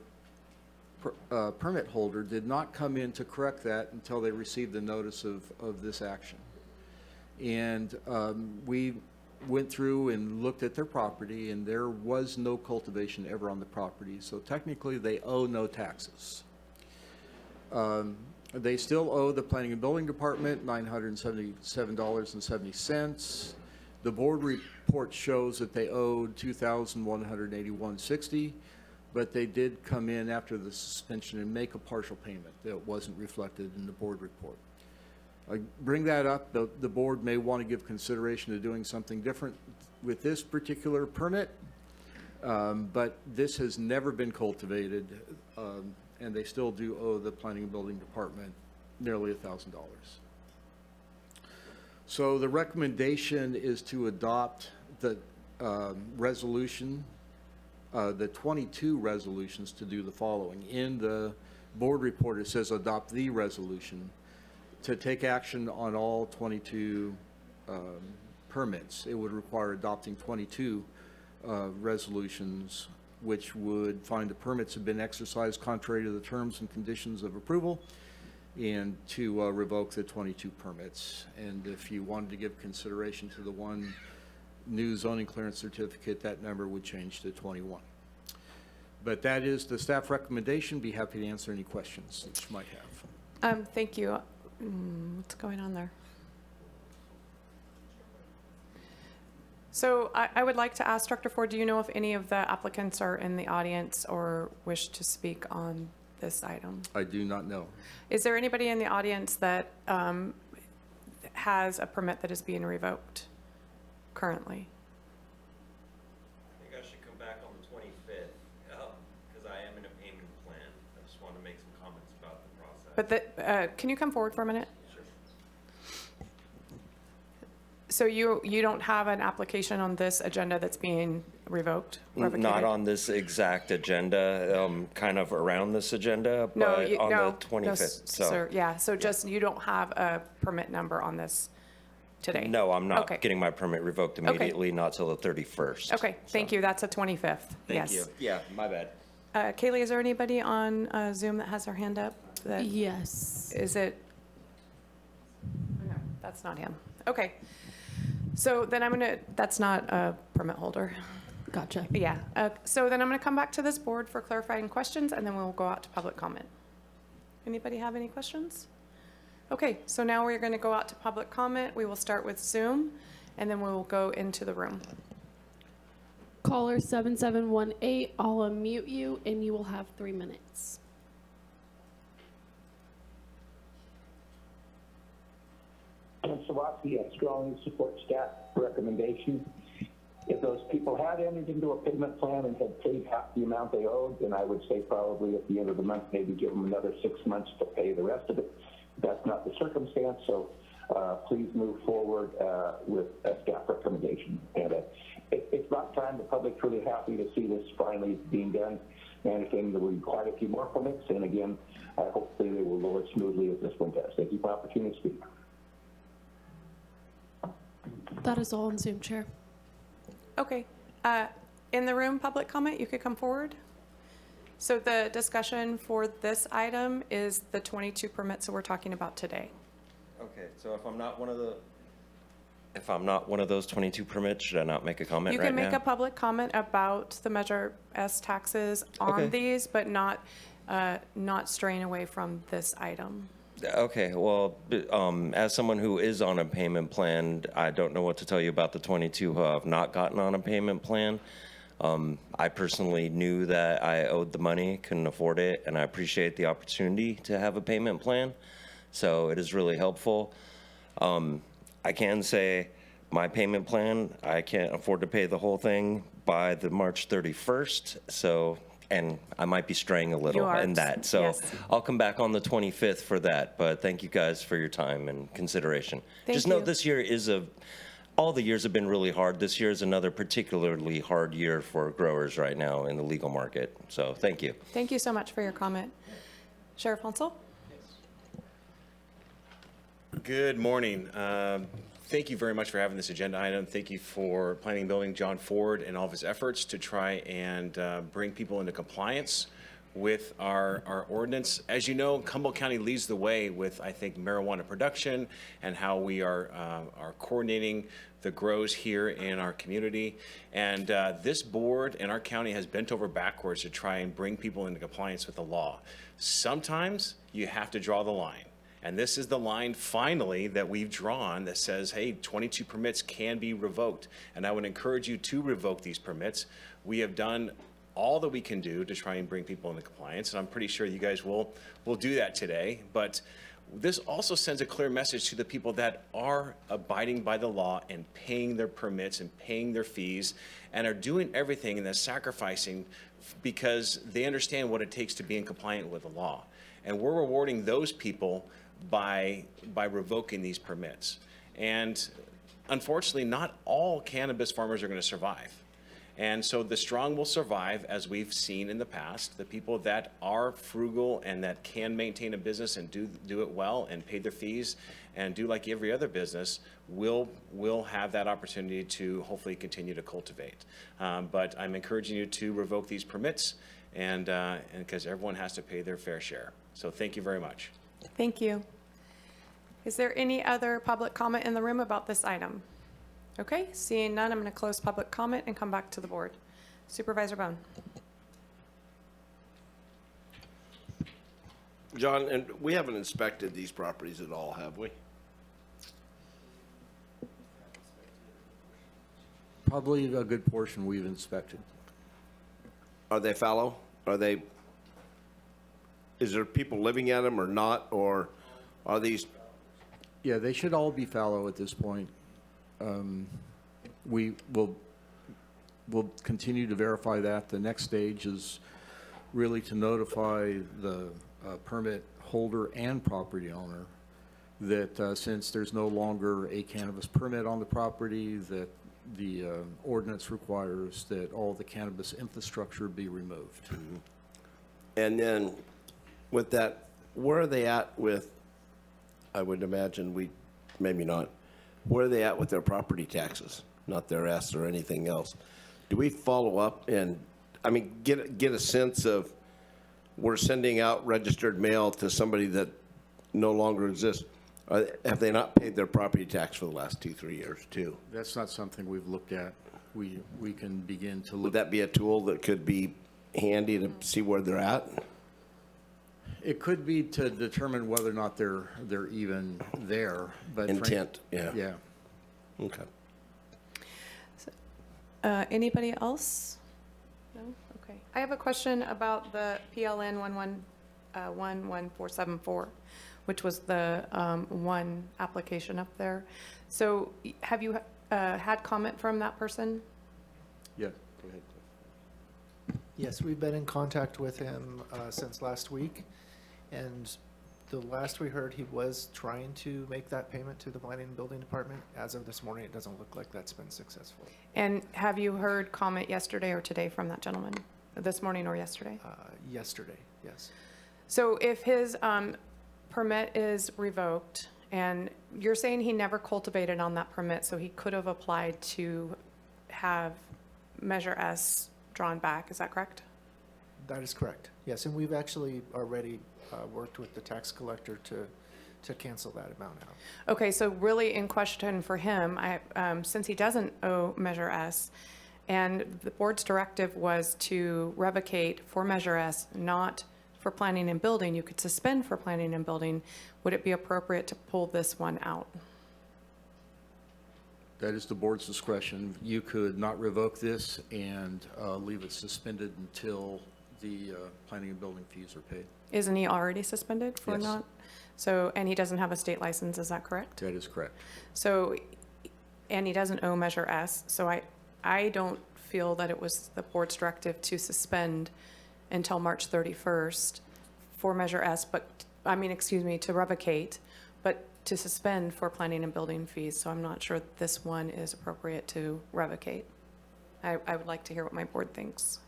permit holder did not come in to correct that until they received the notice of this action. And we went through and looked at their property, and there was no cultivation ever on the property. So technically, they owe no taxes. They still owe the Planning and Building Department $977.70. The board report shows that they owed $2,181.60, but they did come in after the suspension and make a partial payment that wasn't reflected in the board report. I bring that up. The board may want to give consideration to doing something different with this particular permit, but this has never been cultivated, and they still do owe the Planning and Building Department nearly $1,000. So the recommendation is to adopt the resolution, the 22 resolutions, to do the following. In the board report, it says adopt the resolution to take action on all 22 permits. It would require adopting 22 resolutions, which would find the permits have been exercised contrary to the terms and conditions of approval, and to revoke the 22 permits. And if you wanted to give consideration to the one new zoning clearance certificate, that number would change to 21. But that is the staff recommendation. Be happy to answer any questions that you might have. Thank you. What's going on there? So I would like to ask Dr. Ford, do you know if any of the applicants are in the audience or wish to speak on this item? I do not know. Is there anybody in the audience that has a permit that is being revoked currently? I think I should come back on the 25th because I am in a payment plan. I just want to make some comments about the process. But can you come forward for a minute? Sure. So you don't have an application on this agenda that's being revoked? Revocated? Not on this exact agenda, kind of around this agenda, No, but on no, the 25th. no, So sir, yeah, so just, you don't have a permit number on this today? no, I'm not Okay. getting my permit revoked immediately, not till the 31st. Okay, thank you, that's the 25th. Thank Yes. you. Yeah, my bad. Kaylee, is there anybody on Zoom that has their hand up? Yes. Is it? No, that's not him. Okay. So then that's not a permit holder. Gotcha. Yeah. So then I'm going to come back to this board for clarifying questions, and then we'll go out to public comment. Anybody have any questions? Okay, so now we're going to go out to public comment. We will start with Zoom, and then we will go into the room. Caller 7718, I'll unmute you and you will have 3 minutes. And Sawatsky, I strongly support staff recommendation. If those people had entered into a payment plan and had paid half the amount they owed, then I would say probably at the end of the month, maybe give them another 6 months to pay the rest of it. That's not the circumstance, so please move forward with a staff recommendation. And it's about time. The public's really happy to see this finally being done. And again, there will be quite a few more permits. And again, hopefully they will lower smoothly as this one does. Thank you for the opportunity to speak. That is all on Zoom, Chair. Okay. In the room, public comment, you could come forward. So the discussion for this item is the 22 permits that we're talking about today. Okay, so if I'm not one of those 22 permits, should I not make a comment You right can now? make a public comment about the Measure S taxes on Okay. these, but not straying away from this item. Okay, well, as someone who is on a payment plan, I don't know what to tell you about the 22 who have not gotten on a payment plan. I personally knew that I owed the money, couldn't afford it, and I appreciate the opportunity to have a payment plan. So it is really helpful. I can say my payment plan, I can't afford to pay the whole thing by the March 31st. So, and I might be straying a little in that. So yes. I'll come back on the 25th for that. But thank you guys for your time and consideration. Just know this year is all the years have been really hard. This year is another particularly hard year for growers right now in the legal market. So thank you. Thank you so much for your comment. Sheriff Hansel? Good morning. Thank you very much for having this agenda item. Thank you for Planning and Building John Ford and all of his efforts to try and bring people into compliance with our ordinance. As you know, Humboldt County leads the way with, I think, marijuana production and how we are coordinating the grows here in our community. And this board and our county has bent over backwards to try and bring people into compliance with the law. Sometimes you have to draw the line. And this is the line finally that we've drawn that says, hey, 22 permits can be revoked. And I would encourage you to revoke these permits. We have done all that we can do to try and bring people into compliance. And I'm pretty sure you guys will do that today. But this also sends a clear message to the people that are abiding by the law and paying their permits and paying their fees and are doing everything and they're sacrificing because they understand what it takes to be in compliance with the law. And we're rewarding those people by revoking these permits. And unfortunately, not all cannabis farmers are going to survive. And so the strong will survive, as we've seen in the past. The people that are frugal and that can maintain a business and do it well and pay their fees and do like every other business will have that opportunity to hopefully continue to cultivate. But I'm encouraging you to revoke these permits and because everyone has to pay their fair share. So thank you very much. Thank you. Is there any other public comment in the room about this item? Okay, seeing none, I'm going to close public comment and come back to the board. Supervisor Bohn. John, and we haven't inspected these properties at all, have we? Probably a good portion we've inspected. Are they fallow? Is there people living at them or not, or are these? Yeah, they should all be fallow at this point. We will we'll continue to verify that. The next stage is really to notify the permit holder and property owner that since there's no longer a cannabis permit on the property, that the ordinance requires that all the cannabis infrastructure be removed. Mm-hmm. And then with that, where are they at with, I would imagine maybe not, where are they at with their property taxes? Not their S or anything else. Do we follow up and, I mean, get a sense of, we're sending out registered mail to somebody that no longer exists. Have they not paid their property tax for the last 2-3 years too? That's not something we've looked at. We can begin to look. Would that be a tool that could be handy to see where they're at? It could be to determine whether or not they're even there, but Intent, yeah. Yeah. Okay. Anybody else? No? Okay. I have a question about the PLN 11474, which was the one application up there. So have you had comment from that person? Yeah, go ahead. Yes, we've been in contact with him since last week, and the last we heard, he was trying to make that payment to the Planning and Building Department. As of this morning, it doesn't look like that's been successful. And have you heard comment yesterday or today from that gentleman? This morning or yesterday? Yesterday, yes. So if his permit is revoked, and you're saying he never cultivated on that permit, so he could have applied to have Measure S drawn back, is that correct? That is correct, yes, and we've actually already worked with the tax collector to cancel that amount out. Okay, so really in question for him, since he doesn't owe Measure S, and the board's directive was to revocate for Measure S, not for planning and building, you could suspend for planning and building, would it be appropriate to pull this one out? That is the board's discretion. You could not revoke this and leave it suspended until the planning and building fees are paid. Isn't he already suspended for Yes. not? So, and he doesn't have a state license, is that correct? That is correct. So, and he doesn't owe Measure S, so I don't feel that it was the board's directive to suspend until March 31st for Measure S, but, to revocate, but to suspend for planning and building fees, so I'm not sure this one is appropriate to revocate. I would like to hear what my board thinks.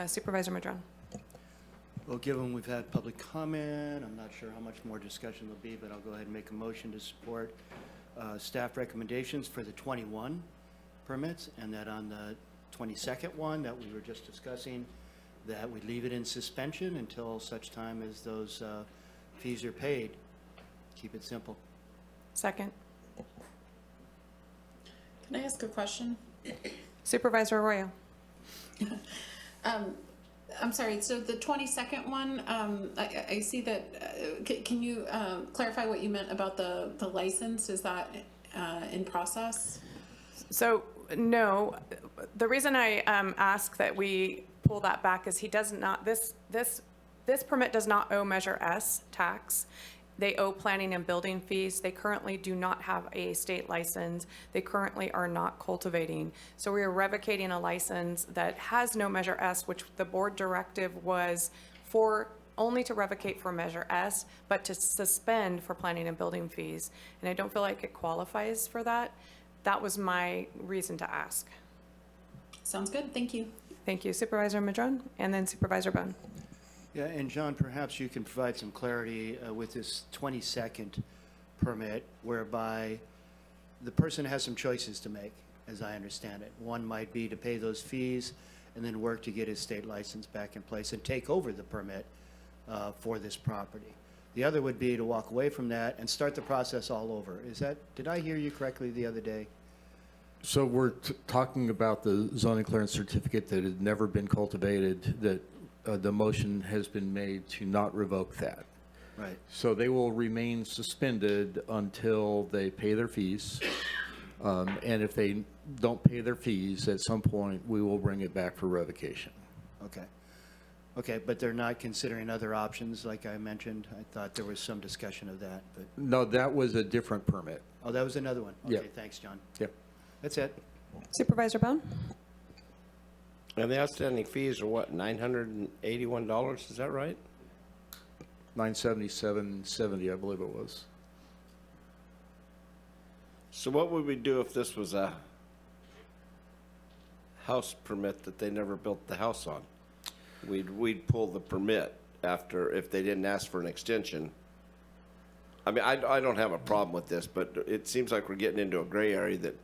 Supervisor Madrone. Well, given we've had public comment, I'm not sure how much more discussion there'll be, but I'll go ahead and make a motion to support staff recommendations for the 21 permits, and that on the 22nd one that we were just discussing, that we leave it in suspension until such time as those fees are paid. Keep it simple. Second. Can I ask a question? Supervisor Arroyo. I'm sorry, so the 22nd one, I see that, can you clarify what you meant about the license? Is that in process? So, no, the reason I ask that we pull that back is he does not, this permit does not owe Measure S tax. They owe planning and building fees. They currently do not have a state license. They currently are not cultivating. So we are revocating a license that has no Measure S, which the board directive was for only to revocate for Measure S, but to suspend for planning and building fees. And I don't feel like it qualifies for that. That was my reason to ask. Sounds good. Thank you. Thank you. Supervisor Madrone, and then Supervisor Bohn. Yeah, and John, perhaps you can provide some clarity with this 22nd permit, whereby the person has some choices to make, as I understand it. One might be to pay those fees and then work to get his state license back in place and take over the permit for this property. The other would be to walk away from that and start the process all over. Did I hear you correctly the other day? So we're talking about the zoning clearance certificate that had never been cultivated, that the motion has been made to not revoke that. Right. So they will remain suspended until they pay their fees. And if they don't pay their fees, at some point, we will bring it back for revocation. Okay. Okay, but they're not considering other options, like I mentioned? I thought there was some discussion of that, but, No, that was a different permit. oh, that was another one? Yeah. Okay, thanks, John. Yep. That's it. Supervisor Bohn? And the outstanding fees are what, $981, is that right? $977.70, I believe it was. So what would we do if this was a house permit that they never built the house on? We'd pull the permit after, if they didn't ask for an extension. I mean, I don't have a problem with this, but it seems like we're getting into a gray area that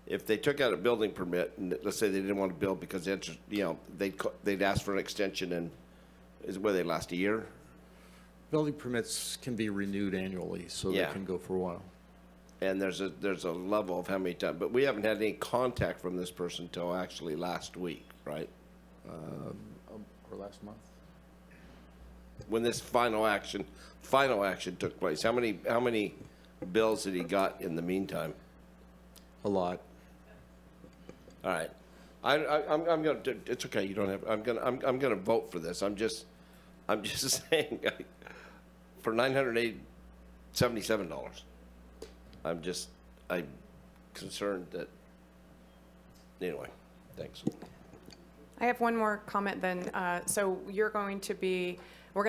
if they took out a building permit, and let's say they didn't want to build because, they'd ask for an extension, and they last a year? Building permits can be renewed annually, so they Yeah. can go for a while. And there's a level of how many times, but we haven't had any contact from this person till actually last week, right? Or last month. When this final action took place, how many bills had he got in the meantime? A lot. All right, I'm gonna. It's okay. You don't have. I'm gonna vote for this. I'm just saying, for $977. I'm concerned that. Anyway, thanks. I have one more comment then. So we're going to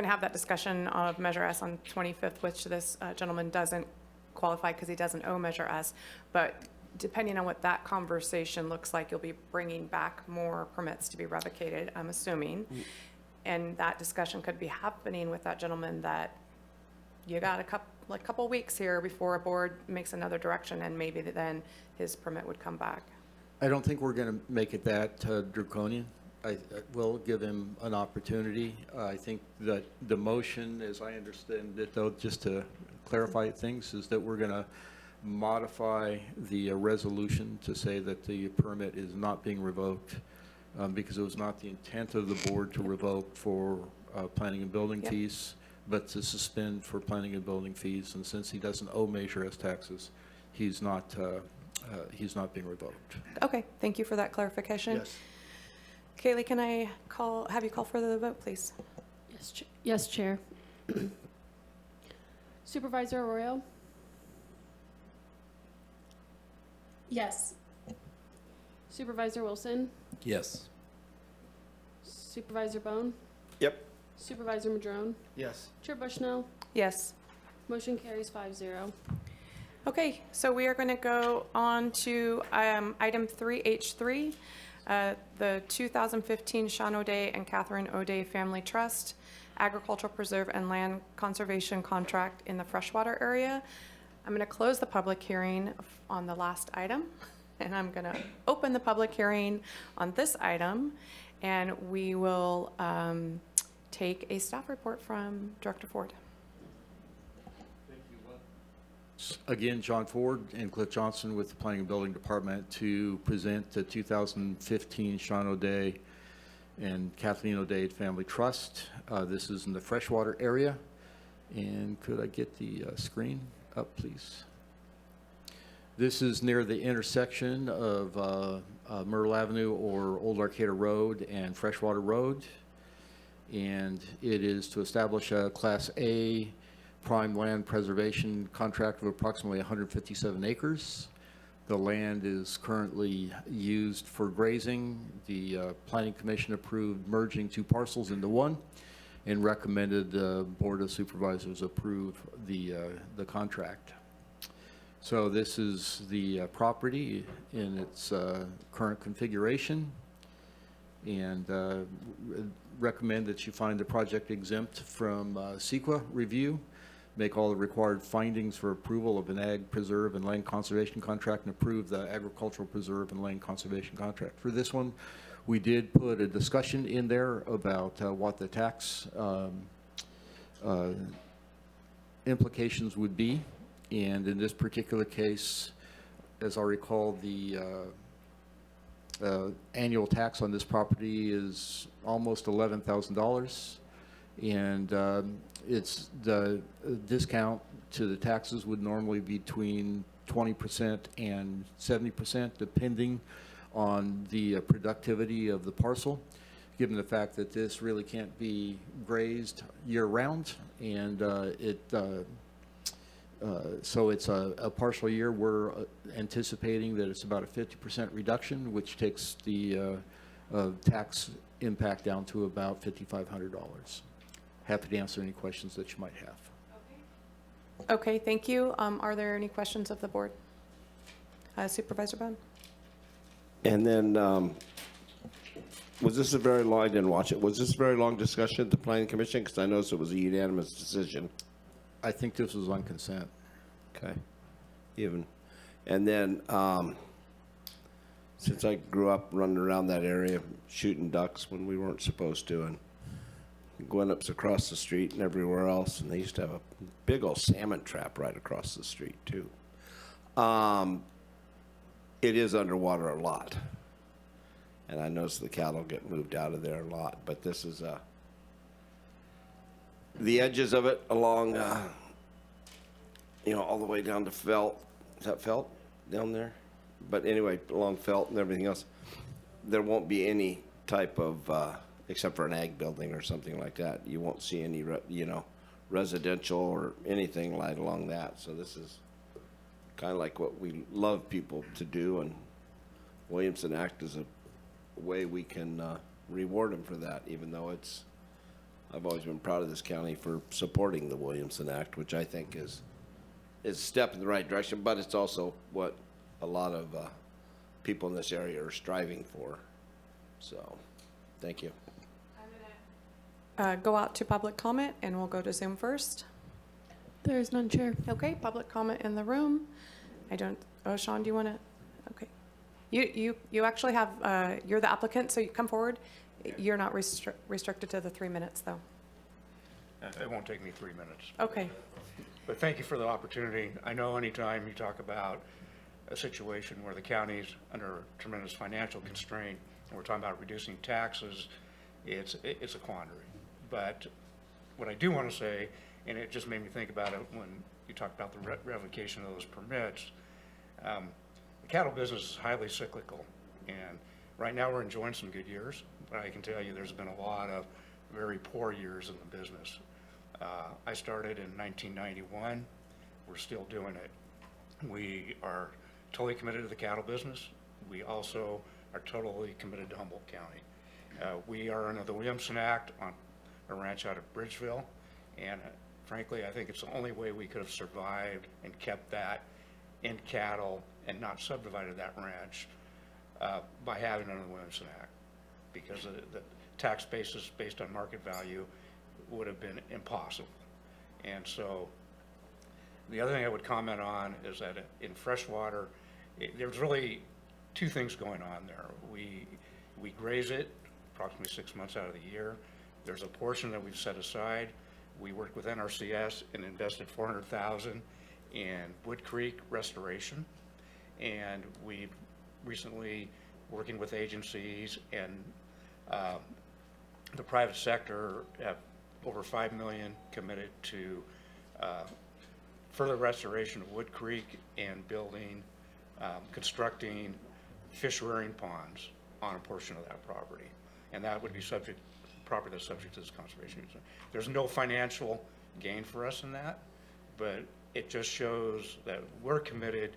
have that discussion of Measure S on 25th, which this gentleman doesn't qualify because he doesn't owe Measure S. But depending on what that conversation looks like, you'll be bringing back more permits to be revocated, I'm assuming. And that discussion could be happening with that gentleman that you got a couple weeks here before a board makes another direction, and maybe then his permit would come back. I don't think we're going to make it that draconian. I will give him an opportunity. I think that the motion, as I understand it, though, just to clarify things, is that we're going to modify the resolution to say that the permit is not being revoked because it was not the intent of the board to revoke for planning and building fees, but to suspend for planning and building fees. And since he doesn't owe Measure S taxes, he's not being revoked. Okay, thank you for that clarification. Yes. Kaylee, can I have you call for the vote, please? Yes, Chair. Supervisor Arroyo? Yes. Supervisor Wilson? Yes. Supervisor Bohn? Yep. Supervisor Madrone? Yes. Chair Bushnell? Yes. Motion carries 5-0. Okay, so we are going to go on to item 3H3, the 2015 Sean O'Day and Catherine O'Day Family Trust Agricultural Preserve and Land Conservation Contract in the freshwater area. I'm going to close the public hearing on the last item, and I'm going to open the public hearing on this item, and we will take a staff report from Director Ford. Again, John Ford and Cliff Johnson with the Planning and Building Department to present the 2015 Sean O'Day and Kathleen O'Day Family Trust. This is in the freshwater area. And could I get the screen up, please? This is near the intersection of Myrtle Avenue or Old Arcata Road and Freshwater Road. And it is to establish a Class A prime land preservation contract of approximately 157 acres. The land is currently used for grazing. The Planning Commission approved merging two parcels into one and recommended the Board of Supervisors approve the contract. So this is the property in its current configuration, and recommend that you find the project exempt from CEQA review, make all the required findings for approval of an ag preserve and land conservation contract, and approve the agricultural preserve and land conservation contract. For this one, we did put a discussion in there about what the tax implications would be. And in this particular case, as I recall, the annual tax on this property is almost $11,000. And it's the discount to the taxes would normally be between 20% and 70%, depending on the productivity of the parcel, given the fact that this really can't be grazed year-round. And so it's a partial year. We're anticipating that it's about a 50% reduction, which takes the tax impact down to about $5,500. Happy to answer any questions that you might have. Okay, thank you. Are there any questions of the board? Supervisor Bohn? And then, was this a very long, I didn't watch it, was this a very long discussion at the planning commission? Because I noticed it was a unanimous decision. I think this was on consent. Okay, even. And then, since I grew up running around that area, shooting ducks when we weren't supposed to, and Gwennup's across the street and everywhere else, and they used to have a big old salmon trap right across the street too. It is underwater a lot, and I noticed the cattle get moved out of there a lot, but this is the edges of it along, you know, all the way down to Felt. Is that Felt down there? But anyway, along Felt and everything else, there won't be any type of, except for an ag building or something like that. You won't see any, you know, residential or anything right along that. So this is kind of like what we love people to do, and Williamson Act is a way we can reward them for that, even though it's, I've always been proud of this county for supporting the Williamson Act, which I think is a step in the right direction, but it's also what a lot of people in this area are striving for. So, thank you. Go out to public comment, and we'll go to Zoom first. There is none, Chair. Okay, public comment in the room. I don't, oh, Sean, do you want to? Okay. You actually have, you're the applicant, so you come forward. You're not restricted to the 3 minutes, though. It won't take me 3 minutes. Okay. But thank you for the opportunity. I know anytime you talk about a situation where the county's under tremendous financial constraint, and we're talking about reducing taxes, it's a quandary. But what I do want to say, and it just made me think about it when you talked about the revocation of those permits, the cattle business is highly cyclical. And right now we're enjoying some good years, but I can tell you there's been a lot of very poor years in the business. I started in 1991. We're still doing it. We are totally committed to the cattle business. We also are totally committed to Humboldt County. We are under the Williamson Act on a ranch out of Bridgeville, and frankly, I think it's the only way we could have survived and kept that in cattle and not subdivided that ranch by having it under the Williamson Act, because the tax basis based on market value would have been impossible. And so the other thing I would comment on is that in freshwater, there's really two things going on there. We graze it approximately 6 months out of the year. There's a portion that we've set aside. We worked with NRCS and invested $400,000 in Wood Creek restoration. And we've recently, working with agencies and the private sector, have over $5 million committed to further restoration of Wood Creek and building, constructing fish rearing ponds on a portion of that property. And that would be property that's subject to this conservation easement. There's no financial gain for us in that, but it just shows that we're committed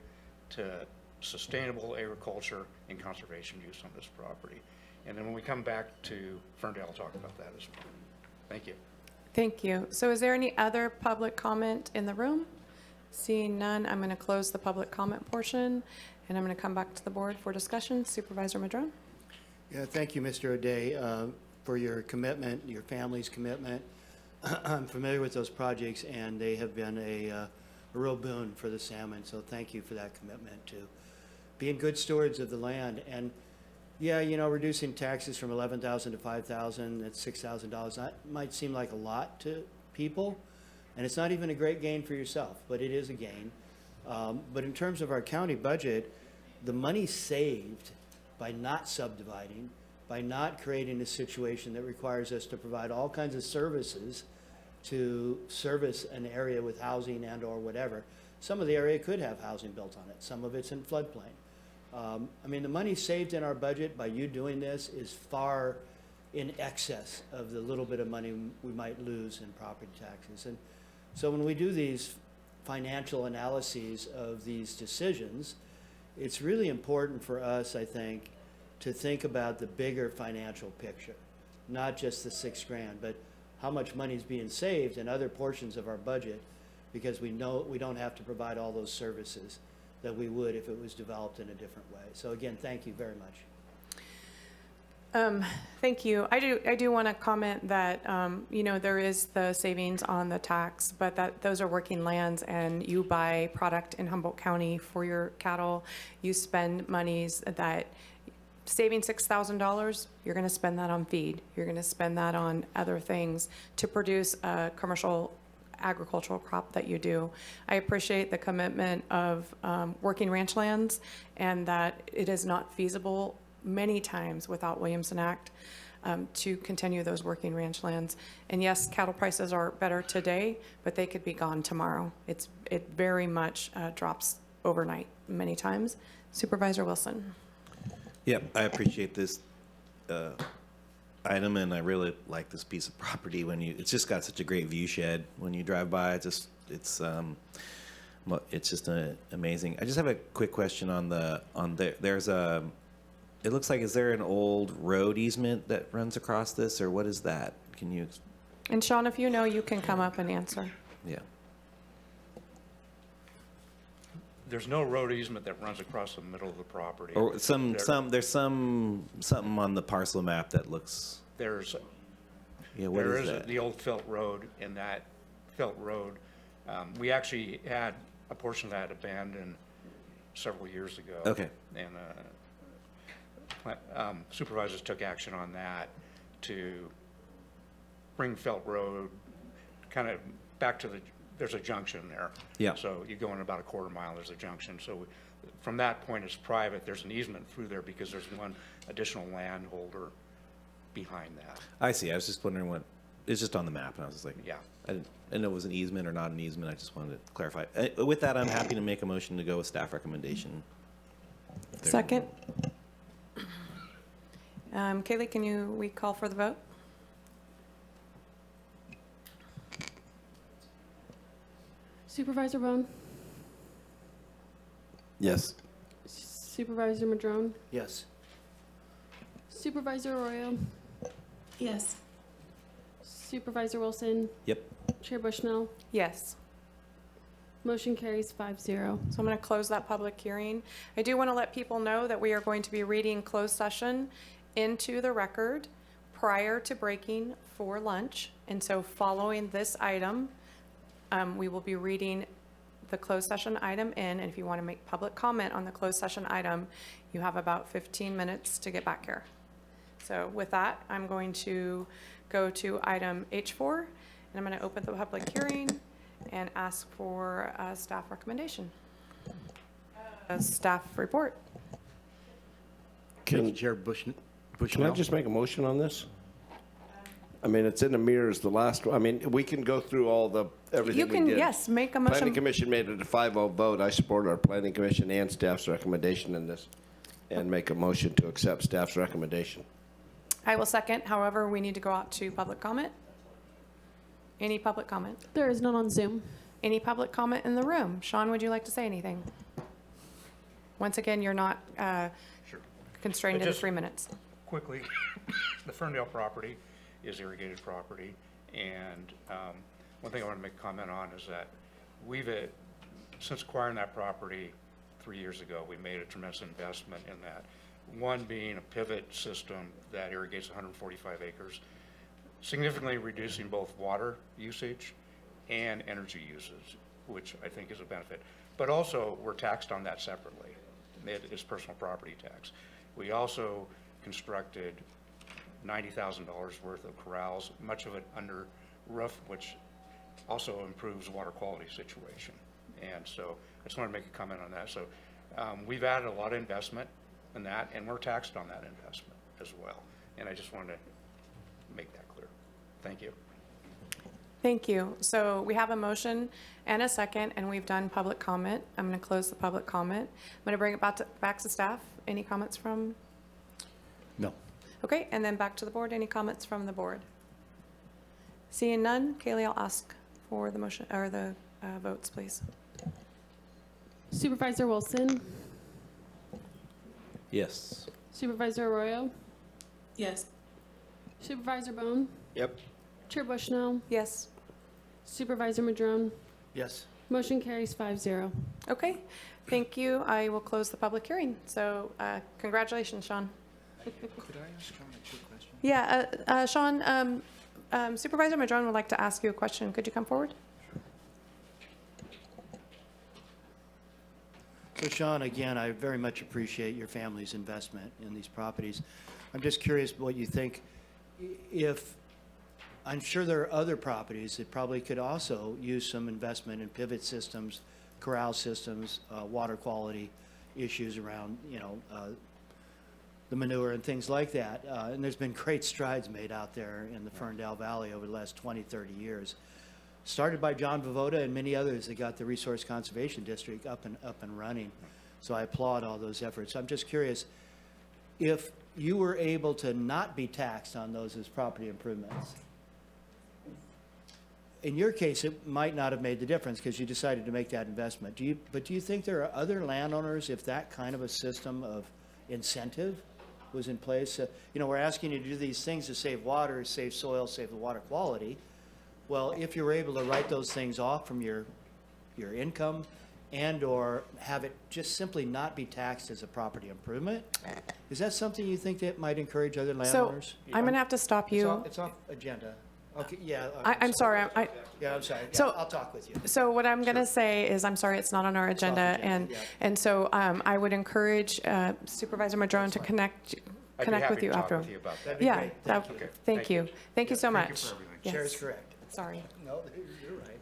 to sustainable agriculture and conservation use on this property. And then when we come back to Ferndale, I'll talk about that as well. Thank you. Thank you. So is there any other public comment in the room? Seeing none, I'm going to close the public comment portion, and I'm going to come back to the board for discussion. Supervisor Madrone? Yeah, thank you, Mr. O'Day, for your commitment, your family's commitment. I'm familiar with those projects, and they have been a real boon for the salmon, so thank you for that commitment to being good stewards of the land. And yeah, you know, reducing taxes from $11,000 to $5,000, that's $6,000. That might seem like a lot to people, and it's not even a great gain for yourself, but it is a gain. But in terms of our county budget, the money saved by not subdividing, by not creating a situation that requires us to provide all kinds of services to service an area with housing and or whatever, some of the area could have housing built on it. Some of it's in floodplain. I mean, the money saved in our budget by you doing this is far in excess of the little bit of money we might lose in property taxes. And so when we do these financial analyses of these decisions, it's really important for us, I think, to think about the bigger financial picture, not just the $6,000, but how much money is being saved in other portions of our budget, because we know we don't have to provide all those services that we would if it was developed in a different way. So again, thank you very much. Thank you. I do want to comment that, you know, there is the savings on the tax, but that those are working lands, and you buy product in Humboldt County for your cattle. You spend monies that, saving $6,000, you're going to spend that on feed. You're going to spend that on other things to produce a commercial agricultural crop that you do. I appreciate the commitment of working ranch lands, and that it is not feasible many times without Williamson Act to continue those working ranch lands. And yes, cattle prices are better today, but they could be gone tomorrow. It very much drops overnight many times. Supervisor Wilson. Yep, I appreciate this item, and I really like this piece of property. It's just got such a great view shed when you drive by. It's just amazing. I just have a quick question on there's a. It looks like, is there an old road easement that runs across this, or what is that? Can you? And Sean, if you know, you can come up and answer. Yeah. There's no road easement that runs across the middle of the property. Or there's something on the parcel map that looks. There's. Yeah, what there is is that? the old Felt Road. In that Felt Road, we actually had a portion of that abandoned several years ago. Okay. And supervisors took action on that to bring Felt Road kind of back to there's a junction there. Yeah. So you go in about a quarter mile, there's a junction. So from that point, it's private. There's an easement through there because there's one additional landholder behind that. I see. I was just wondering what. It's just on the map, and I was just like, yeah. I didn't know if it was an easement or not an easement. I just wanted to clarify. With that, I'm happy to make a motion to go with staff recommendation. Second. Kaylee, we call for the vote? Supervisor Bohn? Yes. Supervisor Madrone? Yes. Supervisor Arroyo? Yes. Supervisor Wilson? Yep. Chair Bushnell? Yes. Motion carries 5-0. So I'm going to close that public hearing. I do want to let people know that we are going to be reading closed session into the record prior to breaking for lunch. And so following this item, we will be reading the closed session item in. And if you want to make public comment on the closed session item, you have about 15 minutes to get back here. So with that, I'm going to go to item H4, and I'm going to open the public hearing and ask for a staff recommendation. A staff report. Thank you, Chair Bushnell. Can I just make a motion on this? I mean, it's in the mirrors, the last one. I mean, we can go through everything You we can, did. yes, make a motion. Planning Commission made it a 5-0 vote. I support our Planning Commission and staff's recommendation in this, and make a motion to accept staff's recommendation. I will second. However, we need to go out to public comment. Any public comment? There is none on Zoom. Any public comment in the room? Sean, would you like to say anything? Once again, you're not constrained to 3 minutes. Quickly, the Ferndale property is irrigated property, and one thing I want to make a comment on is that we've, since acquiring that property 3 years ago, we made a tremendous investment in that. One being a pivot system that irrigates 145 acres, significantly reducing both water usage and energy usage, which I think is a benefit. But also, we're taxed on that separately. It is personal property tax. We also constructed $90,000 worth of corrals, much of it under roof, which also improves water quality situation. And so I just want to make a comment on that. So we've added a lot of investment in that, and we're taxed on that investment as well. And I just wanted to make that clear. Thank you. Thank you. So we have a motion and a second, and we've done public comment. I'm going to close the public comment. I'm going to bring it back to staff. Any comments from? No. Okay, and then back to the board. Any comments from the board? Seeing none, Kaylee, I'll ask for the motion or the votes, please. Supervisor Wilson, Yes. Supervisor Arroyo, Yes. Supervisor Bohn, Yep. Chair Bushnell, Yes. Supervisor Madrone. Yes. Motion carries 5-0. Okay, thank you. I will close the public hearing. So congratulations, Sean. Could I ask Sean a quick question? Yeah, Sean, Supervisor Madrone would like to ask you a question. Could you come forward? So Sean, again, I very much appreciate your family's investment in these properties. I'm just curious what you think. If, I'm sure there are other properties that probably could also use some investment in pivot systems, corral systems, water quality issues around, the manure and things like that. And there's been great strides made out there in the Ferndale Valley over the last 20, 30 years. Started by John Vovoda and many others that got the Resource Conservation District up and running. So I applaud all those efforts. I'm just curious, if you were able to not be taxed on those as property improvements, in your case, it might not have made the difference because you decided to make that investment. Do you think there are other landowners, if that kind of a system of incentive was in place? We're asking you to do these things to save water, save soil, save the water quality. Well, if you're able to write those things off from your income and or have it just simply not be taxed as a property improvement, is that something you think that might encourage other landowners? So I'm going to have to stop you. It's off agenda. Okay, yeah. I'm sorry. Yeah, I'm sorry. Yeah, So- I'll talk with you. So what I'm going to say is, I'm sorry, it's not on our agenda, and so I would encourage Supervisor Madrone to connect with you after. That'd That'd be Yeah, great. that- Thank you. thank you. Thank you so Thank you much. for everything. Yes. Chair's correct. Sorry. No, you're right.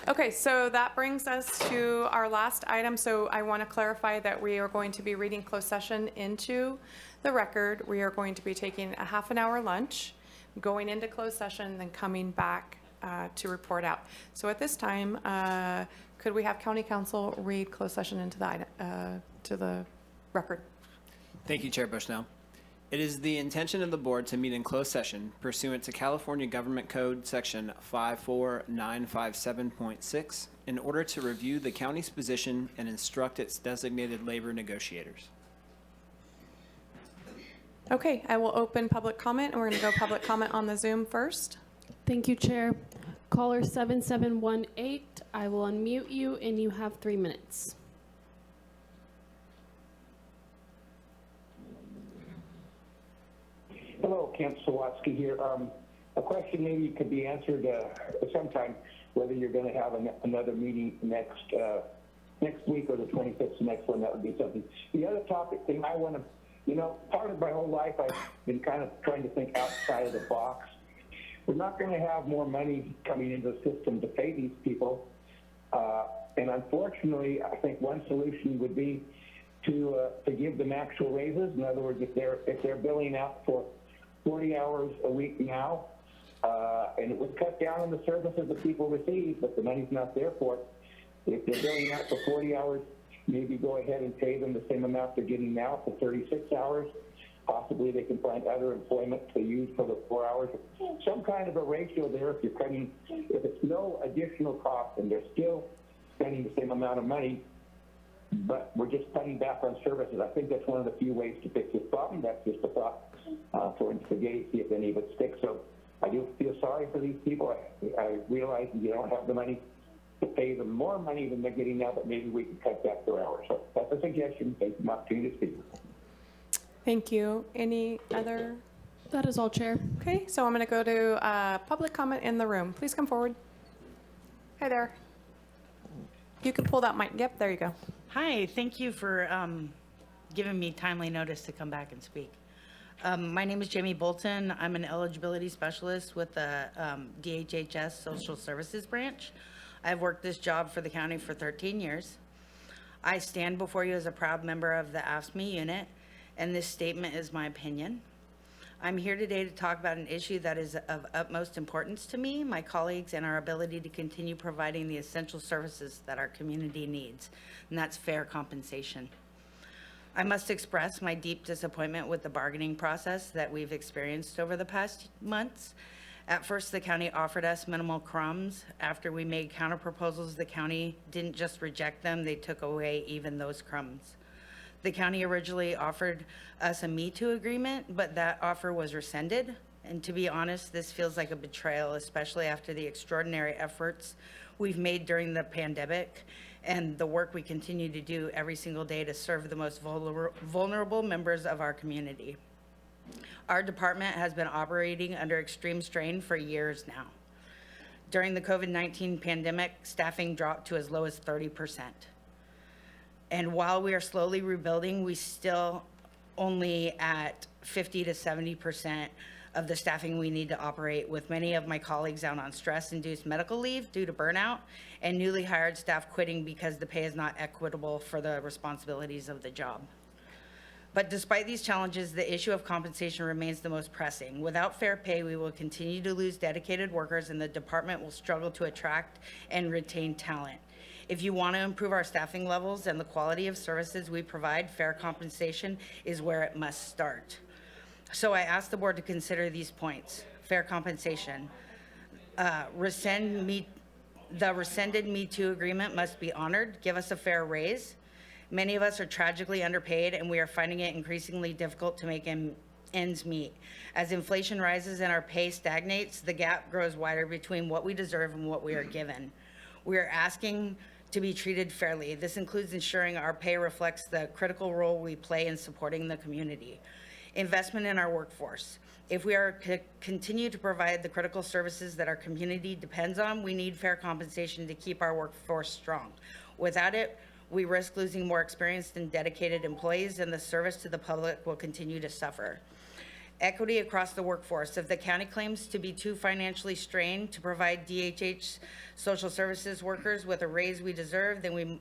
Okay, so that brings us to our last item. So I want to clarify that we are going to be reading closed session into the record. We are going to be taking a half-an-hour lunch, going into closed session, then coming back to report out. So at this time, could we have County Council read closed session into to the record? Thank you, Chair Bushnell. It is the intention of the board to meet in closed session pursuant to California Government Code Section 54957.6 in order to review the county's position and instruct its designated labor negotiators. Okay, I will open public comment, and we're going to go public comment on the Zoom first. Thank you, Chair. Caller 7718, I will unmute you, and you have 3 minutes. Hello, Kent Sawatsky here. A question maybe could be answered sometime, whether you're going to have another meeting next week or the 25th, the next one, that would be something. The other topic thing I want to, part of my whole life I've been kind of trying to think outside of the box. We're not going to have more money coming into the system to pay these people. And unfortunately, I think one solution would be to give them actual raises. In other words, if they're billing out for 40 hours a week now, and it would cut down on the services that people receive, but the money's not there for it. If they're billing out for 40 hours, maybe go ahead and pay them the same amount they're getting now for 36 hours. Possibly they can find other employment to use for the 4 hours. Some kind of a ratio there if it's no additional cost and they're still spending the same amount of money, but we're just cutting back on services. I think that's one of the few ways to fix this problem. That's just a thought for spaghetti, see if any of it sticks. So I do feel sorry for these people. I realize you don't have the money to pay them more money than they're getting now, but maybe we can cut back their hours. So that's a suggestion. Thank you, opportunity to speak. Thank you. Any other? That is all, Chair. Okay, so I'm going to go to public comment in the room. Please come forward. Hi there. You can pull that mic. Yep, there you go. Hi, thank you for giving me timely notice to come back and speak. My name is Jamie Bolton. I'm an eligibility specialist with the DHHS Social Services Branch. I've worked this job for the county for 13 years. I stand before you as a proud member of the AFSCME unit, and this statement is my opinion. I'm here today to talk about an issue that is of utmost importance to me, my colleagues, and our ability to continue providing the essential services that our community needs, and that's fair compensation. I must express my deep disappointment with the bargaining process that we've experienced over the past months. At first, the county offered us minimal crumbs. After we made counterproposals, the county didn't just reject them, they took away even those crumbs. The county originally offered us a Me Too agreement, but that offer was rescinded. And to be honest, this feels like a betrayal, especially after the extraordinary efforts we've made during the pandemic and the work we continue to do every single day to serve the most vulnerable members of our community. Our department has been operating under extreme strain for years now. During the COVID-19 pandemic, staffing dropped to as low as 30%. And while we are slowly rebuilding, we still only at 50 to 70% of the staffing we need to operate, with many of my colleagues out on stress-induced medical leave due to burnout and newly hired staff quitting because the pay is not equitable for the responsibilities of the job. But despite these challenges, the issue of compensation remains the most pressing. Without fair pay, we will continue to lose dedicated workers and the department will struggle to attract and retain talent. If you want to improve our staffing levels and the quality of services we provide, fair compensation is where it must start. So I ask the board to consider these points. Fair compensation. The rescinded Me Too agreement must be honored. Give us a fair raise. Many of us are tragically underpaid and we are finding it increasingly difficult to make ends meet. As inflation rises and our pay stagnates, the gap grows wider between what we deserve and what we are given. We are asking to be treated fairly. This includes ensuring our pay reflects the critical role we play in supporting the community. Investment in our workforce. If we are to continue to provide the critical services that our community depends on, we need fair compensation to keep our workforce strong. Without it, we risk losing more experienced and dedicated employees, and the service to the public will continue to suffer. Equity across the workforce. If the county claims to be too financially strained to provide DHH social services workers with a raise we deserve, then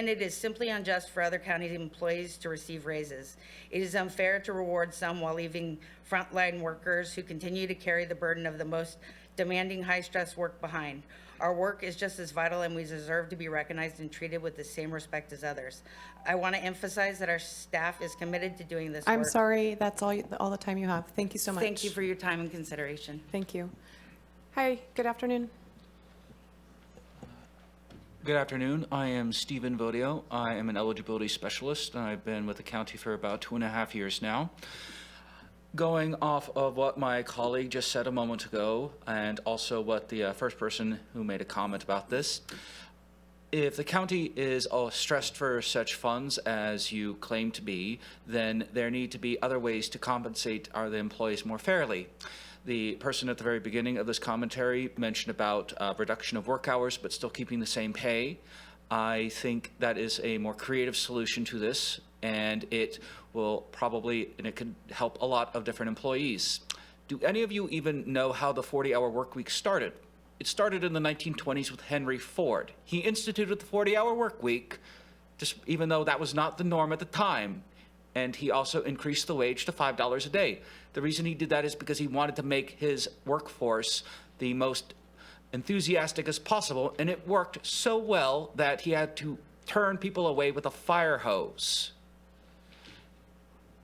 it is simply unjust for other county employees to receive raises. It is unfair to reward some while leaving frontline workers who continue to carry the burden of the most demanding high-stress work behind. Our work is just as vital and we deserve to be recognized and treated with the same respect as others. I want to emphasize that our staff is committed to doing this work. I'm sorry, that's all the time you have. Thank you so much. Thank you for your time and consideration. Thank you. Hi, good afternoon. Good afternoon. I am Stephen Vodio. I am an eligibility specialist. I've been with the county for about 2.5 years now. Going off of what my colleague just said a moment ago, and also what the first person who made a comment about this, if the county is stressed for such funds as you claim to be, then there need to be other ways to compensate the employees more fairly. The person at the very beginning of this commentary mentioned about reduction of work hours, but still keeping the same pay. I think that is a more creative solution to this, and it will probably, and it could help a lot of different employees. Do any of you even know how the 40-hour work week started? It started in the 1920s with Henry Ford. He instituted the 40-hour work week, just even though that was not the norm at the time. And he also increased the wage to $5 a day. The reason he did that is because he wanted to make his workforce the most enthusiastic as possible, and it worked so well that he had to turn people away with a fire hose.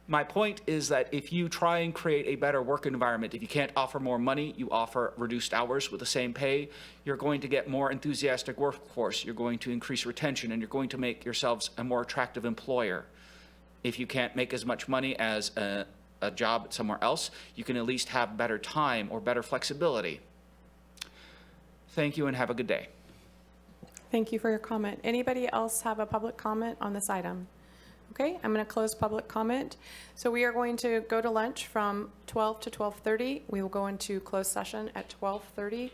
My point is that if you try and create a better work environment, if you can't offer more money, you offer reduced hours with the same pay, you're going to get more enthusiastic workforce, you're going to increase retention, and you're going to make yourselves a more attractive employer. If you can't make as much money as a job somewhere else, you can at least have better time or better flexibility. Thank you and have a good day. Thank you for your comment. Anybody else have a public comment on this item? Okay, I'm going to close public comment. So we are going to go to lunch from 12 to 12:30. We will go into closed session at 12:30.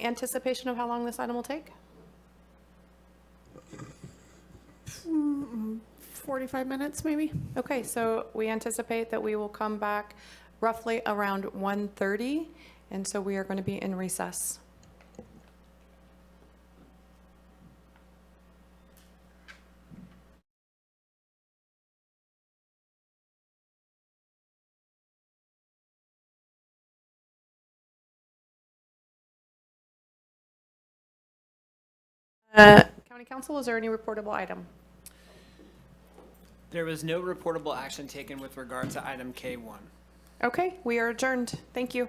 Anticipation of how long this item will take? 45 minutes, maybe. Okay, so we anticipate that we will come back roughly around 1:30, and so we are going to be in recess. County Council, is there any reportable item? There was no reportable action taken with regard to item K1. Okay, we are adjourned. Thank you.